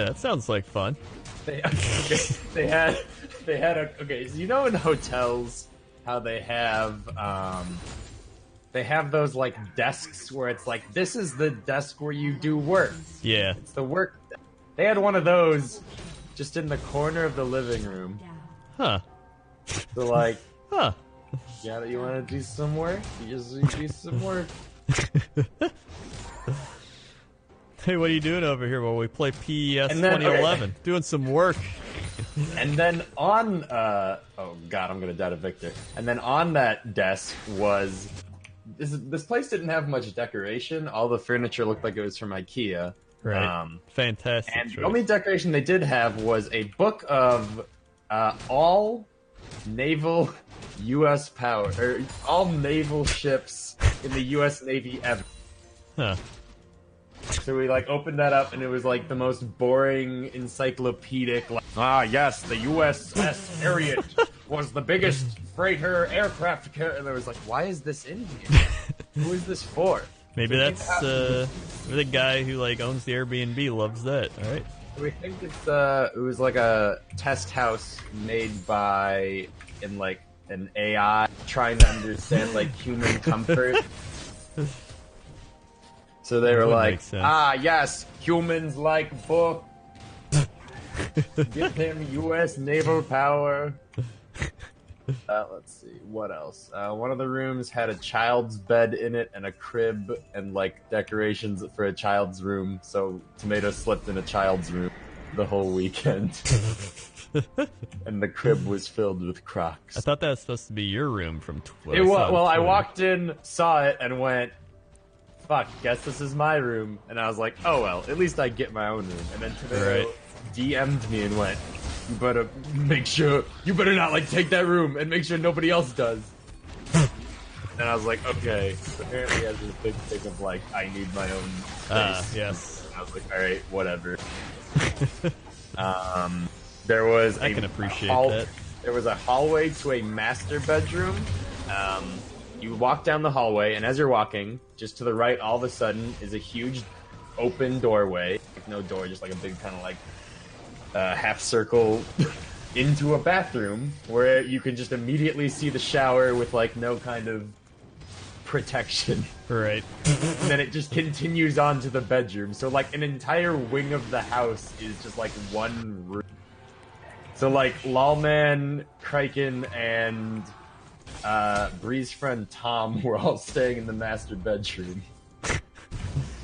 that sounds like fun. They had okay. So you know in hotels how they have those like desks where it's like this is the desk where you do work. Yeah. It's the work. They had one of those just in the corner of the living room. Huh. So like, Huh. yeah, you want to do some work? You just do some work. Hey, what are you doing over here while we play PES And then- 2011? okay. Doing some work. And then on, oh god, I'm gonna die to Victor. And then on that desk was, this place didn't have much decoration. All the furniture looked like it was from IKEA. Right. Fantastic. And choice. the only decoration they did have was a book of all naval U.S. power, or all naval ships in the U.S. Navy ever. Huh. So we like opened that up, and it was like the most boring encyclopedic. Like, yes, the USS Harriet was the biggest freighter aircraft carrier. And I was like, why is this in here? Who is this for? Maybe that's the guy who like owns the Airbnb loves that. All right. We think it's it was like a test house made by an AI trying to understand like human comfort. So they were would like, make sense. yes, humans like book. Give him U.S. naval power. Let's see, what else? One of the rooms had a child's bed in it and a crib and like decorations for a child's room. So Tomato slept in a child's room the whole weekend. And the crib was filled with Crocs. I thought that was supposed to be your room from I walked in, saw it, and went, fuck, guess this is my room. And I was like, oh well, at least I get my own room. And then Tomato DM'd me and went, you better not like take that room and make sure nobody else does. And I was like, okay. So apparently he has this big thing of like, I need my own space. Yes. And I was like, alright, whatever. There was I can appreciate that. There was a hallway to a master bedroom. You walk down the hallway, and as you're walking, just to the right, all of a sudden, is a huge open doorway. Like, no door, just like a big kind of like half circle into a bathroom where you can just immediately see the shower with like no kind of protection. Right. And then it just continues on to the bedroom. So like an entire wing of the house is just like one room. So like Lawman, Kraken, and Bree's friend Tom were all staying in the master bedroom.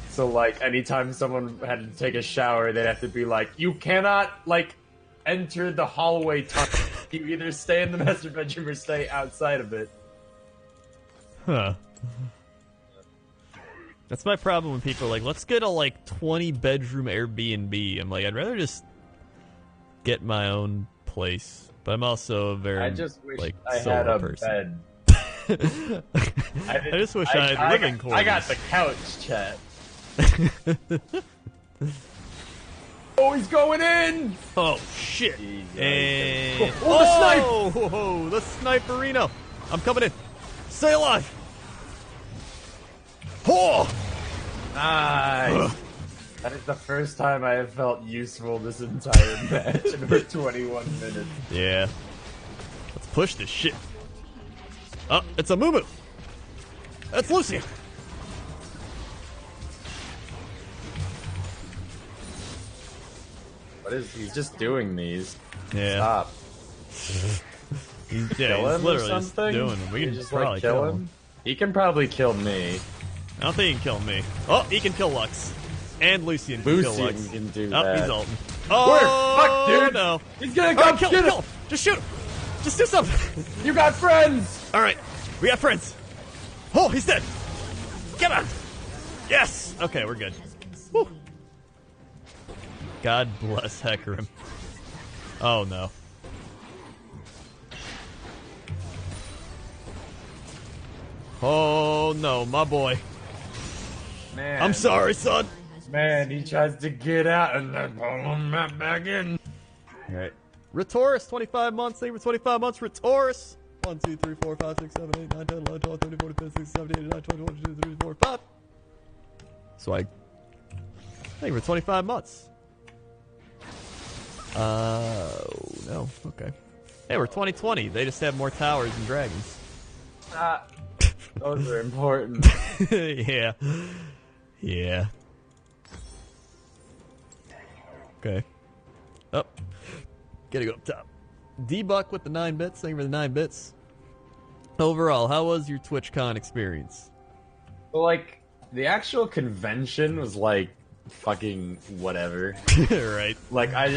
So like anytime someone had to take a shower, they'd have to be like, you cannot like enter the hallway tunnel. You either stay in the master bedroom or stay outside of it. Huh. That's my problem when people are like, let's get a like 20 bedroom Airbnb. I'm like, I'd rather just get my own place. But I'm also a very I just wish like I solo had a person. bed. I just wish I had living quarters. I got the couch, chat. Oh, he's going in! Oh shit! Jesus. And Oh, the snipe! Oh, the sniperino! I'm coming in. Stay alive! Oh! Nice. That is the first time I have felt useful this entire match in over 21 minutes. Yeah. Let's push this shit. Oh, it's a Mumu. That's Lucian. He's just doing these. Yeah. Stop. He's Kill him or literally just something? doing them. We You can just probably like kill him? He can probably kill me. I don't think he can kill me. Oh, he can kill Lux. And Lucian can kill Lux. Can do Oh, that. he's ulting. Oh, Fuck, dude! no. He's gonna All right, come kill him, get kill him. Just shoot him. Just do something! You got friends! Alright, we got friends. Oh, he's dead! Get on! Yes! Okay, we're good. Whew. God bless Hecarim. Oh no. Oh no, my boy. Man. I'm sorry, son. Man, he tries to get out and then pull him back in. Alright. Retoris, 25 months. Thank you for 25 months, Retoris. 1, 2, 3, 4, 5, 6, 7, 8, 9, 10, 11, 12, 13, 14, 15, 16, 17, 18, 19, 20, 21, 22, 23, 24, 5. Swag. Thank you for 25 months. No. Okay. Hey, we're 2020. They just have more towers and dragons. Those are important. Yeah. Yeah. Okay. Up. Gotta go up top. D-Buck with the 9 bits. Thank you for the 9 bits. Overall, how was your TwitchCon experience? Well, like, the actual convention was like fucking whatever. Right. Like, I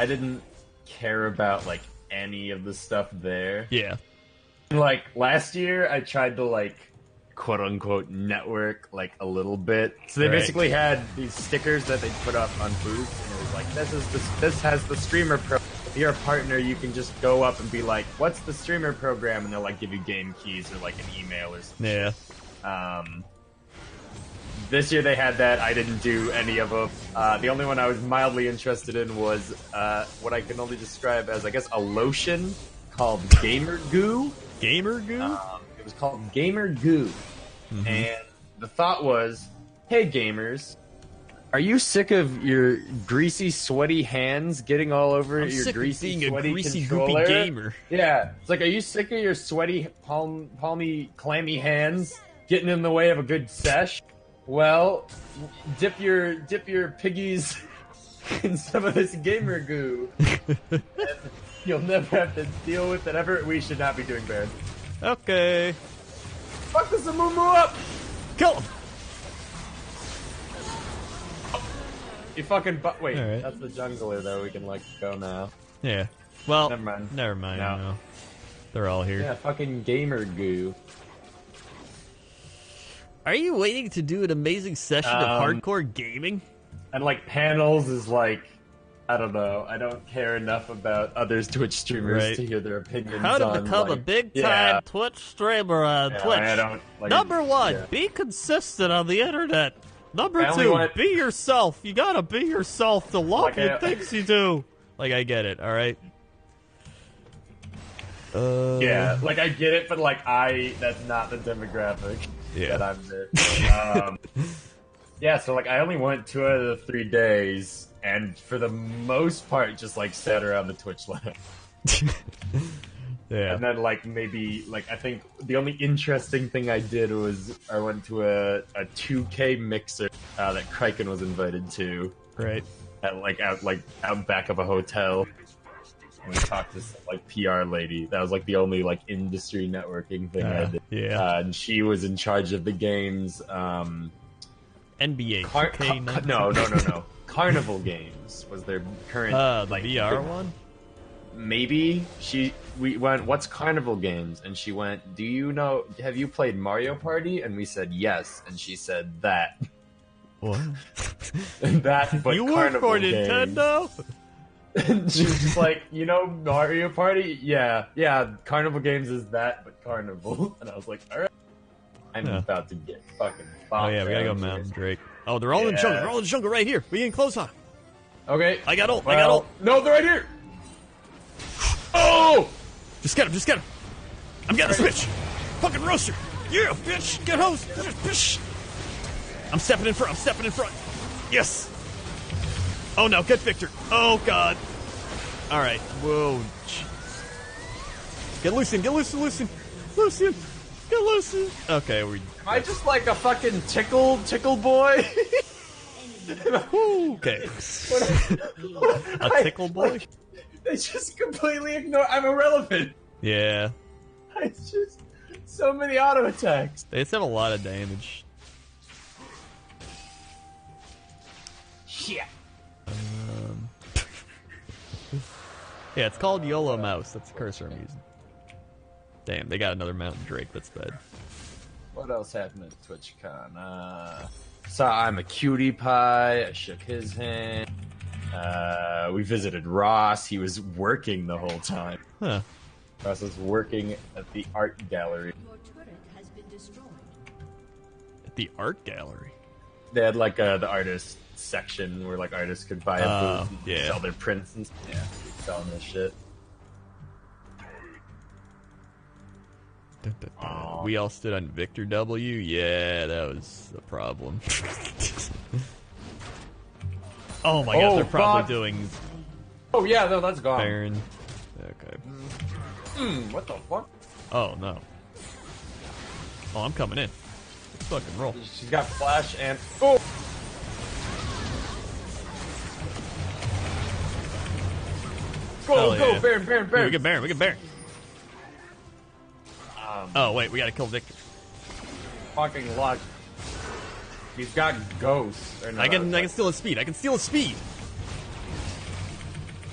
didn't care about like any of the stuff there. Yeah. Like, last year I tried to like quote unquote network like a little bit. So they Right. basically had these stickers that they put up on booths, and it was like, this has the streamer pro. If you're a partner, you can just go up and be like, what's the streamer program? And they'll like give you game keys or like an email or something. Yeah. This year they had that. I didn't do any of them. The only one I was mildly interested in was what I can only describe as, I guess, a lotion called Gamer Goo. Gamer Goo? It was called Gamer Goo. Mm-hmm. And the thought was, hey gamers, are you sick of your greasy, sweaty hands getting all over I'm your sick greasy, of being sweaty a greasy, controller? goopy gamer. Yeah. It's like, are you sick of your sweaty, palmy, clammy hands getting in the way of a good sesh? Well, dip your piggies in some of this gamer goo, and you'll never have to deal with it ever. We should not be doing bad. Okay. Fuck this Amumu up! Kill him! You fucking wait, All right. that's the jungler though. We can like go now. Yeah. Well, Never mind. Never mind. No. No. They're all here. Yeah, fucking gamer goo. Are you waiting to do an amazing session of hardcore gaming? And like panels is like, I don't know. I don't care enough about others Twitch streamers Right. to hear their opinions. How to on, become a like, big time yeah, Twitch streamer on yeah, Twitch. I don't, like, Number 1, yeah. be consistent on the internet. Number I only 2, want- be yourself. You gotta be yourself to love Like, the things you do. Like, I get it, alright? Yeah, like I get it, but like that's not the demographic Yeah. that I'm there. Yeah, so like I only went 2 out of the 3 days, and for the most part, just like sat around the Twitch lab. Yeah. And then like maybe like I think the only interesting thing I did was I went to a 2K mixer that Kraken was invited to Right. out back of a hotel. And we talked to some like PR lady. That was like the only like industry networking thing I did. Yeah. And she was in charge of the games. NBA. 2K19. No. Carnival Games was their current. The like VR one? Maybe we went, what's Carnival Games? And she went, have you played Mario Party? And we said yes. And she said that. What? That, but You work Carnival for Games. Nintendo? And she was just like, Mario Party? Yeah, Carnival Games is that, but Carnival. And I was like, alright. I'm about to get fucking bopped. Oh yeah, we gotta go down Mountain here. Drake. Oh, they're all in the jungle. They're all in the jungle right here. We getting close on. Okay. I got ult. Well, no, they're right here. Oh! Just get him. I'm getting this bitch. Fucking roaster. Yeah, bitch. Get hose. Bitch. I'm stepping in front. Yes. Oh no, get Victor. Oh god. All right. Whoa. Get Lucian. Get Lucian. Okay, we. Am I just like a fucking tickle Okay. boy? A tickle boy? Like, they just completely ignore. I'm irrelevant. Yeah. It's just so many auto attacks. They just have a lot of damage. Shit. Yeah, it's called YOLO Mouse. That's the cursor I'm using. Damn, they got another mountain drake. That's bad. What else happened at TwitchCon? I'm a cutie pie. I shook his hand. We visited Ross. He was working the whole time. Huh. Ross was working at the art gallery. Your turret has been destroyed. At the art gallery. They had like the artist section where like artists could buy a booth and yeah. sell their prints and yeah, selling this shit. Dun, dun, dun. We all stood on Victor W. Yeah, that was a problem. Oh my god, they're probably fuck. doing Oh yeah, no, that's gone. Baron. Okay. What the fuck? Oh no. Oh, I'm coming in. Let's fucking roll. She's got flash and oh. Go, Hell go, yeah. Baron, Baron, Yeah, Baron. we get Baron, we get Baron. Oh wait, we gotta kill Victor. Fucking luck. He's got ghosts. Or no, I can steal his speed. I can steal his speed.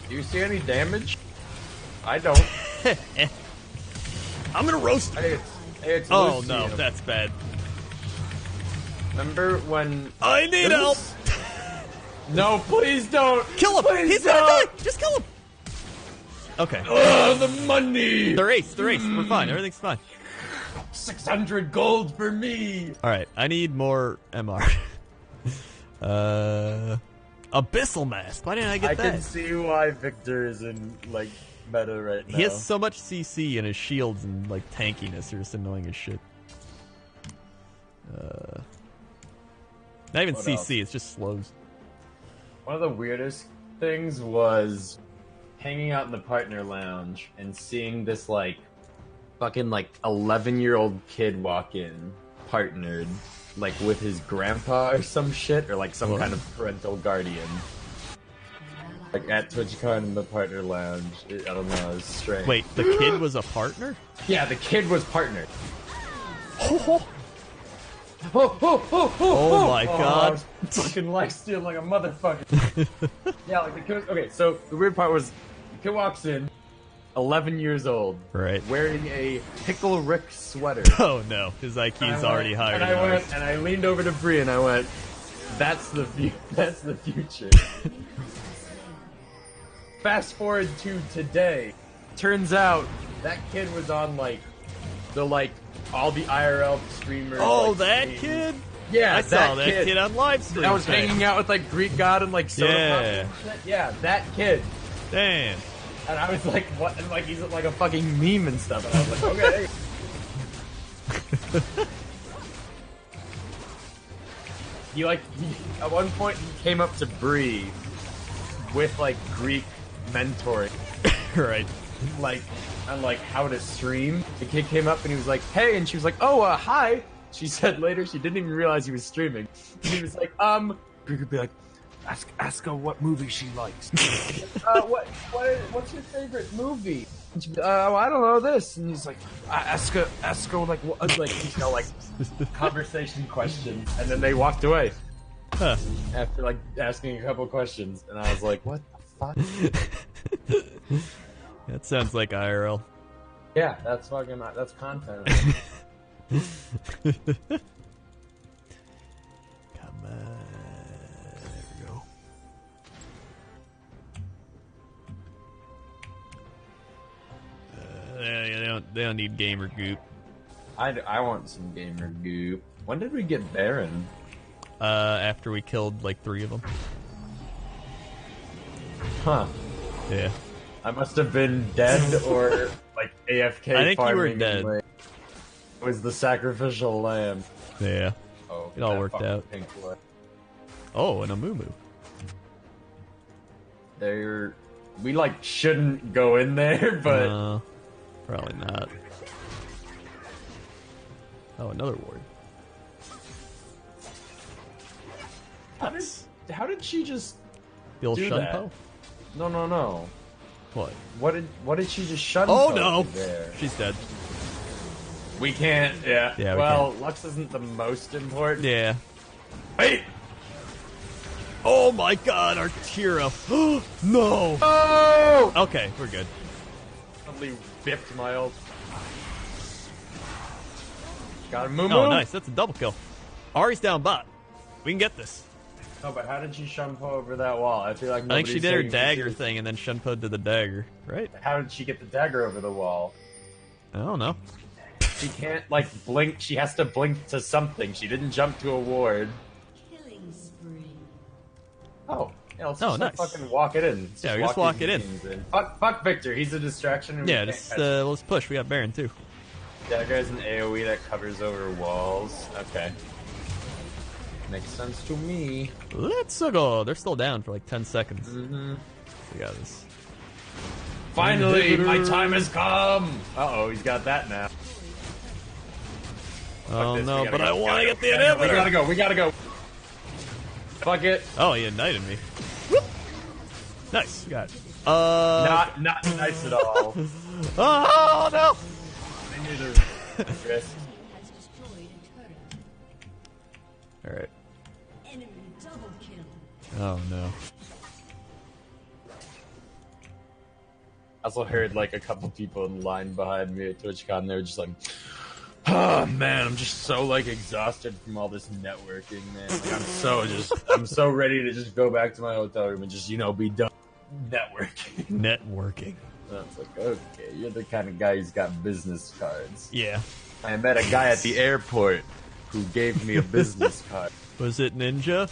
Do you see any damage? I don't. I'm gonna roast. Hey, it's Oh Lucy. no, that's bad. Remember when? I need help. No, please don't. Kill him. Please He's don't. gonna die. Just kill him. Okay. Oh, the money. They're ace. They're ace. We're fine. Everything's fine. 600 gold for me. All right. I need more MR. Abyssal Mask. Why didn't I get I that? can see why Victor is in like meta right now. He has so much CC and his shields and like tankiness are just annoying as shit. Not even What CC. else? It's just slows. One of the weirdest things was hanging out in the partner lounge and seeing this like fucking like 11-year-old kid walk in, partnered, like with his grandpa or some shit, or like some What? kind of parental guardian. Like at TwitchCon in the partner lounge. I don't know, it's strange. Wait, the kid was a partner? Yeah, the kid was partnered. Oh, Oh my god. I was fucking lifesteal like a motherfucker. Yeah, like the kid was, okay, so the weird part was the kid walks in, 11 years old, Right. wearing a Pickle Rick sweater. Oh no, his IQ's already higher and than ours. and I leaned over to Bree and I went, that's the future. Fast forward to today. Turns out that kid was on like all the IRL streamers. Oh, like, that streams. kid? Yeah, I saw that kid on live stream. I was hanging out with like Greek God and like Soda Yeah. Pop and shit. Yeah, that kid. Damn. And I was like, what? And like he's like a fucking meme and stuff. And I was like, okay. He at one point he came up to Bree with like Greek mentoring, Right. like on like how to stream. The kid came up and he was like, "Hey," and she was like, "Oh, hi." She said later she didn't even realize he was streaming. And he was like, Bree could be like, ask her what movie she likes. What's your favorite movie? And she'd be, I don't know this. And he's like, ask her like what, like like conversation questions. And then they walked away Huh. after like asking a couple questions. And I was like, what the fuck? That sounds like IRL. Yeah, that's content. Come on. There we go. Yeah, they don't need gamer goop. I want some gamer goop. When did we get Baron? After we killed like 3 of them. Huh. Yeah. I must have been dead or like AFK. I think you were farming dead. anyway. It was the sacrificial lamb. Yeah. Oh, It all that worked fucking out. Pink one. Oh, and a moo. We like shouldn't go in there, but No, probably not. Oh, another ward. how did she just The old do that? Shunpo? No. What? What did she just shun? Oh no! There. She's dead. We can't. Yeah. Yeah, we well, Lux isn't the most important. Yeah. Wait. Oh my god, our hero. No! Oh! Okay, we're good. Suddenly bipped my ult. Got him, Moo. Oh, nice. That's a double kill. Ari's down bot. We can get this. No, but how did she Shunpo over that wall? I feel like I think she did her saying dagger thing, and then Shunpo did the dagger, right? How did she get the dagger over the wall? I don't know. She can't, like, blink. She has to blink to something. She didn't jump to a ward. Killing spree. Oh. Yeah, let's Oh, just nice. fucking walk it in. Yeah, we just walk it in. Fuck Victor. He's a distraction. And Yeah, we just can't catch let's push. We got Baron too. Dagger is an AoE that covers over walls. Okay. Makes sense to me. Let's go. They're still down for like 10 seconds. Mm-hmm. We got this. Finally, my time has come! Uh-oh, he's got that now. Oh this, no, we gotta but go, I we want to gotta get the go, inhibitor! We gotta go. Fuck it. Oh, he ignited me. Whoop. Nice, got it. Not nice at all. Oh no! I knew the risk. Has destroyed a turret. Alright. Enemy double kill. Oh no. I also heard like a couple people in line behind me at TwitchCon. They were just like, "Oh man, I'm just so like exhausted from all this networking, man. Like, I'm so ready to just go back to my hotel room and just be done networking." Networking. And I was like, "Okay, you're the kind of guy who's got business cards." Yeah. I met a guy at the airport who gave me a business card. Was it Ninja?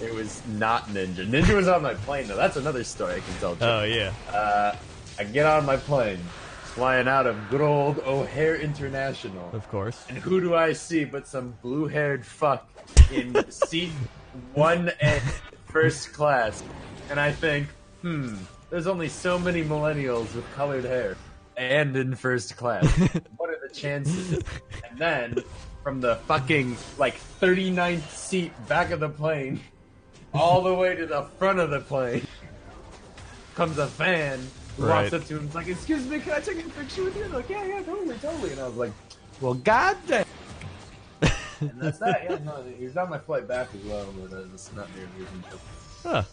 It was not Ninja. Ninja was on my plane though. That's another story I can tell. Oh yeah. I get on my plane, flying out of good old O'Hare International. Of course. And who do I see but some blue-haired fuck in seat 1A, first class. And I think, there's only so many millennials with colored hair and in first class. What are the chances? And then, from the fucking, 39th seat back of the plane, all the way to the front of the plane, comes a fan who walks up to him and is like, "Excuse me, can I take a picture with you?" And like, yeah, totally. And I was like, well, goddamn. And that's that. Yeah, no, he was on my flight back as well, but it's not near me. Huh.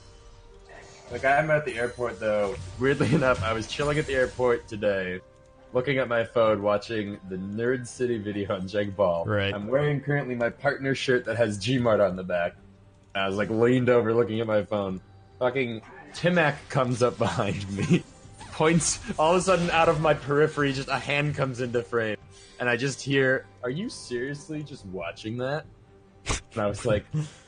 Like, I'm at the airport, though. Weirdly enough, I was chilling at the airport today, looking at my phone, watching the Nerd City video on Jake Ball. Right. I'm wearing currently my partner shirt that has Gmart on the back. I was, leaned over looking at my phone. Fucking Timac comes up behind me. Points, all of a sudden, out of my periphery, just a hand comes into frame. And I just hear, "Are you seriously just watching that?" And I was like,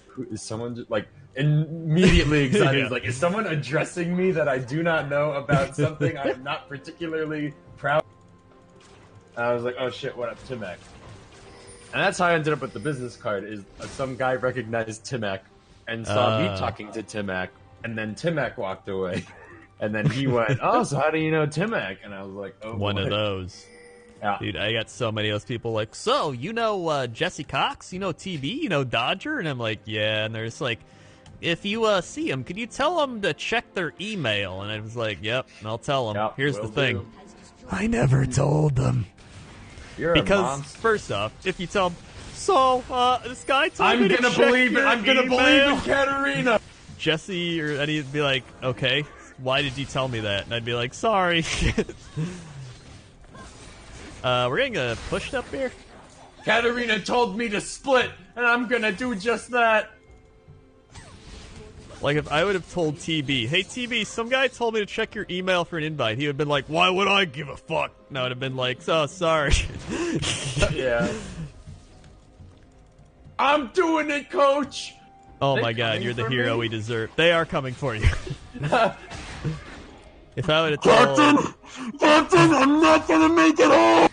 "Who is someone just, immediately excited. Yeah. Like, is someone addressing me that I do not know about something I am not particularly proud of?" And I was like, "Oh shit, what up, Timac?" And that's how I ended up with the business card, is some guy recognized Timac and saw me talking to Timac, and then Timac walked away. And then he went, "Oh, so how do you know Timac?" And I was like, "Oh, One boy." of those. Yeah. Dude, I got so many of those people like, "So, you know Jesse Cox? You know TB? You know Dodger?" And I'm like, "Yeah." And they're just like, "If you see him, could you tell them to check their email?" And I was like, "Yep, and I'll tell them." Yep, Here's the will thing. do. I never told them. You're a Because, monster. first off, if you tell them, "So, this guy told I'm me to gonna check believe it. your I'm gonna believe email." in Katarina. Jesse or Eddie would be like, "Okay, why did you tell me that?" And I'd be like, "Sorry." We're getting a pushed up here. Katarina told me to split, and I'm gonna do just that. Like, if I would have told TB, "Hey TB, some guy told me to check your email for an invite," he would have been like, "Why would I give a fuck?" No, I'd have been like, "Oh, sorry." Yeah. I'm doing it, coach. Oh They my god, coming you're the for hero me? we deserve. They are coming for you. If I would have told... Captain, I'm not gonna make it home.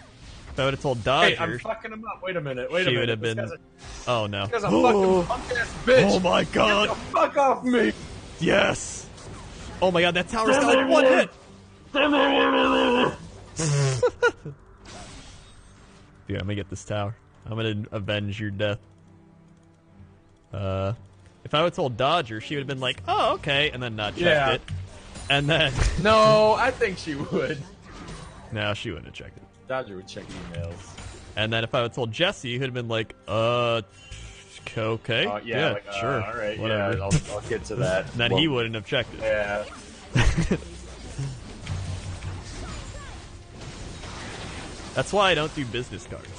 If I would have told Hey, Dodger, I'm fucking him up. Wait a minute. she would have been... Oh no. This guy's a fucking punk-ass bitch. Oh my god. Get the fuck off me. Yes! Oh my god, that tower's got one hit! Dude, I'm gonna get this tower. I'm gonna avenge your death. If I would have told Dodger, she would have been like, "Oh, okay," and then not checked Yeah. it. And then... No, I think she would. No, she wouldn't have checked it. Dodger would check emails. And then if I would have told Jesse, he would have been like, okay. Sure. All right, whatever. yeah, I'll get to that. And then he wouldn't have checked it. Yeah. That's why I don't do business cards.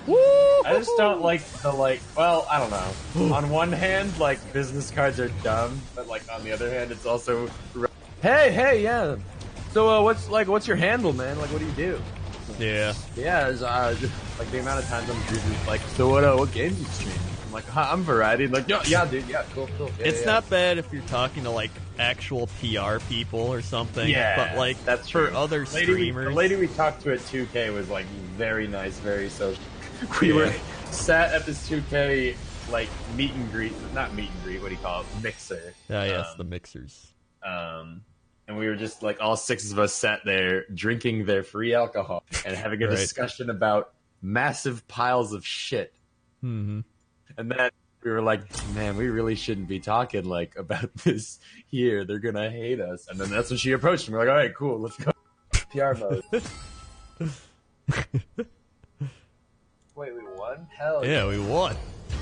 I just don't like the well, I don't know. On one hand, like business cards are dumb, but like on the other hand, it's also hey, yeah. So what's your handle, man? Like, what do you do? Yeah. Yeah, it's, like the amount of times I'm just like, so what games you stream? I'm like, I'm variety. Like, yeah, dude, yeah, cool. Yeah, It's not bad if you're talking to like actual PR people or something. Yeah, but like that's for true. other streamers, The lady we talked to at 2K was like very nice, very social. We were sat at this 2K like meet and greet, not meet and greet. What do you call it? Mixer. yes, the mixers. And we were just like all 6 of us sat there drinking their free alcohol and having a discussion about massive piles of shit. Mm-hmm. And then we were like, man, we really shouldn't be talking like about this here. They're gonna hate us. And then that's when she approached me. We're like, all right, cool, let's go. PR mode. Wait, we won? Hell yeah, we won.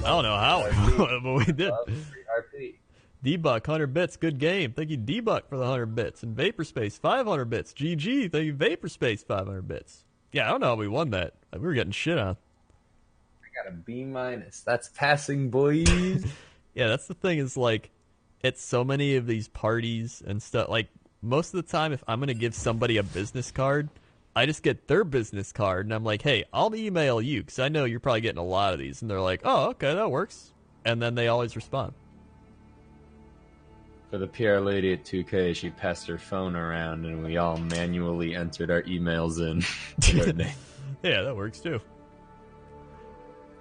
I don't know how we won, but we did. RP. D-Buck, 100 bits, good game. Thank you, D-Buck, for the 100 bits. And Vaporspace, 500 bits. GG, thank you, Vaporspace, 500 bits. Yeah, I don't know how we won that. We were getting shit on. I got a B-. That's passing, boys. Yeah, that's the thing is, like, it's so many of these parties and stuff. Like, most of the time, if I'm going to give somebody a business card, I just get their business card, and I'm like, hey, I'll email you, because I know you're probably getting a lot of these. And they're like, oh, okay, that works. And then they always respond. For the PR lady at 2K, she passed her phone around, and we all manually entered our emails in. Yeah, that works too.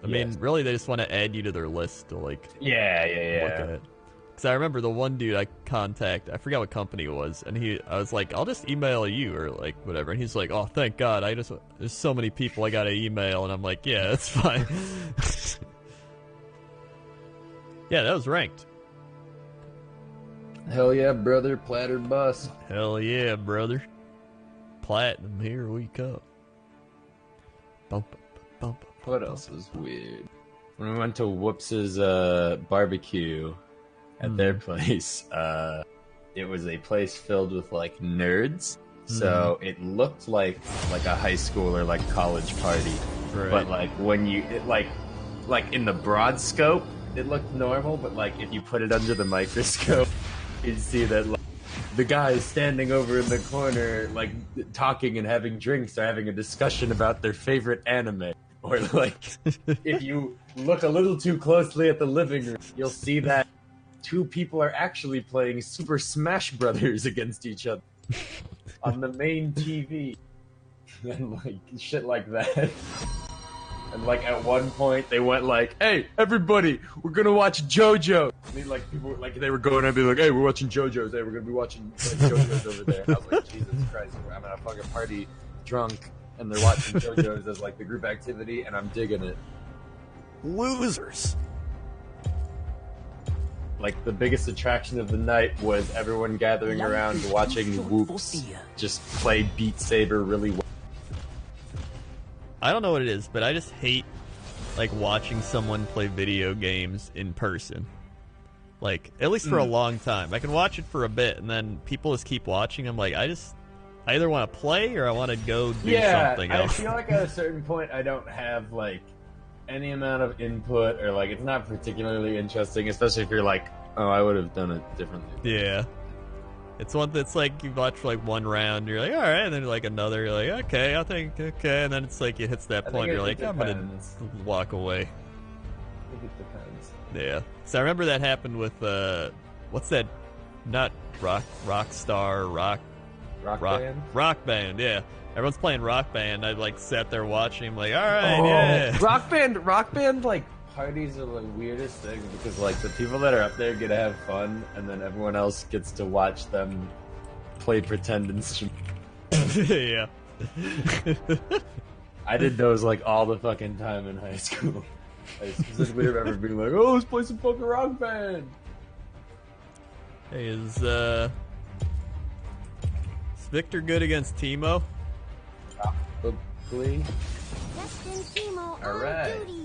I mean, really, they just want to add you to their list to like. Look at it. Because I remember the one dude I I forgot what company it was, and I was like, I'll just email you or like whatever, and he's like, oh, thank God, there's so many people I got to email, and I'm like, yeah, that's fine. Yeah, that was ranked. Hell yeah, brother, platter bus. Hell yeah, brother. Platinum, here we come. Bump, bump, bump, what else was weird? When we went to Whoops's barbecue at their place, it was a place filled with like nerds. So it looked like a high school or like college party. Right. But like when like in the broad scope, it looked normal. But like if you put it under the microscope, you'd see that like, the guys standing over in the corner, like talking and having drinks, or having a discussion about their favorite anime. Or like, if you look a little too closely at the living room, you'll see that 2 people are actually playing Super Smash Brothers against each other on the main TV, and like shit like that. And like at one point they went like, "Hey, everybody, we're gonna watch JoJo." I mean, like people like they were going and be like, "Hey, we're watching JoJo's. Hey, we're gonna be watching JoJo's over there." And I was like, Jesus Christ, I'm at a fucking party, drunk, and they're watching JoJo's as like the group activity, and I'm digging it. Losers. Like the biggest attraction of the night was everyone gathering around watching Whoops just play Beat Saber really well. I don't know what it is, but I just hate like watching someone play video games in person. Like, at least for a long time. I can watch it for a bit, and then people just keep watching. I'm like, I either want to play or I want to go do something else. I feel like at a certain point I don't have like any amount of input, or like it's not particularly interesting, especially if you're like, oh, I would have done it differently. Yeah. It's one that's like you watch for like one round, you're like, all right, and then like another, you're like, okay, I think, okay, and then it's like it hits that point, you're like, I'm gonna walk away. I think it depends. Yeah. So I remember that happened with what's that? Not Rockstar Rock Band. Yeah. Everyone's playing Rock Band. I like sat there watching. I'm like, all right, yeah. Rock Band, like parties are the weirdest thing because like the people that are up there get to have fun, and then everyone else gets to watch them play pretend instruments. Yeah. I did those like all the fucking time in high school. I specifically remember being like, "Oh, let's play some fucking Rock Band." Hey, is Victor good against Teemo? Probably. Destin Teemo All right. on duty.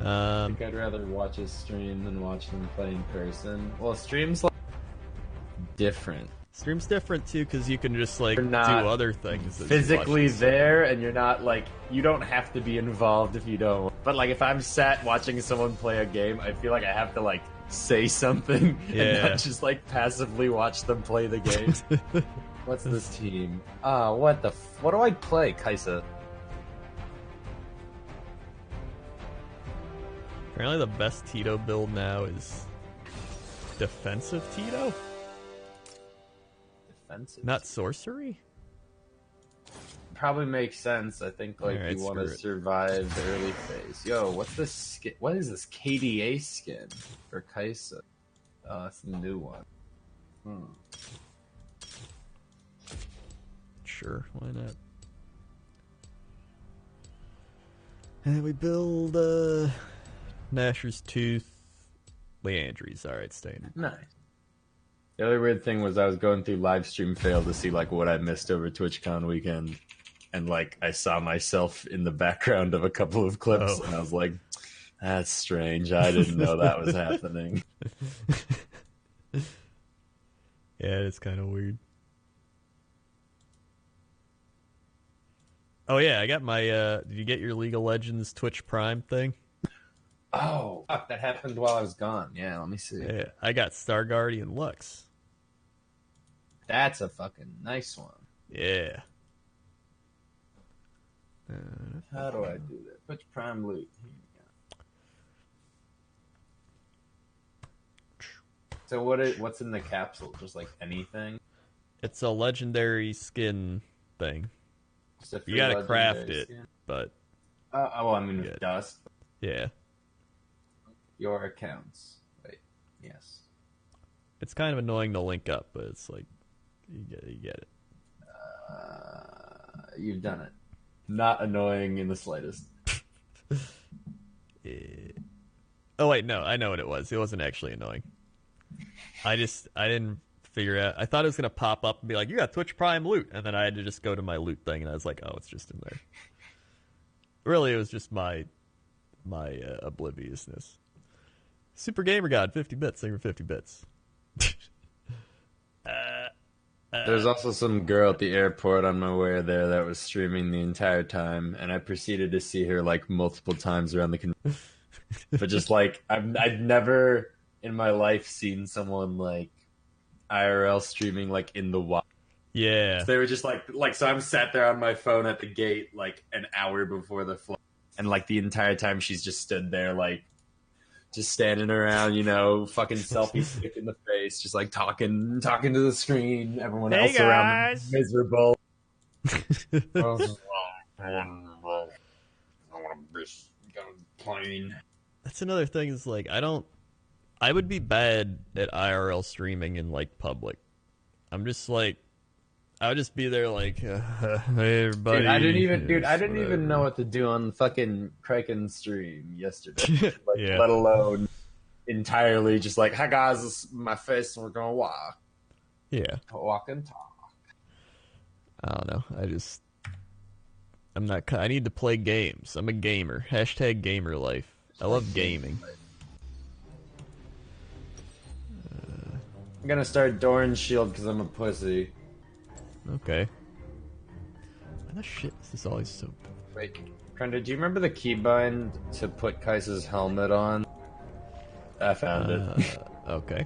I think I'd rather watch a stream than watch them play in person. Well, streams like different. Stream's different too because you can just like You're do not other things. as physically watching. there, and you're not like you don't have to be involved if you don't. But like if I'm sat watching someone play a game, I feel like I have to like say something and Yeah. not just like passively watch them play the game. What's this team? What do I play, Kaisa? Apparently, the best Tito build now is defensive Tito, Defensive. not sorcery. Probably makes sense. I think like Alright, you want to screw it. survive the early phase. Yo, what's this skin? What is this KDA skin for Kaisa? Oh, that's the new one. Sure, why not? And we build Gnasher's Tooth, Leandry's. Alright, standard. Nice. The other weird thing was I was going through live stream fail to see like what I missed over TwitchCon weekend, and like I saw myself in the background of a couple of clips, Oh. and I was like, "That's strange. I didn't know that was happening." Yeah, it's kind of weird. Oh yeah, I got my. Did you get your League of Legends Twitch Prime thing? Oh, fuck! That happened while I was gone. Yeah, let me see. Yeah, I got Star Guardian Lux. That's a fucking nice one. Yeah. How do I do that? Twitch Prime loot. Here you go. So what's in the capsule? Just like anything? It's a legendary skin thing. Just a You free gotta craft legendary it, skin? but Well, I mean, Yeah. with dust. yeah, Your accounts. Wait, yes. it's kind of annoying to link up, but it's like you get it. You've done it. Not annoying in the slightest. Oh wait, no, I know what it was. It wasn't actually annoying. I didn't figure out. I thought it was gonna pop up and be like, "You got Twitch Prime loot," and then I had to just go to my loot thing, and I was like, "Oh, it's just in there." Really, it was just my obliviousness. Super Gamer God, 50 bits. Thank you for 50 bits. There's also some girl at the airport on my way there that was streaming the entire time, and I proceeded to see her like multiple times around the but just like I've never in my life seen someone like IRL streaming like in the wild. Yeah. They were just like so I'm sat there on my phone at the gate like an hour before the flight, and like the entire time she's just stood there like just standing around, you know, fucking selfie stick in the face, just like talking to the screen. Everyone Hey, else around them guys. is miserable. That's another thing is like I would be bad at IRL streaming in like public. I'm just like I would just be there like hey everybody. Dude, I didn't whatever. even know what to do on fucking Kraken stream yesterday. Like, Yeah. let alone entirely just like, hi guys, this is my face and we're gonna walk and talk. I don't know. I need to play games. I'm a gamer. Hashtag gamer life. I love gaming. I'm gonna start Doran's Shield because I'm a pussy. Okay. Why the shit is this always so... Wait, Krenda, do you remember the keybind to put Kaisa's helmet on? I found it. Okay.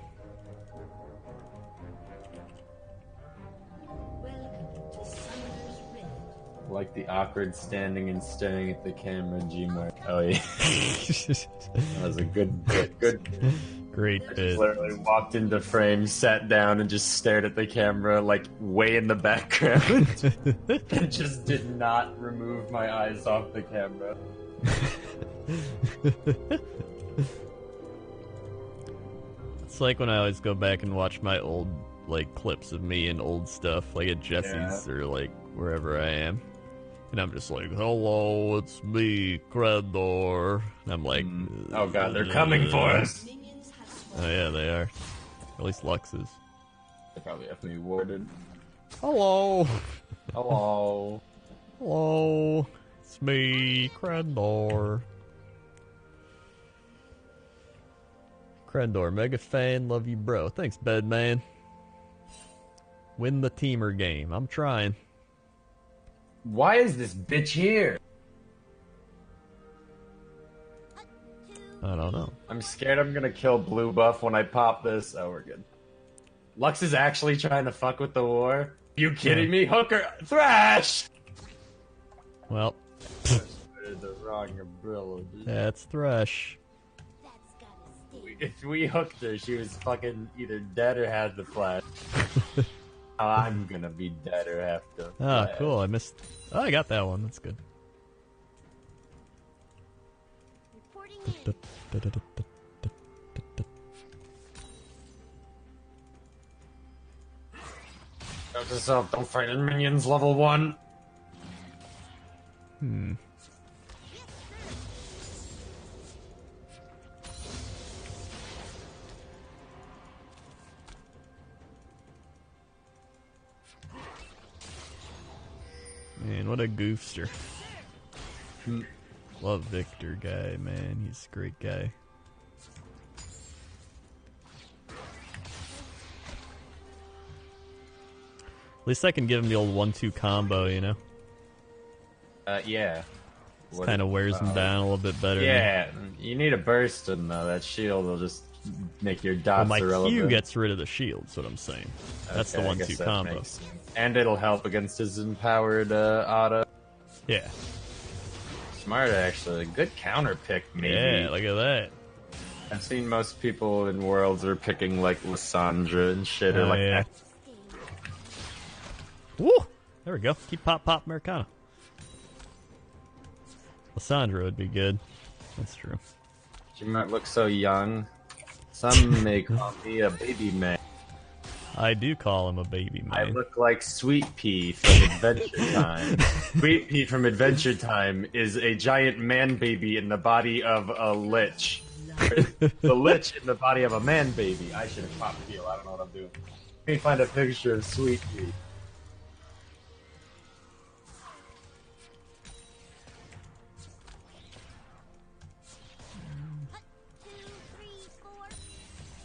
Welcome to Summoner's Rift. Like the awkward standing and staring at the camera G-mark. Oh yeah, that was a good bit. Good. Great bit. Literally walked into frame, sat down, and just stared at the camera, like way in the background, and just did not remove my eyes off the camera. It's like when I always go back and watch my old like clips of me and old stuff, like at Jesse's or like wherever I am. And I'm just like, hello, it's me, Credor. And I'm like, Oh god, they're coming for us. Minions have Oh yeah, they are. At least Lux is. They probably have me warded. Hello. Hello. Hello. It's me, Credor. Krendor, mega fan, love you, bro. Thanks, Bedman. Win the teamer game. I'm trying. Why is this bitch here? I don't know. I'm scared I'm gonna kill blue buff when I pop this. Oh, we're good. Lux is actually trying to fuck with the war? You kidding me? Hooker! Thrash! Well, The wrong umbrella. that's Thresh. That's gotta stay. If we hooked her, she was fucking either dead or had the flash. I'm gonna be dead or have to. Ah, flash. cool. I missed. Oh, I got that one. That's good. Reporting in. Note to self, don't fight in minions level 1. Hmm. Man, what a goofster. Love Victor guy, man. He's a great guy. At least I can give him the old 1-2 combo, you know? Yeah. Kind of wears him down a little bit better. Yeah, you need a burst, and that shield will just make your Well, dots my irrelevant. Q gets rid of the shield, that's what I'm saying. That's Okay, the I guess 1-2 that combo. makes sense. And it'll help against his empowered auto. Yeah. Smart, actually. Good counter pick, maybe. Yeah, look at that. I've seen most people in Worlds are picking, like, Lysandra and shit, or, Oh, like, yeah. Woo! There we go. Keep pop Americana. Lysandra would be good. That's true. she might look so young. Some may call me a baby man. I do call him a baby I man. look like Sweet Pea from Adventure Time. Sweet Pea from Adventure Time is a giant man baby in the body of a lich. The lich in the body of a man baby. I should have popped heal. I don't know what I'm doing. Let me find a picture of Sweet Pea.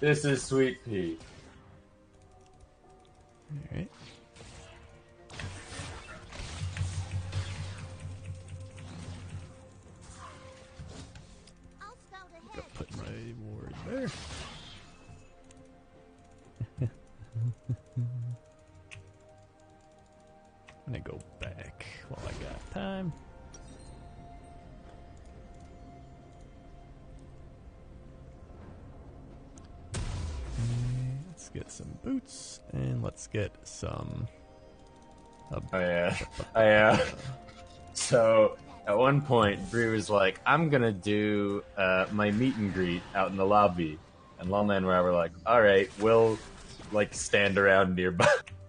This is Sweet Pea. Alright. I'll scout Go ahead. put my ward there. I'm gonna go back while I got time. Let's get some boots and let's get some. Oh yeah. So at one point, Bree was like, "I'm gonna do my meet and greet out in the lobby," and Longland and I were like, "All right, we'll like stand around nearby.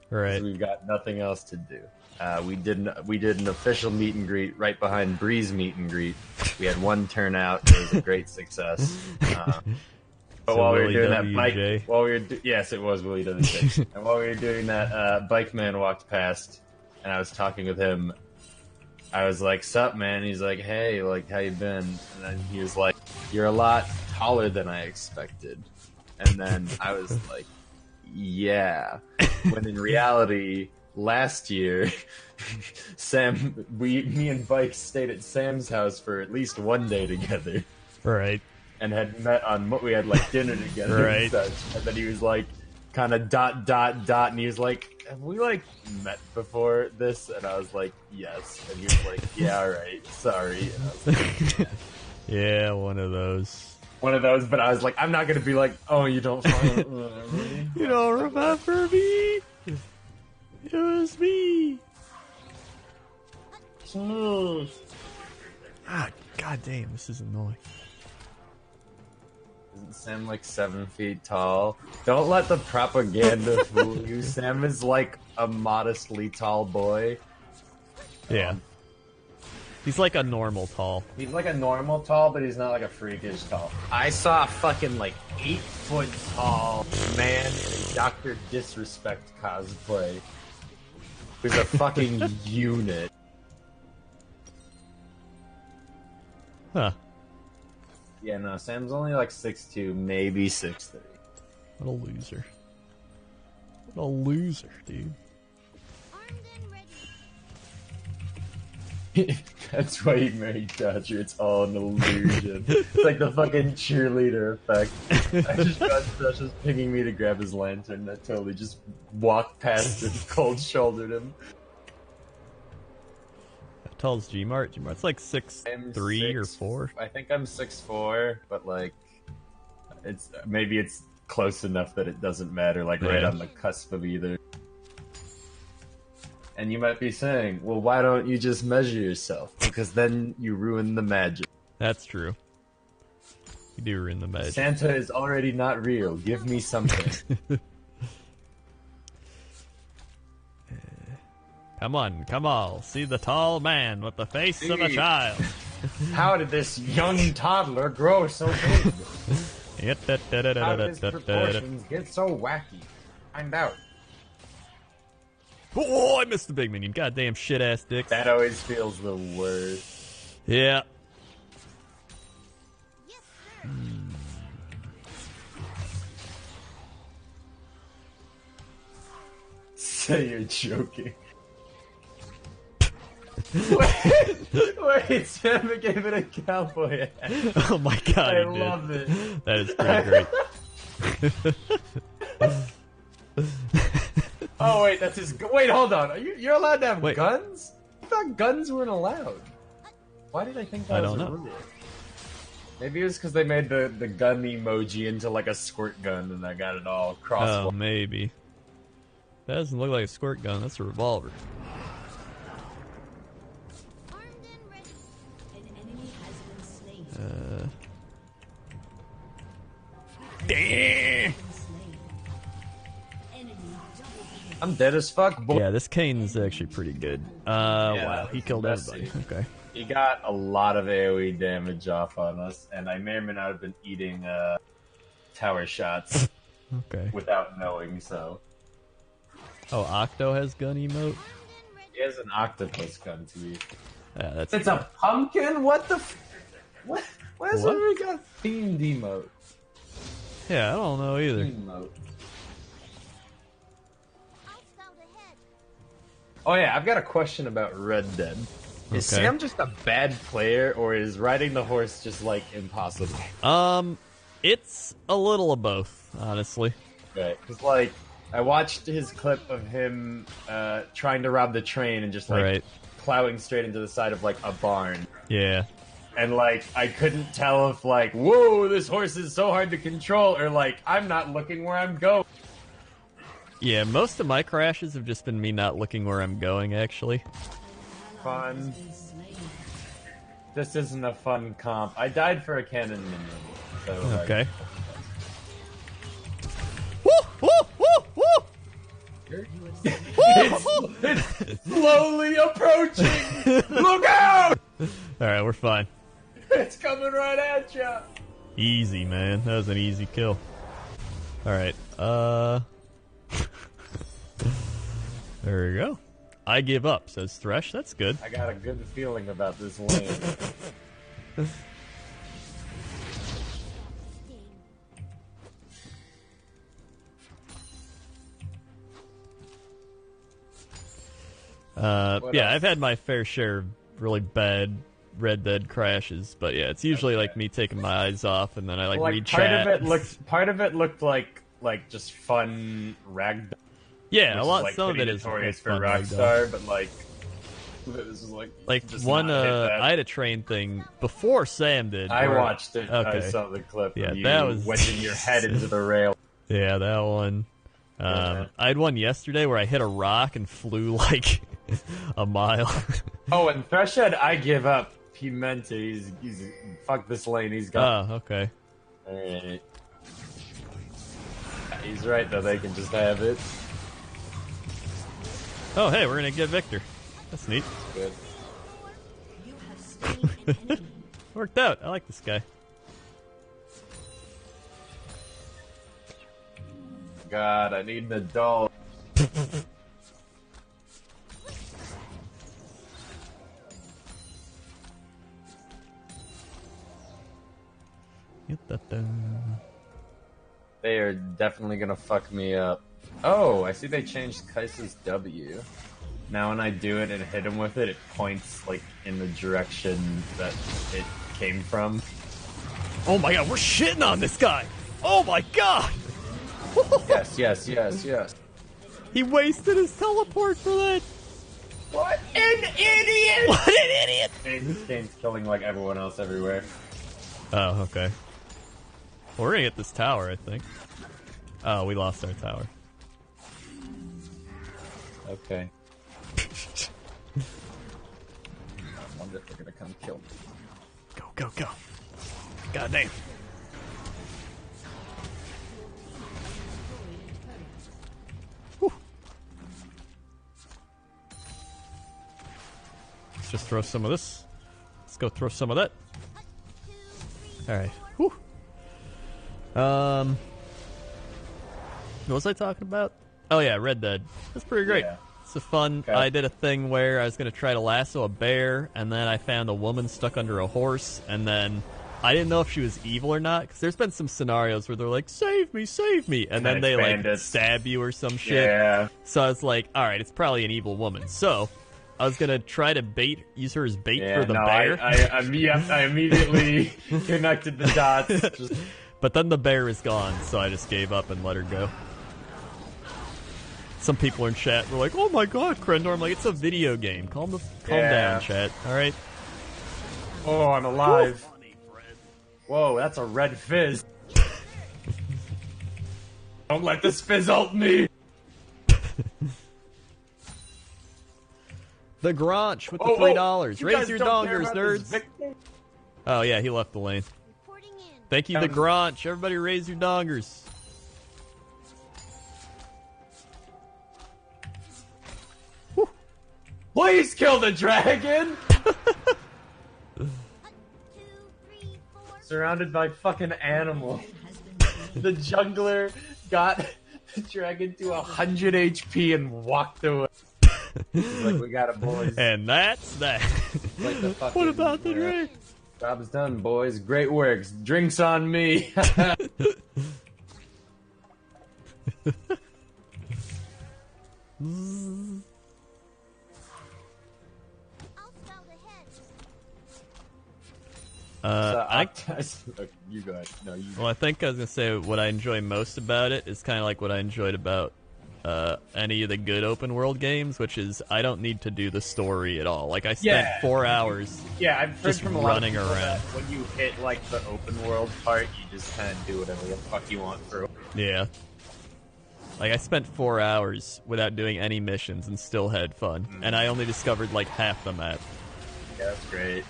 Right. 'Cause we've got nothing else to do." We did an official meet and greet right behind Bree's meet and greet. We had one turnout. It was a great success. But So while we were Willie doing that WJ. yes, it was Willie WJ. And while we were doing that, Bike Man walked past, and I was talking with him. I was like, "Sup, man?" He's like, "Hey, like, how you been?" And then he was like, "You're a lot taller than I expected." And then I was like, "Yeah." When in reality, last year, me and Bike stayed at Sam's house for at least one day together. Right. And had met on we had like dinner together Right. and such. And then he was like kind of ... and he was like, "Have we like met before this?" And I was like, "Yes." And he was like, "Yeah, all right, sorry." And I was like, Yeah, one of those. one of those, but I was like, I'm not gonna be like, "Oh, you don't follow me." You don't remember me? It was me. Ah, god damn, this is annoying. Isn't Sam like 7 feet tall? Don't let the propaganda fool you. Sam is like a modestly tall boy. Yeah. He's like a normal tall. He's like a normal tall, but he's not like a freakish tall. I saw a fucking like 8 foot tall man in a Dr. Disrespect cosplay. Who's a fucking unit. Huh. Yeah, no, Sam's only like 6'2", maybe 6'3". What a loser. What a loser, dude. Armed and ready. That's why he married Dodger. It's all an illusion. It's like the fucking cheerleader effect. I just got Josh was pinging me to grab his lantern. I totally just walked past him, cold shouldered him. How tall is Gmart? Gmart's like 6'3" or 4. I think I'm 6'4", but like, maybe it's close enough that it doesn't matter. Like right Yeah. on the cusp of either. And you might be saying, well, why don't you just measure yourself? Because then you ruin the magic. That's true. You do ruin the magic. Santa is already not real. Give me something. Come on. See the tall man with the face of a See. child. How did this young toddler grow so big? How did his Oh, proportions get so wacky? Find out. I missed the big minion. Goddamn shit ass dicks. That always feels the worst. Yeah. Yes, sir. Say you're joking. Wait, Sam gave it a cowboy hat. Oh my god, I he did. love it. That is pretty great. Oh wait, that's his. Wait, hold on. You're allowed to have Wait. guns? I thought guns weren't allowed. Why did I think that I was don't a know. rule? Maybe it was because they made the gun emoji into like a squirt gun, and I got it all Oh, crosswise. maybe. That doesn't look like a squirt gun. That's a revolver. Armed and ready. An enemy has been slain. Damn. Slain. Enemy double kill. I'm dead as fuck, boy. Yeah, this Kane's actually pretty good. Wow, he that's killed the best everybody. scene. Okay. He got a lot of AoE damage off on us, and I may or may not have been eating tower shots Okay. without knowing. So Oh, Octo has gun emote? he has an octopus gun to me. Yeah, that's It's a pumpkin. What the? What? Why has What? everybody got themed emote? Yeah, I don't know either. Emote. I'll scout ahead. Oh yeah, I've got a question about Red Dead. Is Okay. Sam just a bad player, or is riding the horse just like impossible? It's a little of both, honestly. Right, because like I watched his clip of him trying to rob the train and just like Right. plowing straight into the side of like a barn, Yeah. and like I couldn't tell if like whoa this horse is so hard to control, or like I'm not looking where I'm going. Yeah, most of my crashes have just been me not looking where I'm going, actually. Fun. This isn't a fun comp. I died for a cannon minion. So, like, Okay. Woo! Woo! Woo! Woo! it's slowly approaching. Look out! Alright, we're fine. It's coming right at you. Easy, man. That was an easy kill. Alright, there we go. I give up, says Thresh. That's good. I got a good feeling about this lane. Sting. What Yeah, else? I've had my fair share of really bad Red Dead crashes, but yeah, it's usually like me taking my eyes off and then I like read chat. Part of it looked like just fun rag. Yeah, which a is, lot. like, Some of pretty it is notorious for fun, like, Rockstar, but like this is like just one. not hit that. I had a train thing before Sam did. I where- watched it. I Okay. saw the clip Yeah, of you that was- wedging your head into the rail. Yeah, that one. Yeah. I had one yesterday where I hit a rock and flew like a mile. Oh, and Thresh said, "I give up." He meant it. He's fuck this lane. He's gone. Oh, okay. Alright. He's right though. They can just have it. Oh, hey, we're gonna get Victor. That's neat. Good. You have slain an enemy. Worked out. I like this guy. God, I need an adult. They are definitely gonna fuck me up. Oh, I see they changed Kaisa's W. Now when I do it and hit him with it, it points like in the direction that it came from. Oh my god, we're shitting on this guy! Oh my god! Yes. He wasted his teleport for that! What an idiot! What an idiot! Kane's killing like everyone else everywhere. Oh, okay. Well, we're gonna get this tower, I think. Oh, we lost our tower. Okay. I wonder if they're gonna come kill me. Go. God damn. Whew. Let's just throw some of this. Let's go throw some of that. Alright. Whew. What was I talking about? Oh yeah, Red Dead. That's pretty great. Yeah. It's a fun. Okay. I did a thing where I was gonna try to lasso a bear, and then I found a woman stuck under a horse, and then I didn't know if she was evil or not, because there's been some sciarios where they're like, "Save me," and then they like bandits. stab you or some shit. Yeah. So I was like, "All right, it's probably an evil woman." So I was gonna try to use her as bait for the bear. I immediately connected the dots. Just... But then the bear is gone, so I just gave up and let her go. Some people in chat were like, "Oh my god, Krendor!" I'm like, "It's a video game. Calm down, chat. All right." Oh, I'm alive. Whoa, that's a red fizz. Don't let this fizz ult me. The Gronch with the $3. Raise your dongers, nerds. Oh yeah, he left the lane. Reporting in. Thank you, the Gronch. Everybody raise your dongers. Please kill the dragon! 1, 2, 3, 4. Surrounded by fucking animals. The jungler got the dragon to 100 HP and walked away. He's like, we got it, boys. And that's that. Like the fucking, What about the drink? Job's done, boys. Great works. Drinks on me. I'll scout ahead. You go ahead. No, you. Well, I think I was gonna say what I enjoy most about it is kind of like what I enjoyed about any of the good open world games, which is I don't need to do the story at all. Like I spent 4 hours. Yeah, I've heard just from a lot of running people around. that when you hit like the open world part, you just kind of do whatever the fuck you want through. Yeah. Like I spent 4 hours without doing any missions and still had fun, and I only discovered like half the map. Yeah, that's great.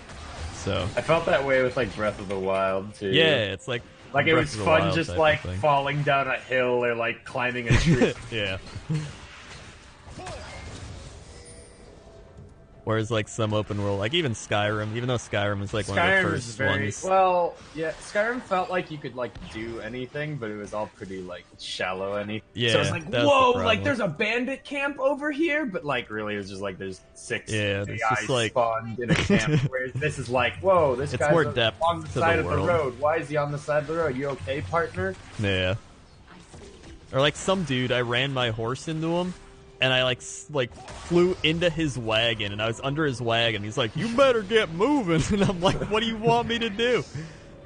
So I felt that way with like Breath of the Wild too. yeah, it's like it Breath was of the fun Wild just type like of thing. falling down a hill or like climbing a tree. Yeah. Whereas like some open world, like even Skyrim, even though Skyrim is like one of the Skyrim first is very ones. well. Yeah, Skyrim felt like you could like do anything, but it was all pretty like shallow. Yeah, so it's like that's the whoa, problem. like there's a bandit camp over here, but like really it was just like there's 6 Yeah, it's AI just, like- spawned in a camp. Whereas this is like whoa, this It's guy's more depth on the to the side of the world. road. Why is he on the side of the road? You okay, partner? Yeah. Or like some dude, I ran my horse into him, and I like flew into his wagon, and I was under his wagon. He's like, "You better get moving," and I'm like, "What do you want me to do?"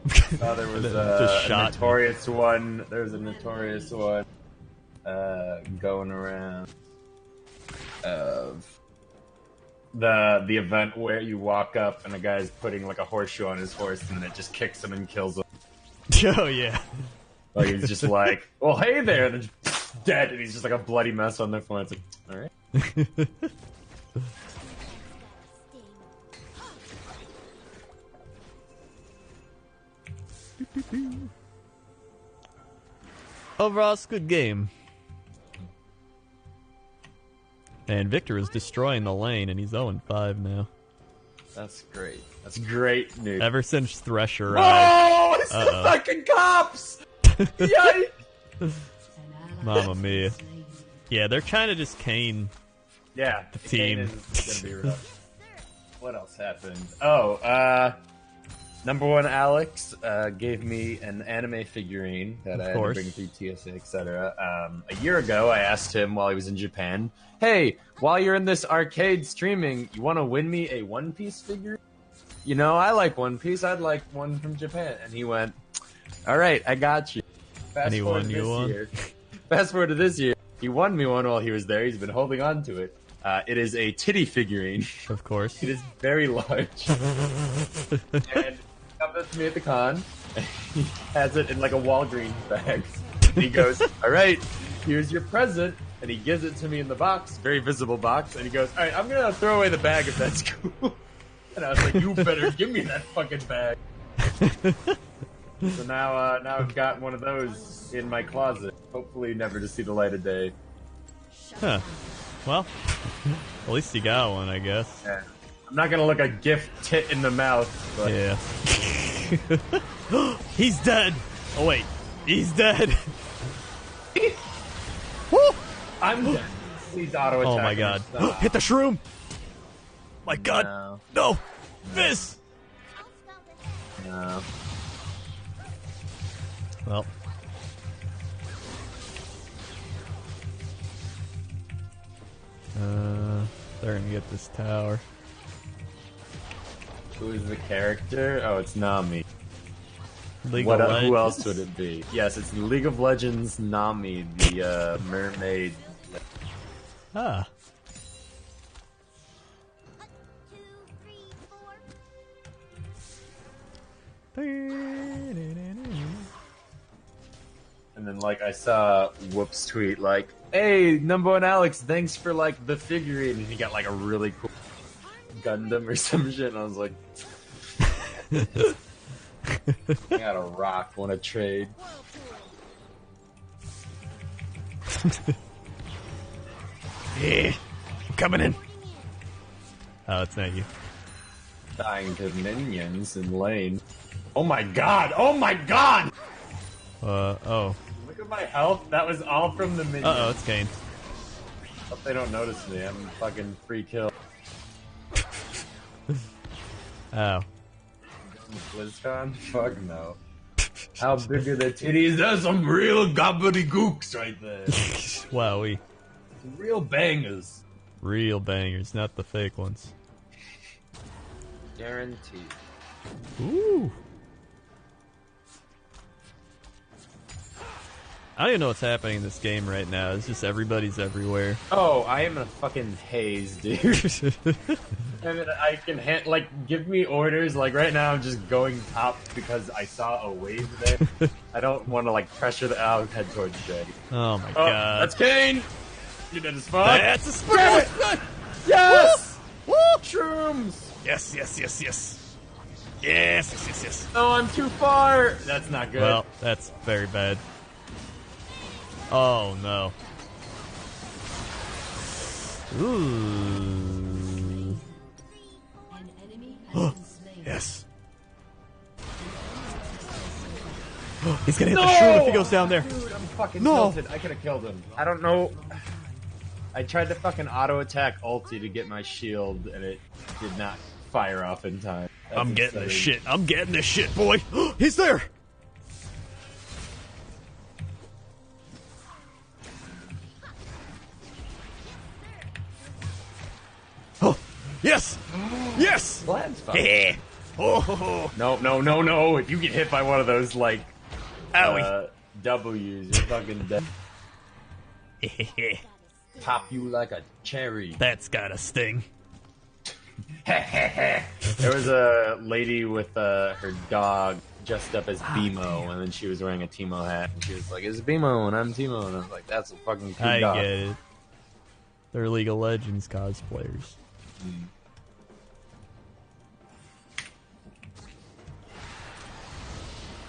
There was And then just a shot me. notorious one. There's a notorious one going around of the event where you walk up and a guy's putting like a horseshoe on his horse and it just kicks him and kills him. Oh yeah. Like he's just like, "Well, hey there," and then just dead, and he's just like a bloody mess on their floor. It's like, all right. Overall, it's a good game. And Victor is destroying the lane, and he's 0-5 now. That's great. That's great news. Ever since Thresh arrived. Oh, it's the fucking cops! Yikes! Mamma mia. Yeah, they're trying to just cane. Yeah, the team. Kane is gonna be rough. What else happened? Oh, Number one, Alex gave me an anime figurine that I had to course. bring through TSA, etc. A year ago, I asked him while he was in Japan, "Hey, while you're in this arcade streaming, you want to win me a One Piece figure? You know, I like One Piece. I'd like one from Japan." And he went, "All right, I got you." Fast forward to this year. Fast forward to this year. He won me one while he was there. He's been holding on to it. It is a titty figurine. Of course. It is very large. And he comes up to me at the con. And he has it in like a Walgreens bag. And he goes, "All right, here's your present." And he gives it to me in the box, very visible box. And he goes, "All right, I'm going to throw away the bag if that's cool." And I was like, "You better give me that fucking bag." So now I've got one of those in my closet. Hopefully never to see the light of day. Huh. Well, at least you got one, I guess. Yeah. I'm not gonna look a gift tit in the mouth, but Yeah. He's dead! Oh wait, he's dead! Woo! I'm dead. Please auto attack. Oh my god. Hit the shroom! My god! No. No! This! No. Well. They're gonna get this tower. Who is the character? Oh, it's Nami. League What? of Who Legends. else would it be? Yes, it's League of Legends Nami, the mermaid. Ah. 1, 2, 3, 4. And then, like, I saw Whoops tweet, like, "Hey, number one Alex, thanks for, like, the figurine." And he got, like, a really cool Gundam or some shit. And I was like, I got a rock, want to trade. Yeah. I'm coming in. Oh, it's not you. Dying to minions in lane. Oh my god! Oh my god! Oh. Look at my health. That was all from the minions. Uh-oh, it's Kane. Hope they don't notice me. I'm fucking free kill. Oh. BlizzCon? Fuck no. How big are the titties? That's some real gobbledygooks right there. Wowee. Some real bangers. Real bangers, not the fake ones. Guaranteed. Ooh. I don't even know what's happening in this game right now. It's just everybody's everywhere. Oh, I am in a fucking haze, dude. I mean, I can give me orders. Like right now, I'm just going top because I saw a wave there. I don't want to pressure the. I'll head towards Jay. Oh my god. That's Kane. You're dead as fuck. That's a spell. Yes. Woo! Shrooms. Yes, yes, yes, yes. Yes, yes, yes, yes. Oh, I'm too far. That's not good. Well, that's very bad. Oh no. Ooh. An enemy has been slain. Yes. He's gonna hit the shroom if he goes down there. Dude, I'm fucking No. tilted. I could have killed him. I don't know. I tried to fucking auto attack ulti to get my shield, and it did not fire off in time. That's I'm getting this upsetting. shit. I'm getting this shit, boy. He's there. Oh, yes. Yes. Vlad's fine. Yeah. Oh. No, no, no, no. If you get hit by one of those, Owie. W's, you're fucking dead. Pop you like a cherry. That's got a sting. There was a lady with her dog dressed up as BMO, and then she was wearing a Timo hat, and she was like, "It's BMO, and I'm Timo," and I was like, "That's a fucking cool I dog." get it. They're League of Legends cosplayers.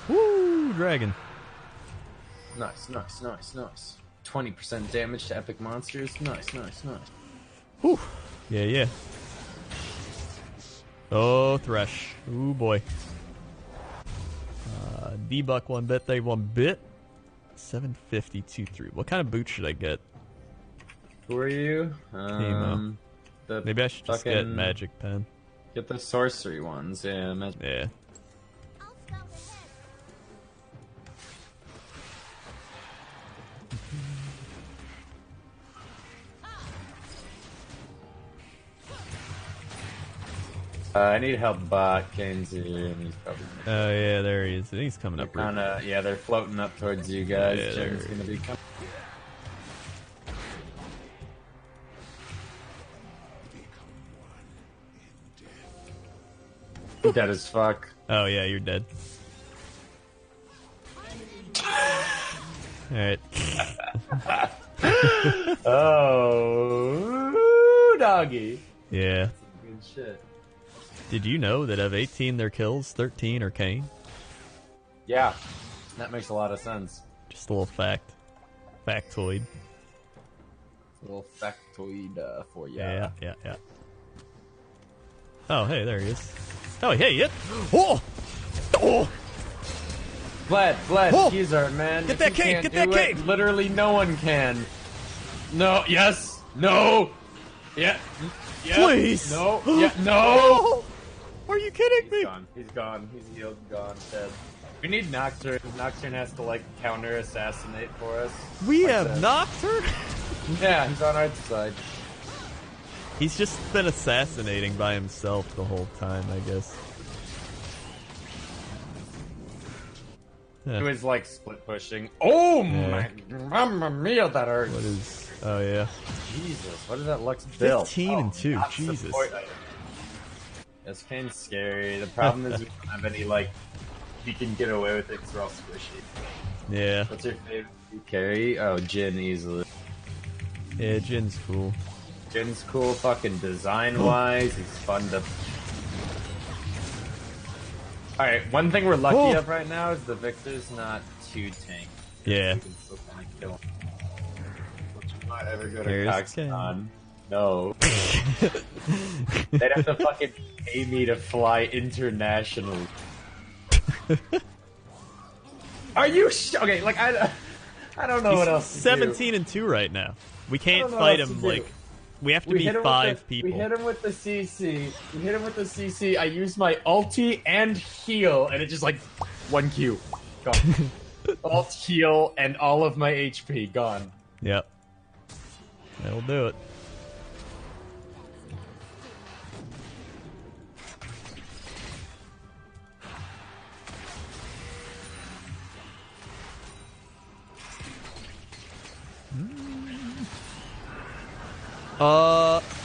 Woo, dragon. Nice, nice, nice, nice. 20% damage to epic monsters. Nice, nice, nice. Whew. Yeah, yeah. Oh, Thresh. Ooh, boy. D-Buck 1 bit, they 1 bit. 750-2-3. What kind of boot should I get? Who are you? Teemo. The Maybe I should just get Magic Pen. Get the sorcery ones, yeah. Yeah. I need help bot. Kane's here, and he's probably... Oh yeah, there he is. He's coming up. Kinda, yeah, they're floating up towards you guys. Yeah, Jim's they're- gonna be coming. Dead as fuck. Oh yeah, you're dead. Alright. Oh, doggy. Yeah. Good shit. Did you know that of 18 their kills, 13 are Kane? Yeah, that makes a lot of sense. Just a little fact. Factoid. A little factoid for you. Yeah. Oh, hey, there he is. Oh, hey, yeah. Oh! Oh! Vlad, Oh! he's our man. Get If that you cake, can't get that do it, cake. Literally no one can. No, yes, no, yeah, yeah. Please. No, yeah, no. Oh! Are you kidding me? He's gone, he's healed, gone, dead. We need Nocturne. Nocturne has to, like, counter-assassinate for us. We Like have that. Nocturne? Yeah, he's on our side. He's just been assassinating by himself the whole time, I guess. He was, like, split-pushing. Oh, Yeah. my, mamma mia, that hurts. What is... Oh, yeah. Jesus, what did that Lux build? 15 and 2, not Jesus. support item. This Kane's scary. The problem is we don't have any, like, he can get away with it because we're all squishy. Yeah. What's your favorite carry? Oh, Jin easily. Yeah, Jin's cool. Jin's cool fucking design-wise. He's fun to... Alright, one thing we're lucky Oh. of right now is the Victor's not too tanky. Yeah. We can still kind of kill him. Which might ever go to Here's Coxcon. No. They'd have to fucking pay me to fly internationally. Are you okay? Like I don't know what else. To 17 and 2 right now. We can't don't know fight what else him to do. like we have to We be hit him 5 with the, people. We hit him with the CC. We hit him with the CC. I used my ulti and heal, and it just like 1Q gone. Ult, heal, and all of my HP gone. Yep. That'll do it.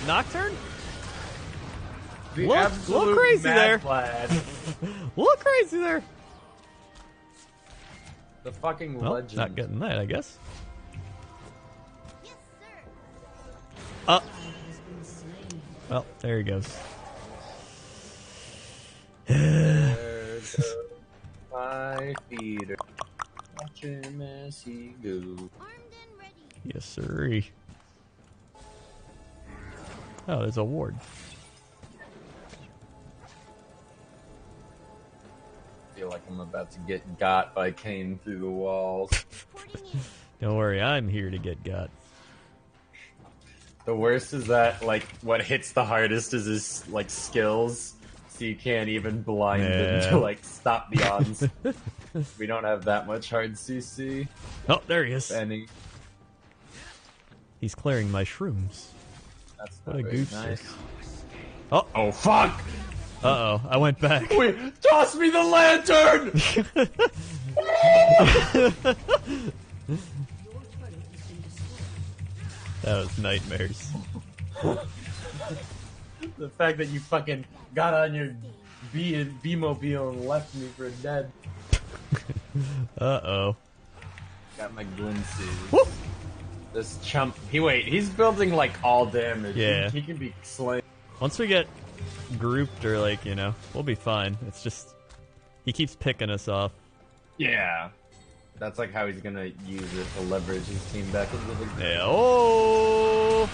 Nocturne? The Look absolute crazy mad there. Lad. Look crazy there. The fucking Well, legend. not getting that, I guess. Well, there he goes. There goes my feeder. Watch him as he go. Yes, sir. Oh, there's a ward. I feel like I'm about to get got by Kane through the walls. Don't worry, I'm here to get got. The worst is that, like, what hits the hardest is his, like, skills, so you can't even blind him Yeah. to, like, stop the odds. We don't have that much hard CC. Oh, there he is. Any. He's clearing my shrooms. That's What not a very goof. nice. Oh, fuck! uh-oh, I went back. Wait, toss me the lantern! That was nightmares. The fact that you fucking got on your B-mobile and left me for dead. Uh-oh. Got my glimpses. Woo! This chump. He's building like all damage. Yeah. He can be slain. Once we get grouped or like, you know, we'll be fine. It's just he keeps picking us off. Yeah. That's like how he's gonna use it to leverage his team back into the game. Yeah. Oh,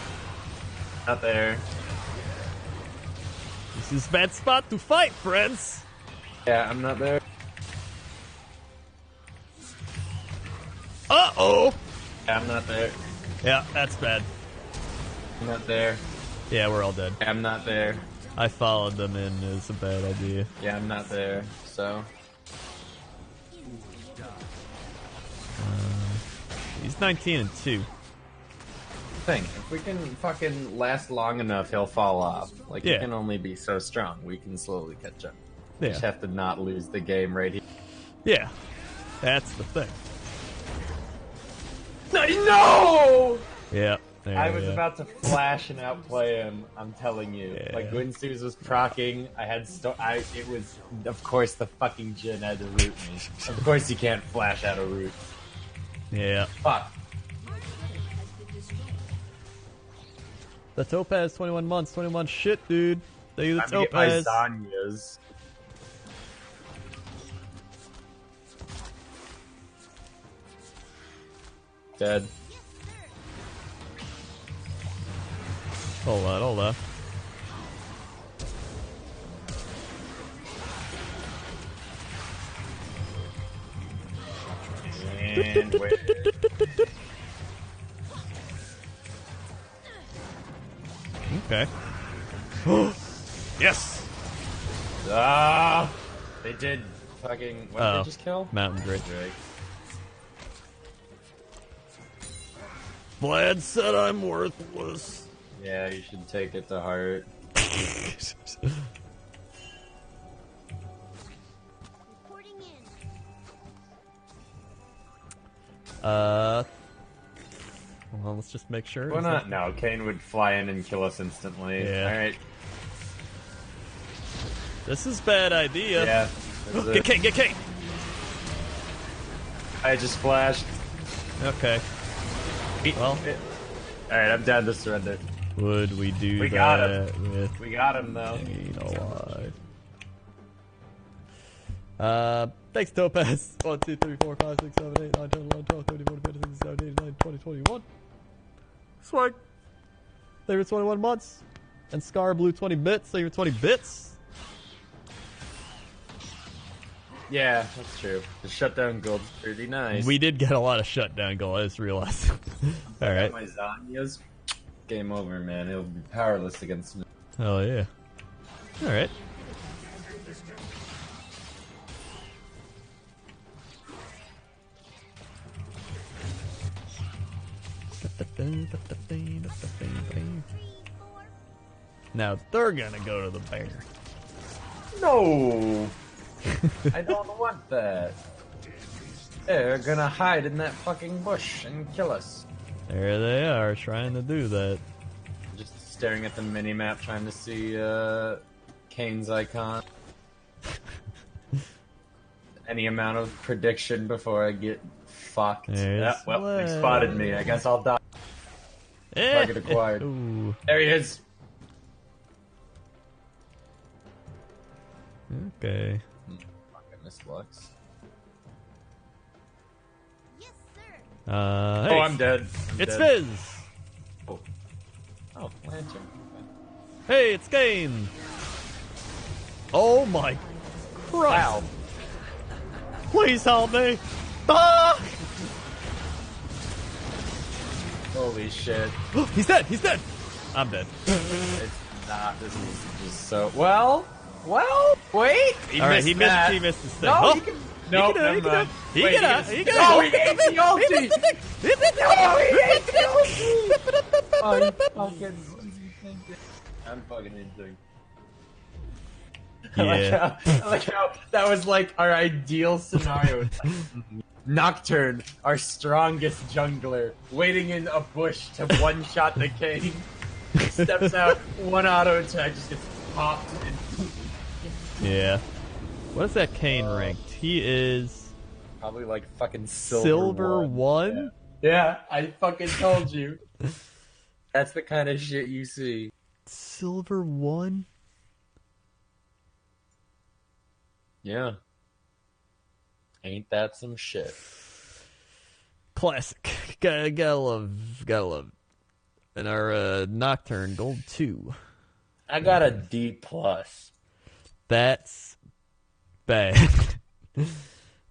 Not there. this is a bad spot to fight, friends. Yeah, I'm not there. Uh-oh. Yeah, I'm not there. Yeah, that's bad. I'm not there. Yeah, we're all dead. Yeah, I'm not there. I followed them in. It was a bad idea. Yeah, I'm not there. So. He's 19 and 2. thing. If we can fucking last long enough, he'll fall off. Like, Yeah. he can only be so strong. We can slowly catch up. We Yeah. just have to not lose the game right here. Yeah. That's the thing. No! Yeah. There I we was go. about to flash and outplay him. I'm telling you, Yeah. like Gwynsu's was proccing. I had it was, of course, the fucking Jin had to root me. Of course, you can't flash out a root. Yeah. Fuck. The Topaz, 21 months. 21 months shit, dude. Thank you, the Time to get my Topaz. Zanyas. Dead. Hold on, hold on. And wait. Okay. Yes! Ah! They did fucking. What did they just kill? Mountain Drake. Drake. Vlad said I'm worthless. Yeah, you should take it to heart. Reporting in. Well, let's just make sure. Why not? No, Kane would fly in and kill us instantly. Yeah. Alright. This is bad idea. Yeah. that's Get it. Kane, get Kane! I just flashed. Okay. Well, Alright, I'm down to surrender. would we do We got that with We got him though. Kane alive? Thanks, Topaz. 1, 2, 3, 4, 5, 6, 7, 8, 9, 10, 11, 12, 13, 14, 15, 16, 17, 18, 19, 20, 21. Swag. Favorite 21 months. And Scar Blue 20 bits. Favorite 20 bits. Yeah, that's true. The shutdown gold's pretty nice. We did get a lot of shutdown goal, I just realized. Alright. My Zanya's game over, man. He'll be powerless against me. Hell yeah. Alright. Now they're gonna go to the bear. No! I don't want that. They're gonna hide in that fucking bush and kill us. There they are, trying to do that. Just staring at the mini-map trying to see Kane's icon. Any amount of prediction before I get fucked. There's Yeah, well, they Sled. spotted me. I guess I'll die. Target acquired. Ooh. There he is. Okay. Fucking Miss Lux. Yes, sir. Hey, Oh, I'm dead. I'm it's dead. Fizz! Oh, Lantern. Hey, it's Kane! Oh my Christ! Wow. Please help me! Ah! Holy shit. He's dead! He's dead! I'm dead. It's not. This is just so. Well, wait. Alright, he that. missed his thing. No, Oh! he can. No, never mind. He Wait, can gets- he can No, he hates the He ulti. missed the thing! He missed the No, he thing! hates the ulti. Oh, you fucking. I'm fucking insane. Yeah. I like how that was like our ideal scenario. Nocturne, our strongest jungler, waiting in a bush to one-shot the king. Steps out, one auto attack just gets popped. And Yeah. What is that Kane ranked? He is probably like fucking silver one? Yeah, I fucking told you. That's the kind of shit you see. Silver one? Yeah. Ain't that some shit? Classic. Gotta love. And our Nocturne, gold 2. I got a D plus. That's bad. What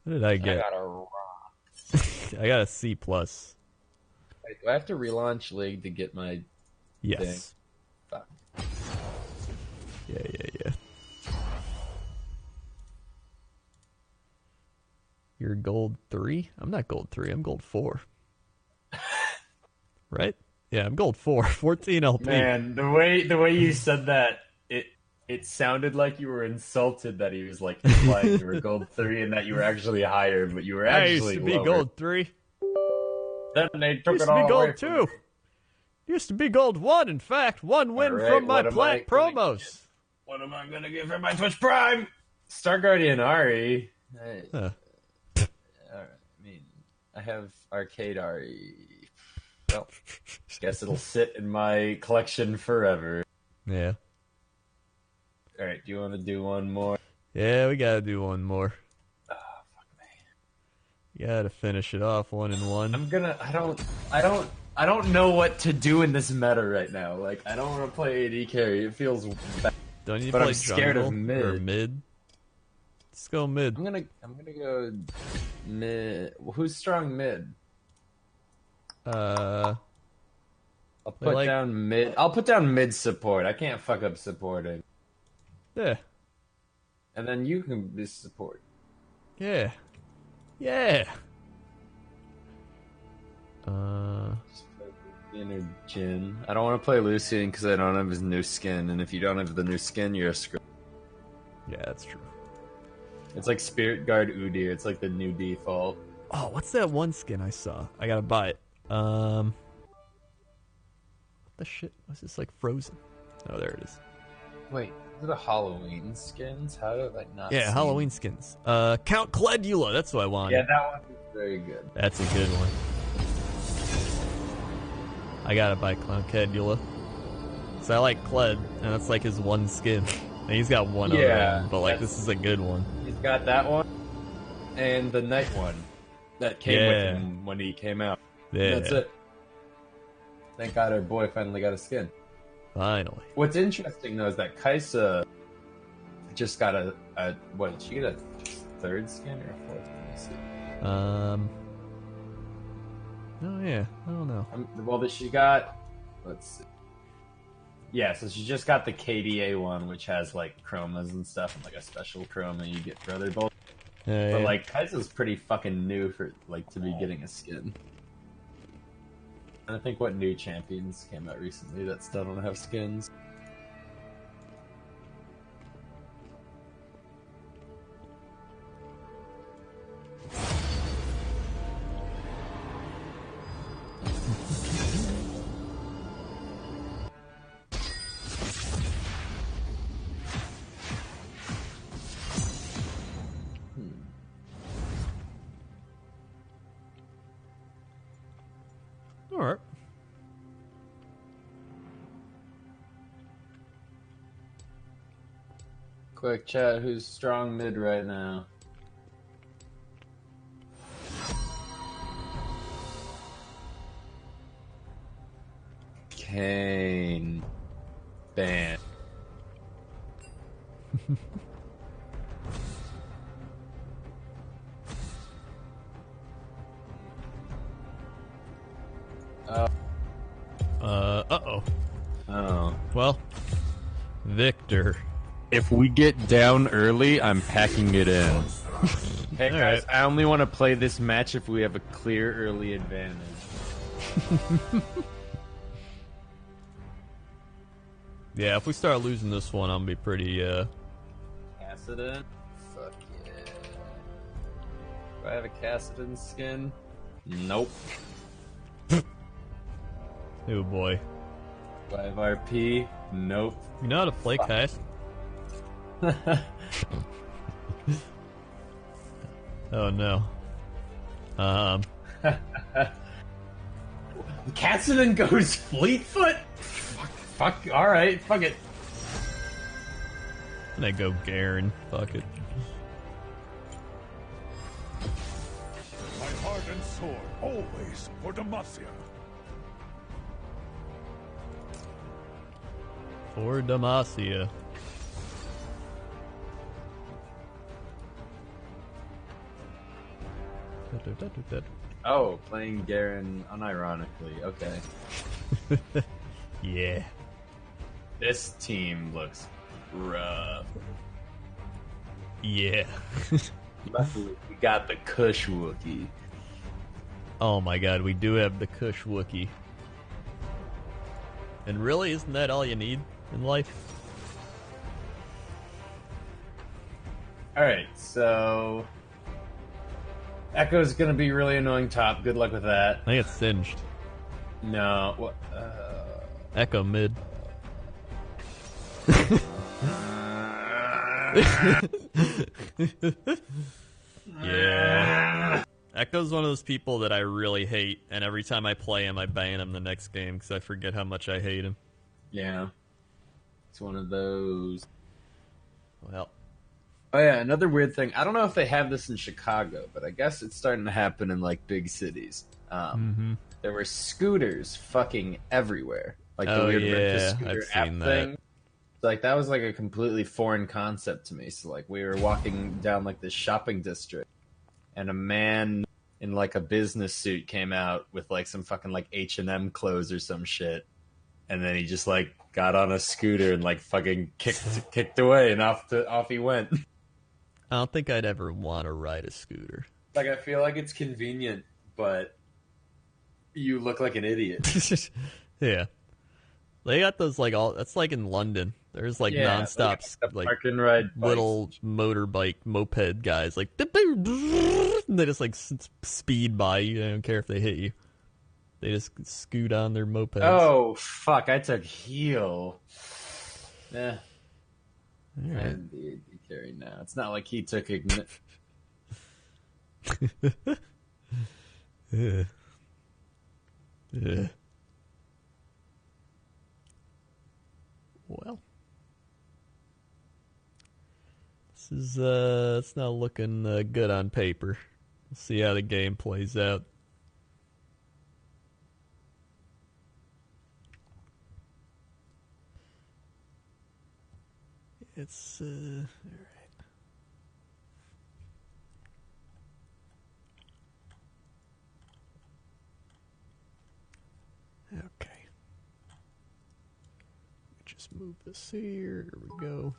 did I I get? got a rock. I got a C plus. Wait, do I have to relaunch League to get my Yes. Fuck. Yeah. You're gold 3? I'm not gold 3, I'm gold 4. Right? Yeah, I'm gold 4, 14 LP. Man, the way you said that, it sounded like you were insulted that he was like implying you were gold 3 and that you were actually higher, but you were I actually used to be lower. gold 3. Then they took Used it to be all away gold from 2. me. Used to be gold 1, in fact. 1 win Alright, from my what am I plat gonna promos. What am I gonna get for my Twitch Prime? Star Guardian Ari. Huh. Alright, I mean, I have Arcade Ari. Well, guess it'll sit in my collection forever. Yeah. Alright, do you want to do one more? Yeah, we gotta do one more. Oh, fuck me. Gotta finish it off 1-1. I'm gonna. I don't know what to do in this meta right now. Like, I don't want to play AD carry. It feels bad. Don't you But play I'm scared of jungle or mid. mid? Let's go mid. I'm gonna go mid. Who's strong mid? Uh, I'll put like- down mid. I'll put down mid support. I can't fuck up supporting. yeah, And then you can be support. yeah, yeah. Just play Lucian or Jin. I don't want to play Lucian because I don't have his new skin. And if you don't have the new skin, you're a screw. Yeah, that's true. It's like Spirit Guard Udyr. It's like the new default. Oh, what's that one skin I saw? I gotta buy it. What the shit? Was this like frozen? Oh, there it is. Wait, is it the Halloween skins? How did I not? Yeah, see Halloween skins. Count Cledula. That's what I wanted. Yeah, that one is very good. That's a good one. I gotta buy Count Cledula. So I like Cled, and that's like his one skin. And he's got one other Yeah, one, but like that's- this is a good one. He's got that one and the night one that came Yeah. with him when he came out. Yeah, That's it. Thank God our boy finally got a skin. finally. What's interesting though is that Kaisa just got a what? Did she get a third skin or a fourth? Let me see. Oh yeah, I don't know. Well, that she got. Let's see. Yeah, so she just got the KDA one, which has like chromas and stuff, and like a special chroma you get for other builds. Yeah, But yeah. like Kaisa's pretty fucking new for like to be getting a skin. And I think what new champions came out recently that still don't have skins. All right. Quick chat, who's strong mid right now? Kane. Ban. Uh-oh. Oh. Well, Victor. If we get down early, I'm packing it in. Hey All guys, right. I only want to play this match if we have a clear early advantage. Yeah, if we start losing this one, I'm gonna be pretty, Cassidon? Fuck yeah. Do I have a Cassidon skin? Nope. oh boy. Do I have RP? Nope. You know how to play cast? Oh no. Cassidon goes Fleetfoot? Fuck, alright, fuck it. And I go Garen. Fuck it. My heart and sword, always for Demacia. For Demacia. Oh, playing Garen unironically, okay. Yeah. This team looks rough. Yeah. Luckily, we got the Kush Wookie. Oh my god, we do have the Kush Wookie. And really, isn't that all you need in life? Alright, so... Echo's gonna be really annoying top. Good luck with that. I think it's singed. No. What? Echo mid. Yeah. Echo's one of those people that I really hate, and every time I play him, I ban him the next game because I forget how much I hate him. Yeah. It's one of those. Well. Oh yeah, another weird thing. I don't know if they have this in Chicago, but I guess it's starting to happen in like big cities. There were scooters fucking everywhere, like the weird rent-a-scooter app thing. Like that was like a completely foreign concept to me. So like we were walking down like this shopping district, and a man in like a business suit came out with like some fucking like H&M clothes or some shit, and then he just like got on a scooter and like fucking kicked away, and off he went. I don't think I'd ever want to ride a scooter. Like, I feel like it's convenient, but you look like an idiot. Yeah. They got those, like, all... That's like in London. There's, like, non-stop, like park and ride little motorbike, moped guys. Like, and they just, like, speed by you. They don't care if they hit you. They just scoot on their mopeds. Oh, fuck. I took heel. Yeah. Right. And the carry now. It's not like he took Yeah. Yeah. Well, this is it's not looking good on paper. We'll see how the game plays out. It's all right. Okay. Just move this here. Here we go.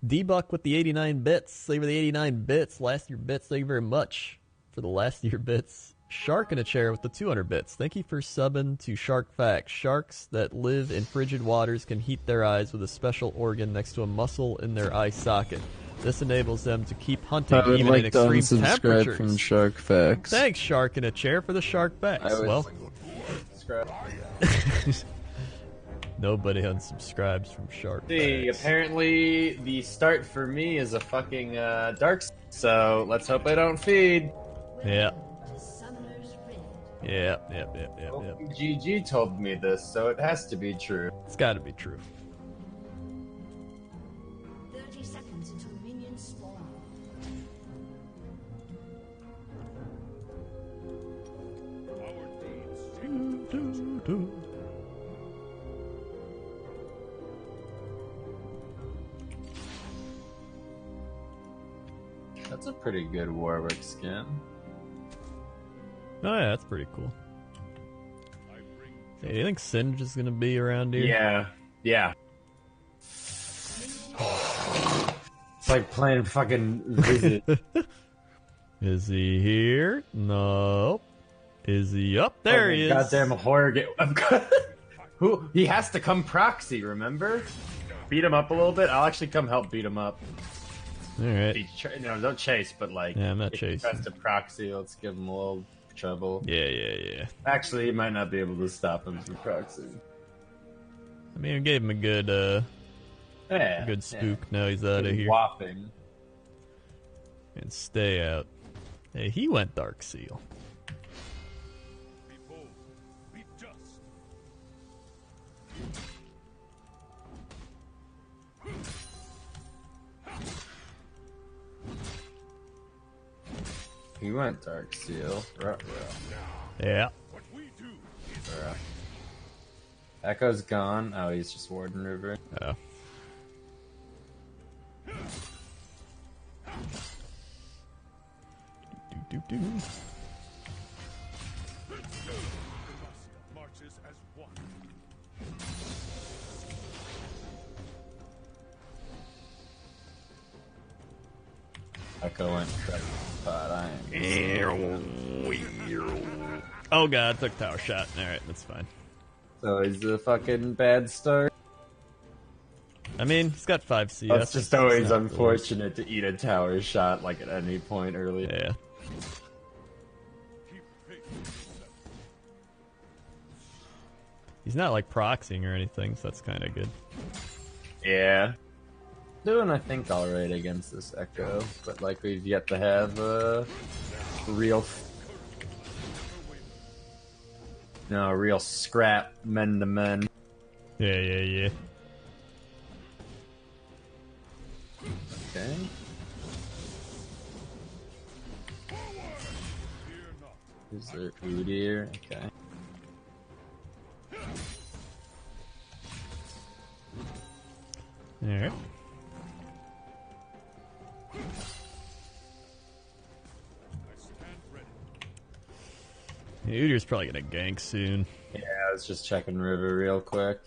D-Buck with the 89 bits. Thank you for the 89 bits. Last year bits. Thank you very much for the last year bits. Shark in a chair with the 200 bits. Thank you for subbing to Shark Facts. Sharks that live in frigid waters can heat their eyes with a special organ next to a muscle in their eye socket. This enables them to keep hunting even in extreme temperatures. From Shark Facts. Thanks, Shark in a chair, for the Shark Facts. Well, nobody unsubscribes from Shark Facts. Apparently the start for me is a fucking dark, so let's hope I don't feed. Yeah. Yep. GG told me this, so it has to be true. It's gotta be true. 30 seconds until minions spawn. That's a pretty good Warwick skin. Oh yeah, that's pretty cool. Hey, you think Singe is gonna be around here? Yeah. It's like playing fucking Visit. Is he here? No. Is he up? There he is. Goddamn horror game. Who? He has to come proxy, remember? Beat him up a little bit. I'll actually come help beat him up. Alright. No, don't chase, but like... Yeah, I'm not if chasing. He tries to proxy, let's give him a little trouble. Yeah. Actually, he might not be able to stop him from proxy. I mean, I gave him a good, good spook. Yeah. Now he's out of here. Whopping. And stay out. Hey, he went Dark Seal. Behold, be dust. He went Dark Seal. Yeah. What we do Echo's gone. Oh, he's just Warden River. Oh. Do. marches as one. Echo went correct spot. I am. Oh god, took tower shot. Alright, that's fine. So he's a fucking bad start. I mean, he's got 5 CS. It's just always It's not unfortunate to eat a tower shot like at any point early. Yeah. He's not like proxying or anything, so that's kind of good. Yeah. Doing, I think, alright against this Echo, but like we've yet to have a real real scrap men to men. Yeah. Okay. Is there Udyr? Okay. Alright. Udyr's probably gonna gank soon. Yeah, I was just checking River real quick.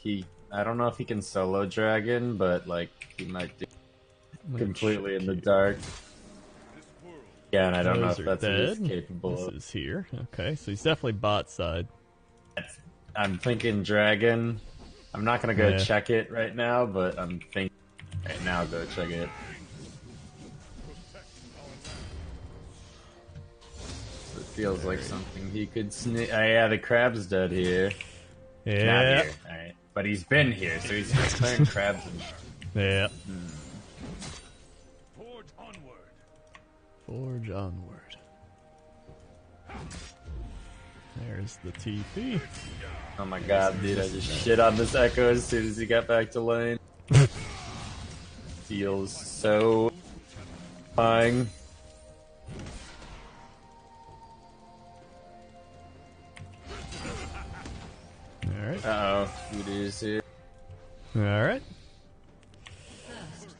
I don't know if he can solo dragon, but like he might do completely in the dark. Yeah, and I don't know if that's what he's capable of. This is here. Okay, so he's definitely bot side. I'm thinking dragon. I'm not gonna go check it right now, but I'm thinking right now go check it. It feels like something he could sneak. Oh yeah, the crab's dead here. Yeah. Not here. Alright. But he's been here, so he's declaring crabs and... Yeah. Forge onward. Forge onward. There's the TP. Oh my god, dude, I just shit on this Echo as soon as he got back to lane. Feels so... fine. Alright. Uh-oh, Udyr's here. Alright.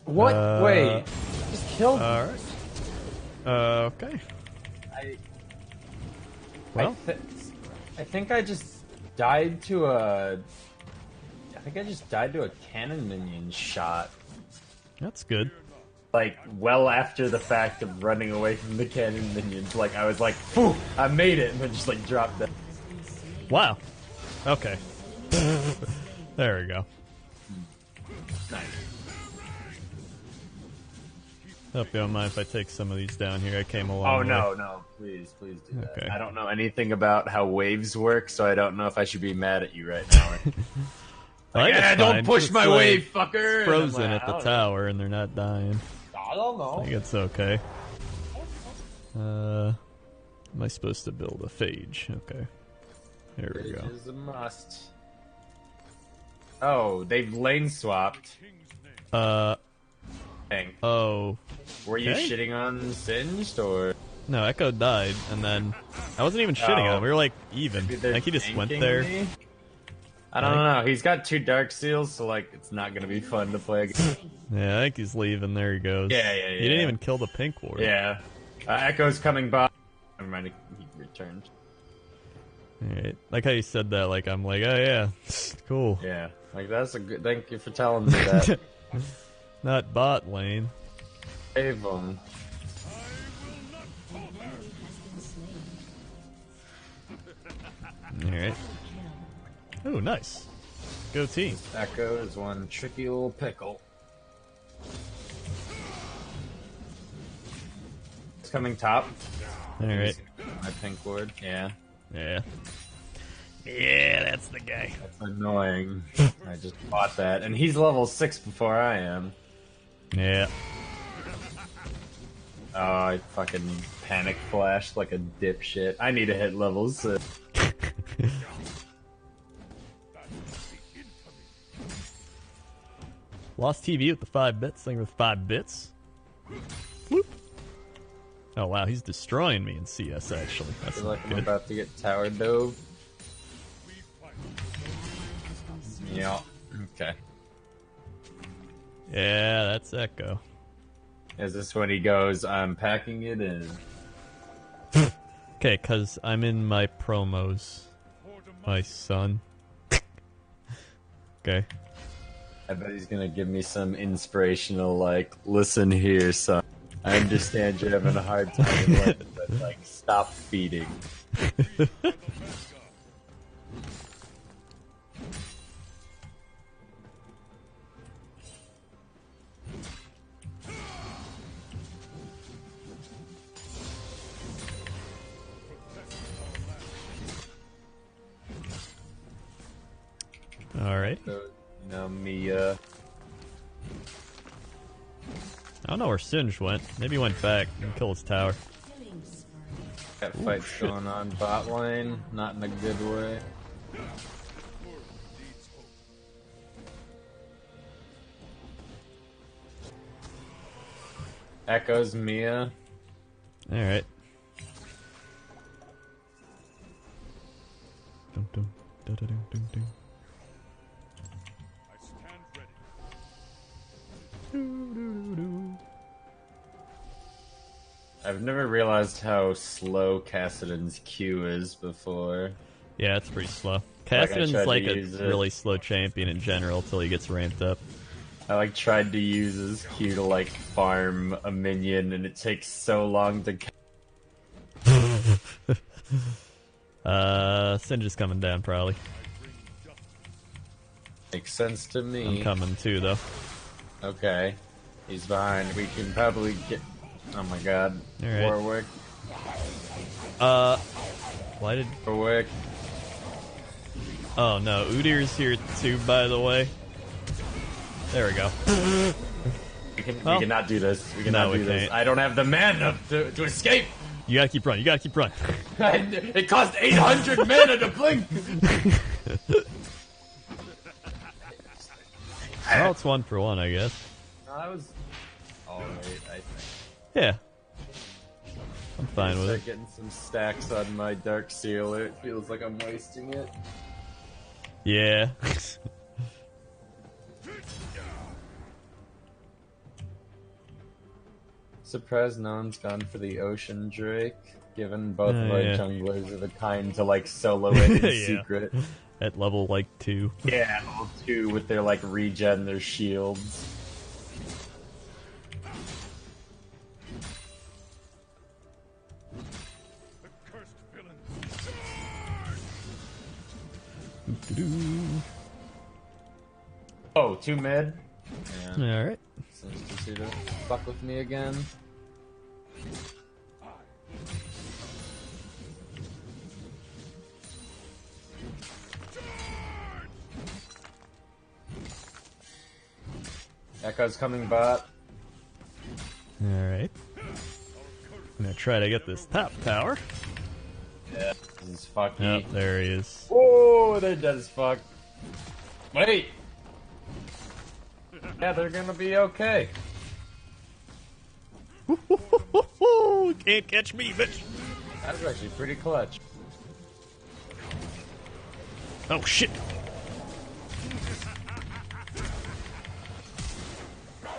What? Wait. Just killed me. Alright. Okay. Well. I think I just died to a... I think I just died to a cannon minion shot. That's good. Like, well after the fact of running away from the cannon minions. Like, I was like, phew, I made it, and then just, like, dropped it. Wow. Okay. There we go. Nice. Hope you don't mind if I take some of these down here. I came along. Oh, no, please do that. Okay. I don't know anything about how waves work, so I don't know if I should be mad at you right now. Like, yeah, don't push my wave, fucker! Frozen like, at the tower, and they're not dying. I don't know. I think it's okay. Am I supposed to build a phage? Okay. There we go. It is a must. Oh, they've lane swapped. Dang. Oh. Were you Okay. shitting on Singed, or...? No, Echo died, and then I wasn't even shitting on him. We were like even. Maybe they're Like he just went ganking there. me? I don't know. He's got 2 Dark Seals, so like it's not gonna be fun to play against. Yeah, I think he's leaving. There he goes. Yeah. He didn't even kill the pink ward. Yeah. Echo's coming by. Never mind, he returned. Alright. Like how you said that, like I'm like, oh yeah, cool. Yeah. Like that's a good. Thank you for telling me that. Not bot lane. Save him. Alright. Oh, nice. Go team. Echo is one tricky little pickle. It's coming top. Alright. My pink ward. Yeah. Yeah. Yeah, that's the guy. That's annoying. I just bought that, and he's level 6 before I am. Yeah. Oh, I fucking panic flashed like a dipshit. I need to hit level 6. Lost TV with the 5 bits. Thing with 5 bits. Whoop. Oh wow, he's destroying me in CS actually. I That's feel not like I'm good. about to get tower dove. Yeah. Okay. Yeah, that's Echo. Is this when he goes, I'm packing it in? Okay, cause I'm in my promos, my son. Okay. I bet he's gonna give me some inspirational, like, listen here, son. I understand you're having a hard time in life, but, like, stop feeding. Alright. So, you know, Mia. I don't know where Singe went. Maybe he went back and killed his tower. Got fights shit. going on bot lane, not in a good way. Echoes Mia. Alright. Dum, dum, da, da, dum, dum, dum. I stand ready. Doo, doo, doo, doo. I've never realized how slow Cassidon's Q is before. Yeah, it's pretty slow. Like, I Cassidon's tried to like a use it. really slow champion in general till he gets ramped up. I like tried to use his Q to like farm a minion, and it takes so long to. Singe is coming down probably. Makes sense to me. I'm coming too though. Okay, he's behind. We can probably get. Oh my god, All right. Warwick. Why did? Warwick. Oh no, Udir's here too. By the way. There we go. We Well, cannot do this. We cannot no, we do this. can't. I don't have the mana to escape. You gotta keep running. You gotta keep running. It cost 800 mana to blink. Well, it's 1 for 1, I guess. No, that was alright, I think. Yeah. I'm fine with Start it. getting some stacks on my Dark Sealer. It feels like I'm wasting it. Yeah. Surprised no one's gone for the Ocean Drake, given both of our yeah. junglers are the kind to like solo it in Yeah. secret. At level like 2. Yeah, all two with their like regen, their shields. The cursed villain. Oh, two mid. Yeah. Alright. Seems to see to fuck with me again. Echo's coming bot. Alright. I'm gonna try to get this top tower. Yeah, this is fucky. Oh, there he is. Oh, they're dead as fuck. Wait! Yeah, they're gonna be okay. Can't catch me, bitch. That was actually pretty clutch. Oh shit.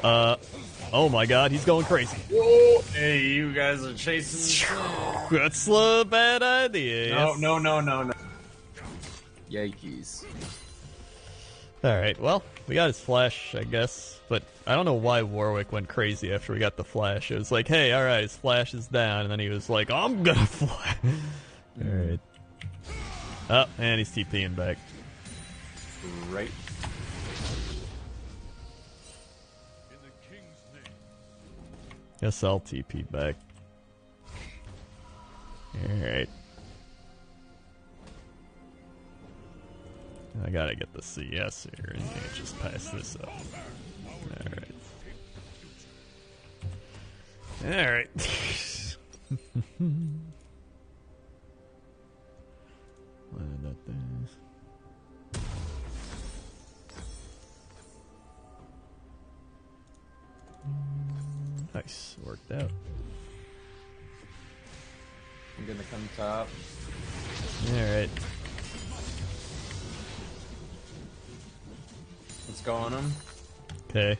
Oh my god, he's going crazy. Whoa! Hey, you guys are chasing me. That's a bad idea. No, yes. no. Yankees. Alright, well, we got his flash, I guess. But I don't know why Warwick went crazy after we got the flash. It was like, hey, alright, his flash is down. And then he was like, I'm gonna fly. Alright. Oh, and he's TPing back. Right. In the king's name. Guess I'll TP back. Alright. I gotta get the CS here, and you can't just pass this up. Alright. Alright. Nice, worked out. I'm gonna come top. Alright. Let's go on him. Okay.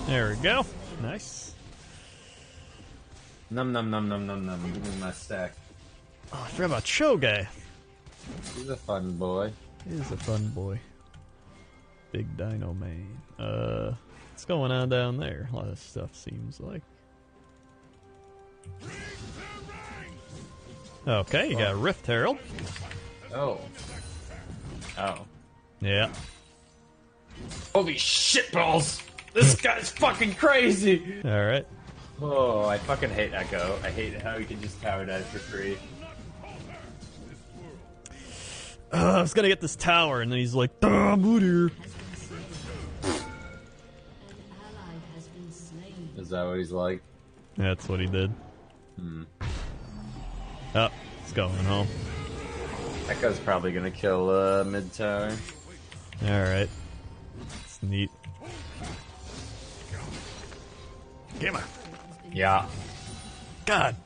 There we go. Nice. Num num num num num num. Give me my stack. Oh, I forgot about Shogai. He's a fun boy. He's a fun boy. Big Dino Man. What's going on down there? A lot of stuff seems like. Okay, you got Rift Herald. Oh. Oh. Yeah. Holy shitballs! This guy's fucking crazy! Alright. Oh, I fucking hate Echo. I hate how he can just tower dive for free. I was gonna get this tower, and then he's like, I'm out here. An ally has been slain. Is that what he's like? That's what he did. Oh, it's going home. Echo's probably gonna kill mid tower. Alright. It's neat. Gamma. Yeah. God.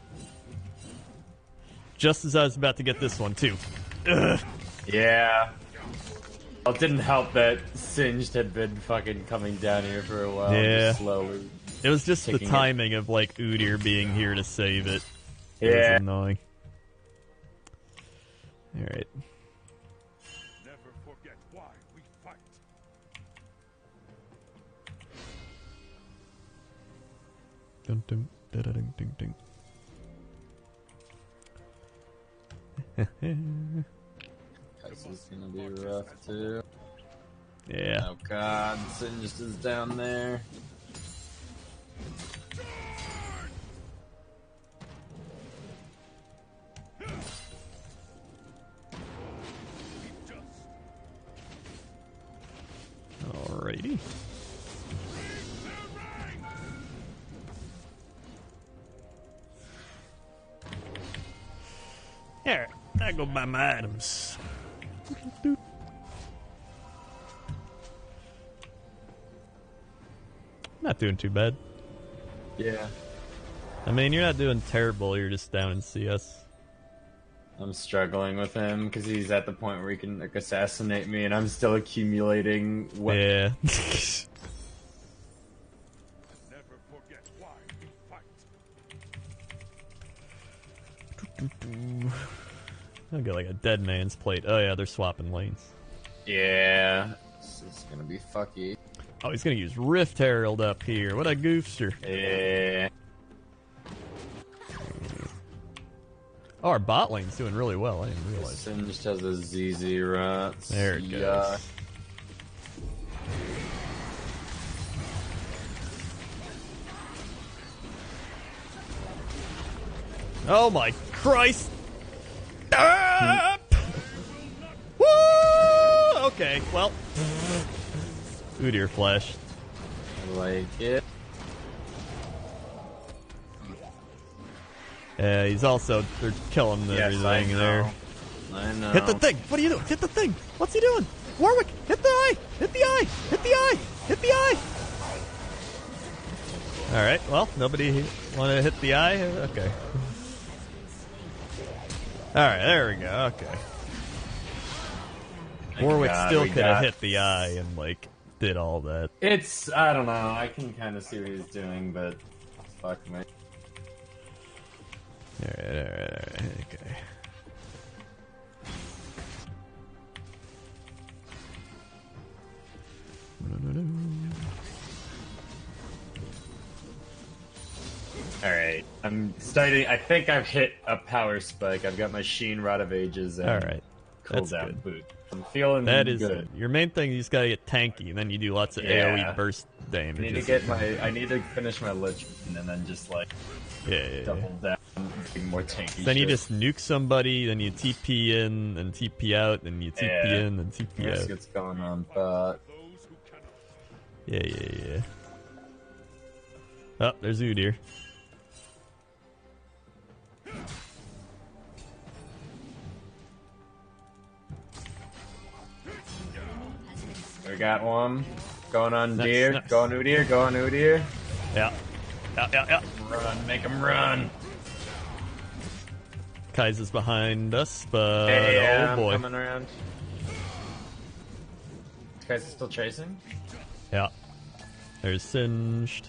Just as I was about to get this one, too. Ugh. Yeah. Well, it didn't help that Singed had been fucking coming down here for a while. Yeah. Just slowly. It was just the Taking it. timing of, like, Udyr being here to save it. It Yeah. was annoying. Alright. Never forget why we fight. Dun, dun, da, da, dun, dun, dun. This is gonna be rough too. Yeah. Oh god, Singed is down there. Alrighty. Here, I go buy my items. Not doing too bad. Yeah. I mean, you're not doing terrible, you're just down in CS. I'm struggling with him because he's at the point where he can like assassinate me, and I'm still accumulating. Yeah. Never forget why we fight. I'll get like a dead man's plate. Oh yeah, they're swapping lanes. Yeah. This is gonna be fucky. Oh, he's gonna use Rift Herald up here. What a goofster. Yeah. Oh, our bot lane's doing really well. I didn't realize. Singed has a ZZ rot. There it goes. Oh my Christ! Ah! Woo! Okay, well. Udyr flashed. I like it. Yeah, he's also, they're killing everything there. I know. Hit the thing! What are you doing? Hit the thing! What's he doing? Warwick! Hit the eye! Hit the eye! Hit the eye! Hit the eye! Alright, well, nobody want to hit the eye? Okay. Alright, there we go, okay. Warwick still could have hit the eye and, like, did all that. It's, I don't know, I can kind of see what he's doing, but fuck me. Alright, okay. Alright, I'm starting, I think I've hit a power spike. I've got my Sheen Rod of Ages and Alright, that's cooldown good. boot. I'm feeling That is good. your main thing. You just gotta get tanky, and then you do lots of AOE burst damage. I need to finish my Lich and then just like double down, do more tanky. Then you shit. just nuke somebody, then you TP in, and TP out, then you TP in, and TP That's out. what's going on, but Yeah. Oh, there's Udyr. we got one. Going on Nice, deer. nice. Going Udyr. Going Udyr. Yeah. Run. Make him run. Kaiser's behind us, but Yeah, oh I'm boy. coming around. This guy's still chasing? Yeah. There's Singed.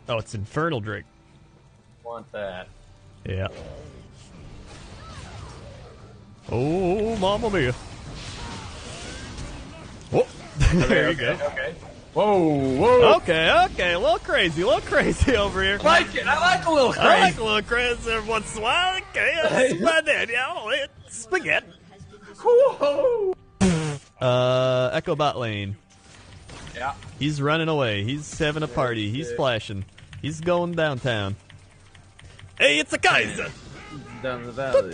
Oh, it's Infernal Drake. Want that. Yeah. Oh, mamma mia. Oh, there you go. Okay. Whoa. Okay, a little crazy over here. I like it. I like a little crazy. I like a little crazy every once in a while. Okay, that's about it. Yeah, it's spaghetti. Whoa. Echo bot lane. Yeah. He's running away. He's having a party. He's flashing. He's going downtown. Hey, it's a Kaiser! Down the valley.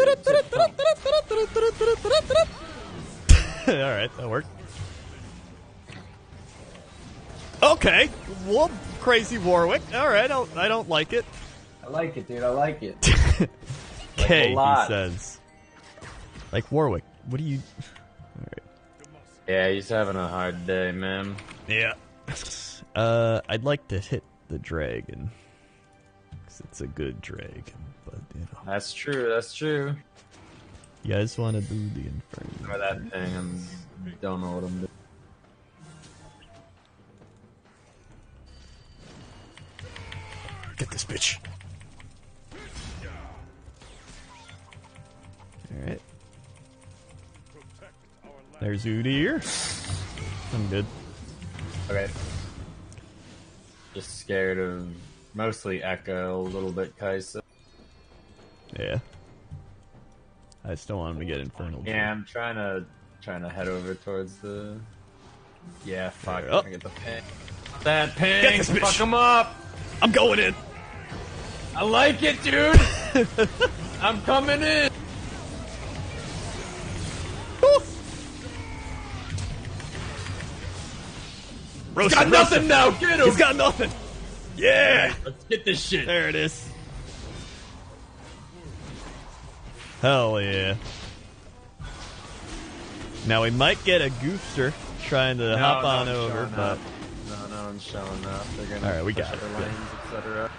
Alright, that worked. Okay, well, crazy Warwick. Alright, I don't like it. I like it, dude. I like it. K, a lot. he says. Like Warwick, what do you... Alright. Yeah, he's having a hard day, man. Yeah. I'd like to hit the dragon. 'Cause it's a good dragon, but, you know. That's true, that's true. You guys want to do the Inferno? Or that thing, I don't know what I'm doing. Get this bitch. Alright. There's Udyr. I'm good. Okay. Just scared of mostly Echo, a little bit Kaisa. Yeah. I still want him to get Infernal. Yeah, I'm trying to head over towards the... Yeah, fuck. Oh. I get the ping. That ping! Get this bitch. Fuck him up! I'm going in! I like it, dude! I'm coming in! He's got nothing now! Get him! He's got nothing! Yeah! Let's get this shit! There it is. Hell yeah. Now we might get a goofster trying to hop on over, but... No one's showing up. They're gonna Alright, we push got it. other lanes, etc.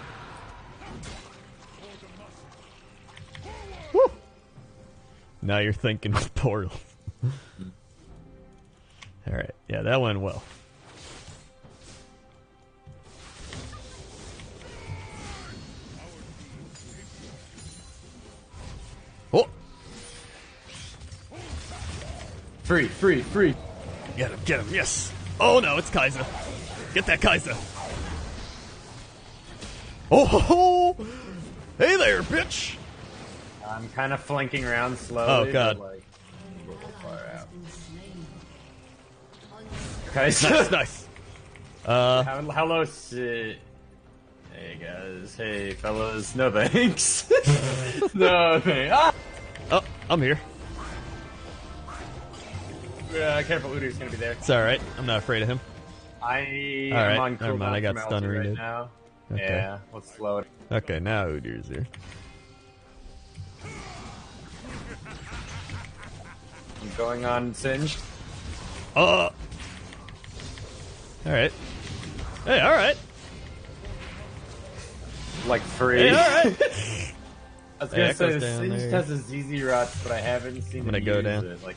Woo! Now you're thinking with portals. Alright, yeah, that went well. Oh! Free! Get him, yes! Oh no, it's Kaiser. Get that Kaiser. Oh ho ho! Hey there, bitch! I'm kind of flanking around slowly. Oh, God. But, like, a little far out. Nice. Hello, hey guys, hey fellas, no thanks. No thanks. Ah! Oh, I'm here. Careful, Udyr's gonna be there. It's alright, I'm not afraid of him. I All right, am on never cooldown mind, I got from stun LT right rooted. now. Okay. Yeah, let's slow it. Okay, now Udyr's here. I'm going on Singed. Oh! Alright. Hey, alright. Like free. Hey, alright. I was gonna say Echo's the down Singed there. has a ZZ Ruts, but I haven't seen I'm gonna him go use down. it. Like,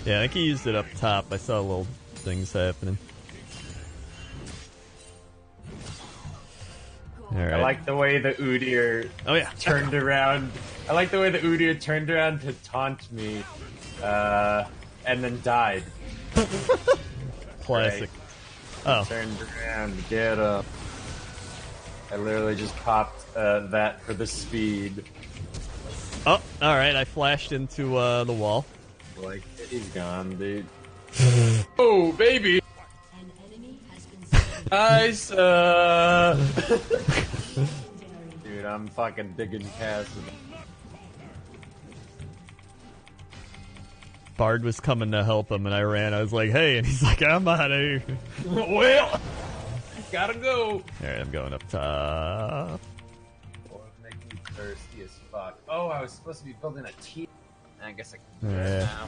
Yeah, I think he used it up top. I saw little things happening. Alright. I like the way the Udyr Oh yeah. turned around. I like the way the Udyr turned around to taunt me, and then died. Classic. Oh. Turned around, get up. I literally just popped that for the speed. Oh, alright, I flashed into the wall. Like, he's gone, dude. Oh, baby! An enemy has been slain. Nice, Dude, I'm fucking digging past it. Bard was coming to help him and I ran. I was like, hey, and he's like, I'm out of here. Well, gotta go. Alright, I'm going up top. Oh, it's making me thirsty as fuck. Oh, I was supposed to be building a team. I guess I can do Yeah. it now.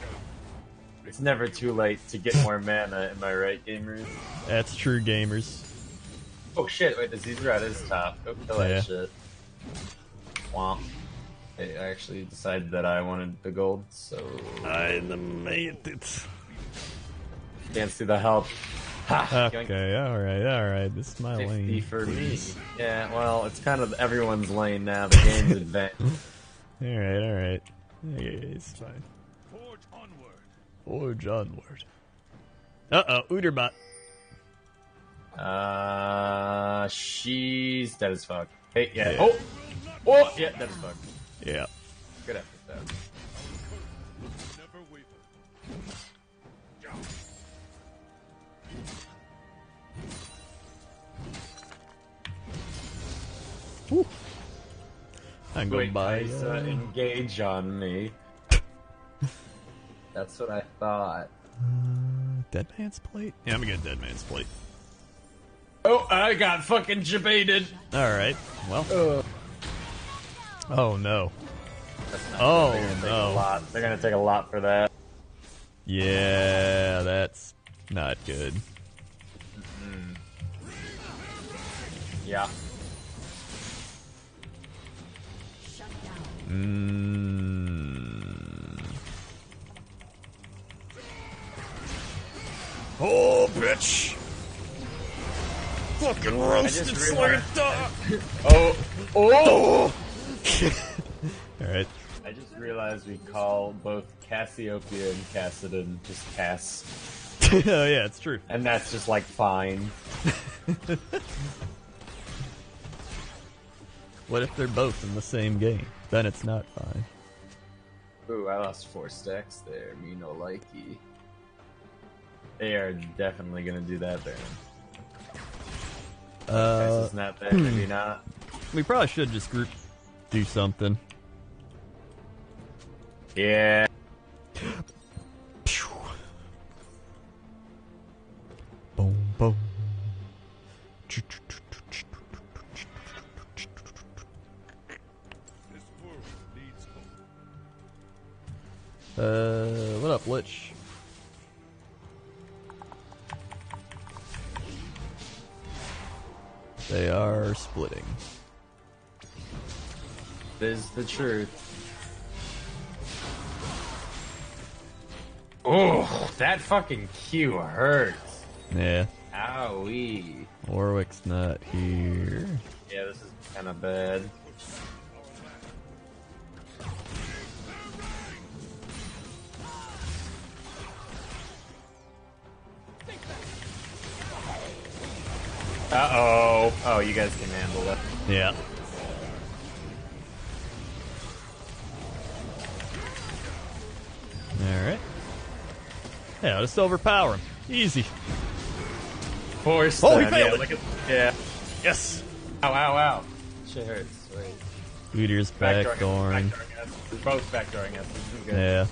It's never too late to get more mana, am I right, gamers? That's true, gamers. Oh shit, wait, the Caesar at his top. Go kill that Yeah. shit. Womp. Hey, I actually decided that I wanted the gold, so... I made it. Dance through the help. Ha! Okay, alright. This is my 50 lane. for please. me. Yeah, well, it's kind of everyone's lane now. The game's advanced. Alright. Yeah, it's fine. Forge onward. Forge onward. Uh-oh, Udyrbot. She's dead as fuck. Hey, yeah. Yeah. Oh, yeah, dead as fuck. Yeah. Good effort, though. Never waver. Whew. I'm going Wait, by. guys, engage on me. That's what I thought. Dead Man's Plate? Yeah, I'm gonna get Dead Man's Plate. Oh, I got fucking jebaited. Alright, well. Oh no. Oh no. They're gonna take a lot for that. Yeah, that's not good. Yeah. Oh, bitch! Fucking roasted like a dog! Oh! Alright. I just realized we call both Cassiopeia and Cassidon just Cass. Oh yeah, it's true. And that's just like fine. What if they're both in the same game? Then it's not fine. Ooh, I lost 4 stacks there. Me no likey. They are definitely gonna do that there. This is not there, maybe not. We probably should just do something. Yeah. Boom, boom. This world needs hope. What up, Lich? They are splitting. This is the truth. Oh, that fucking Q hurts. Yeah. Owie. Warwick's not here. Yeah, this is kind of bad. Uh-oh. Oh, you guys can handle it. Yeah. Alright. Yeah, just overpower him. Easy. Force Oh, he them. failed Yeah, it. look at, yeah. Yes! Ow, ow, ow. Shit hurts. Wait. Udir's backdooring. Backdooring us. We're both backdooring us. This is good. Yeah.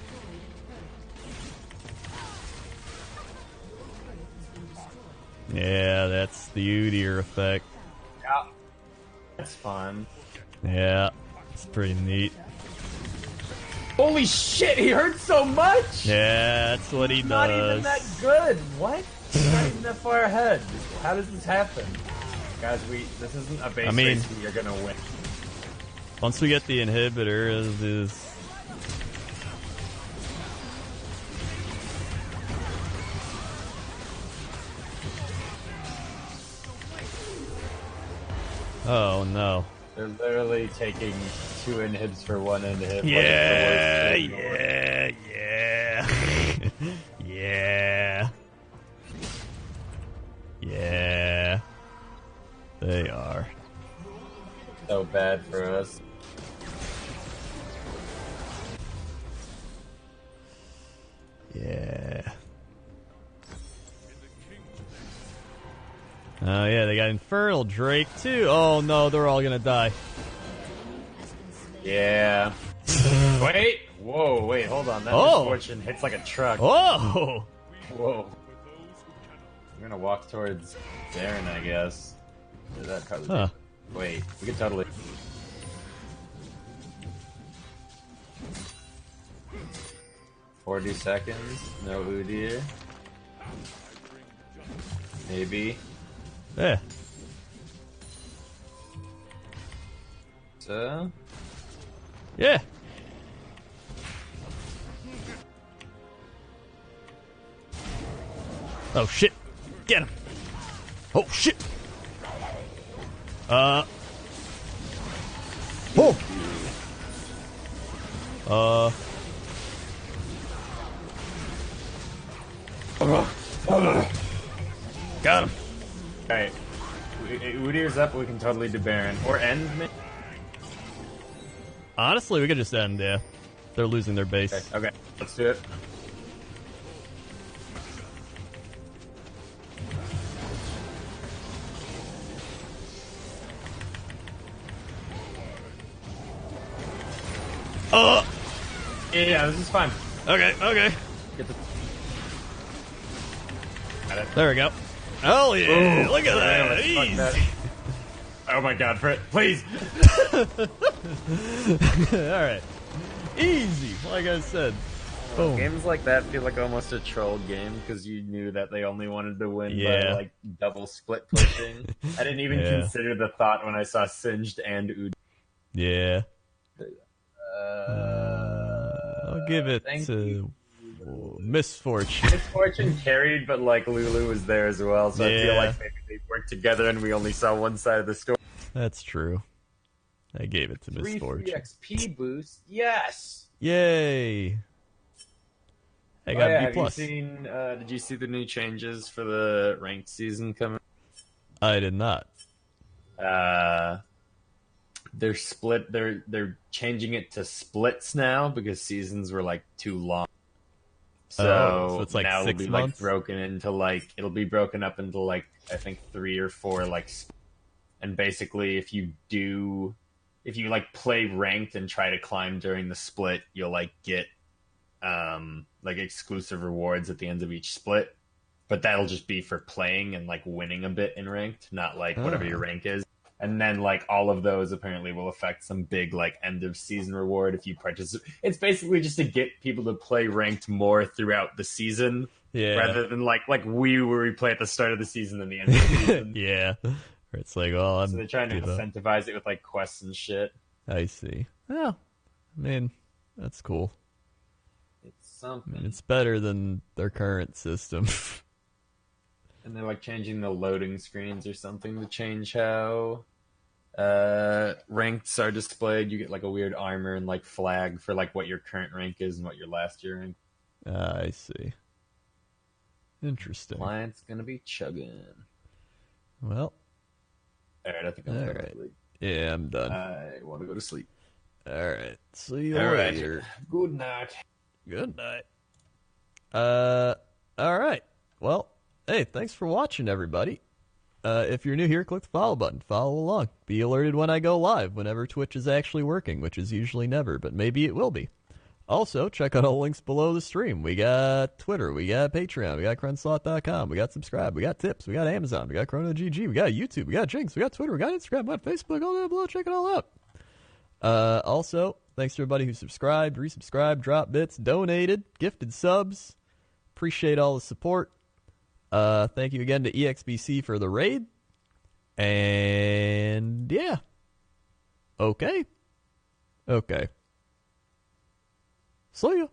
Yeah, that's the Udyr effect. Yeah. That's fun. Yeah, it's pretty neat. Holy shit, he hurts so much! Yeah, that's what he does. Not even that good. What? He's not even that far ahead. How does this happen? Guys, this isn't a base race where you're gonna win. Once we get the inhibitor, is oh no. They're literally taking 2 inhibs for 1 inhib. Yeah, yeah, yeah. Yeah. Yeah. They are. So bad for us. Yeah. Oh yeah, they got Infernal Drake too. Oh no, they're all gonna die. Yeah. Wait! Whoa, wait, hold on. That Oh. misfortune hits like a truck. Oh! Whoa. I'm gonna walk towards Darren, I guess. Or that probably. Huh. Wait, we could totally. $40 seconds, no Udyr. Maybe. Yeah. So. Yeah. Oh shit. Get him. Oh shit. Oh. Got him. Alright. Udyr's up, we can totally do Baron. Or end me. Honestly, we could just end, yeah. They're losing their base. Okay, let's do it. Yeah, this is fine. Okay, okay. Get the... Got it. There we go. Oh yeah! Ooh, Look at that. let's fuck Easy. that. Oh my god, Fred, please! Alright. Easy, like I said. Boom. Games like that feel like almost a troll game because you knew that they only wanted to win by like double split pushing. I didn't even consider the thought when I saw Singed and Ud. Yeah. I'll give it to Misfortune. Misfortune carried, but like Lulu was there as well, so I feel like maybe they worked together and we only saw one side of the story. That's true. I gave it to 3 Misfortune. free XP boost, yes! Yay! I got B+. Have you seen, did you see the new changes for the ranked season coming? I did not. They're split. They're changing it to splits now because seasons were like too long. So it's like now 6 it'll be months? like broken into like it'll be broken up into like I think 3 or 4 like. And basically, if you like play ranked and try to climb during the split, you'll like get like exclusive rewards at the end of each split. But that'll just be for playing and like winning a bit in ranked, not like whatever your rank is. And then like all of those apparently will affect some big like end of season reward if you participate. It's basically just to get people to play ranked more throughout the season, rather than like we where we play at the start of the season and the end of the season. Yeah, where it's like, oh, so they're trying to incentivize it with like quests and shit. I see. Oh, I mean, that's cool. It's something. I mean, it's better than their current system. And they're like changing the loading screens or something to change how ranks are displayed. You get like a weird armor and like flag for like what your current rank is and what your last year rank. I see. Interesting. Client's gonna be chugging. Well. Alright, I think I'm done. Right. Yeah, I'm done. I want to go to sleep. Alright. See you later. Good night. Good night. Alright. Well, hey, thanks for watching, everybody. If you're new here, click the follow button. Follow along. Be alerted when I go live, whenever Twitch is actually working, which is usually never, but maybe it will be. Also, check out all the links below the stream. We got Twitter, we got Patreon, we got Crunslot.com, we got Subscribe, we got Tips, we got Amazon, we got ChronoGG, we got YouTube, we got Jinx, we got Twitter, we got Instagram, we got Facebook, all that below. Check it all out. Also, thanks to everybody who subscribed, resubscribed, dropped bits, donated, gifted subs. Appreciate all the support. Thank you again to EXBC for the raid. And yeah. Okay. See ya.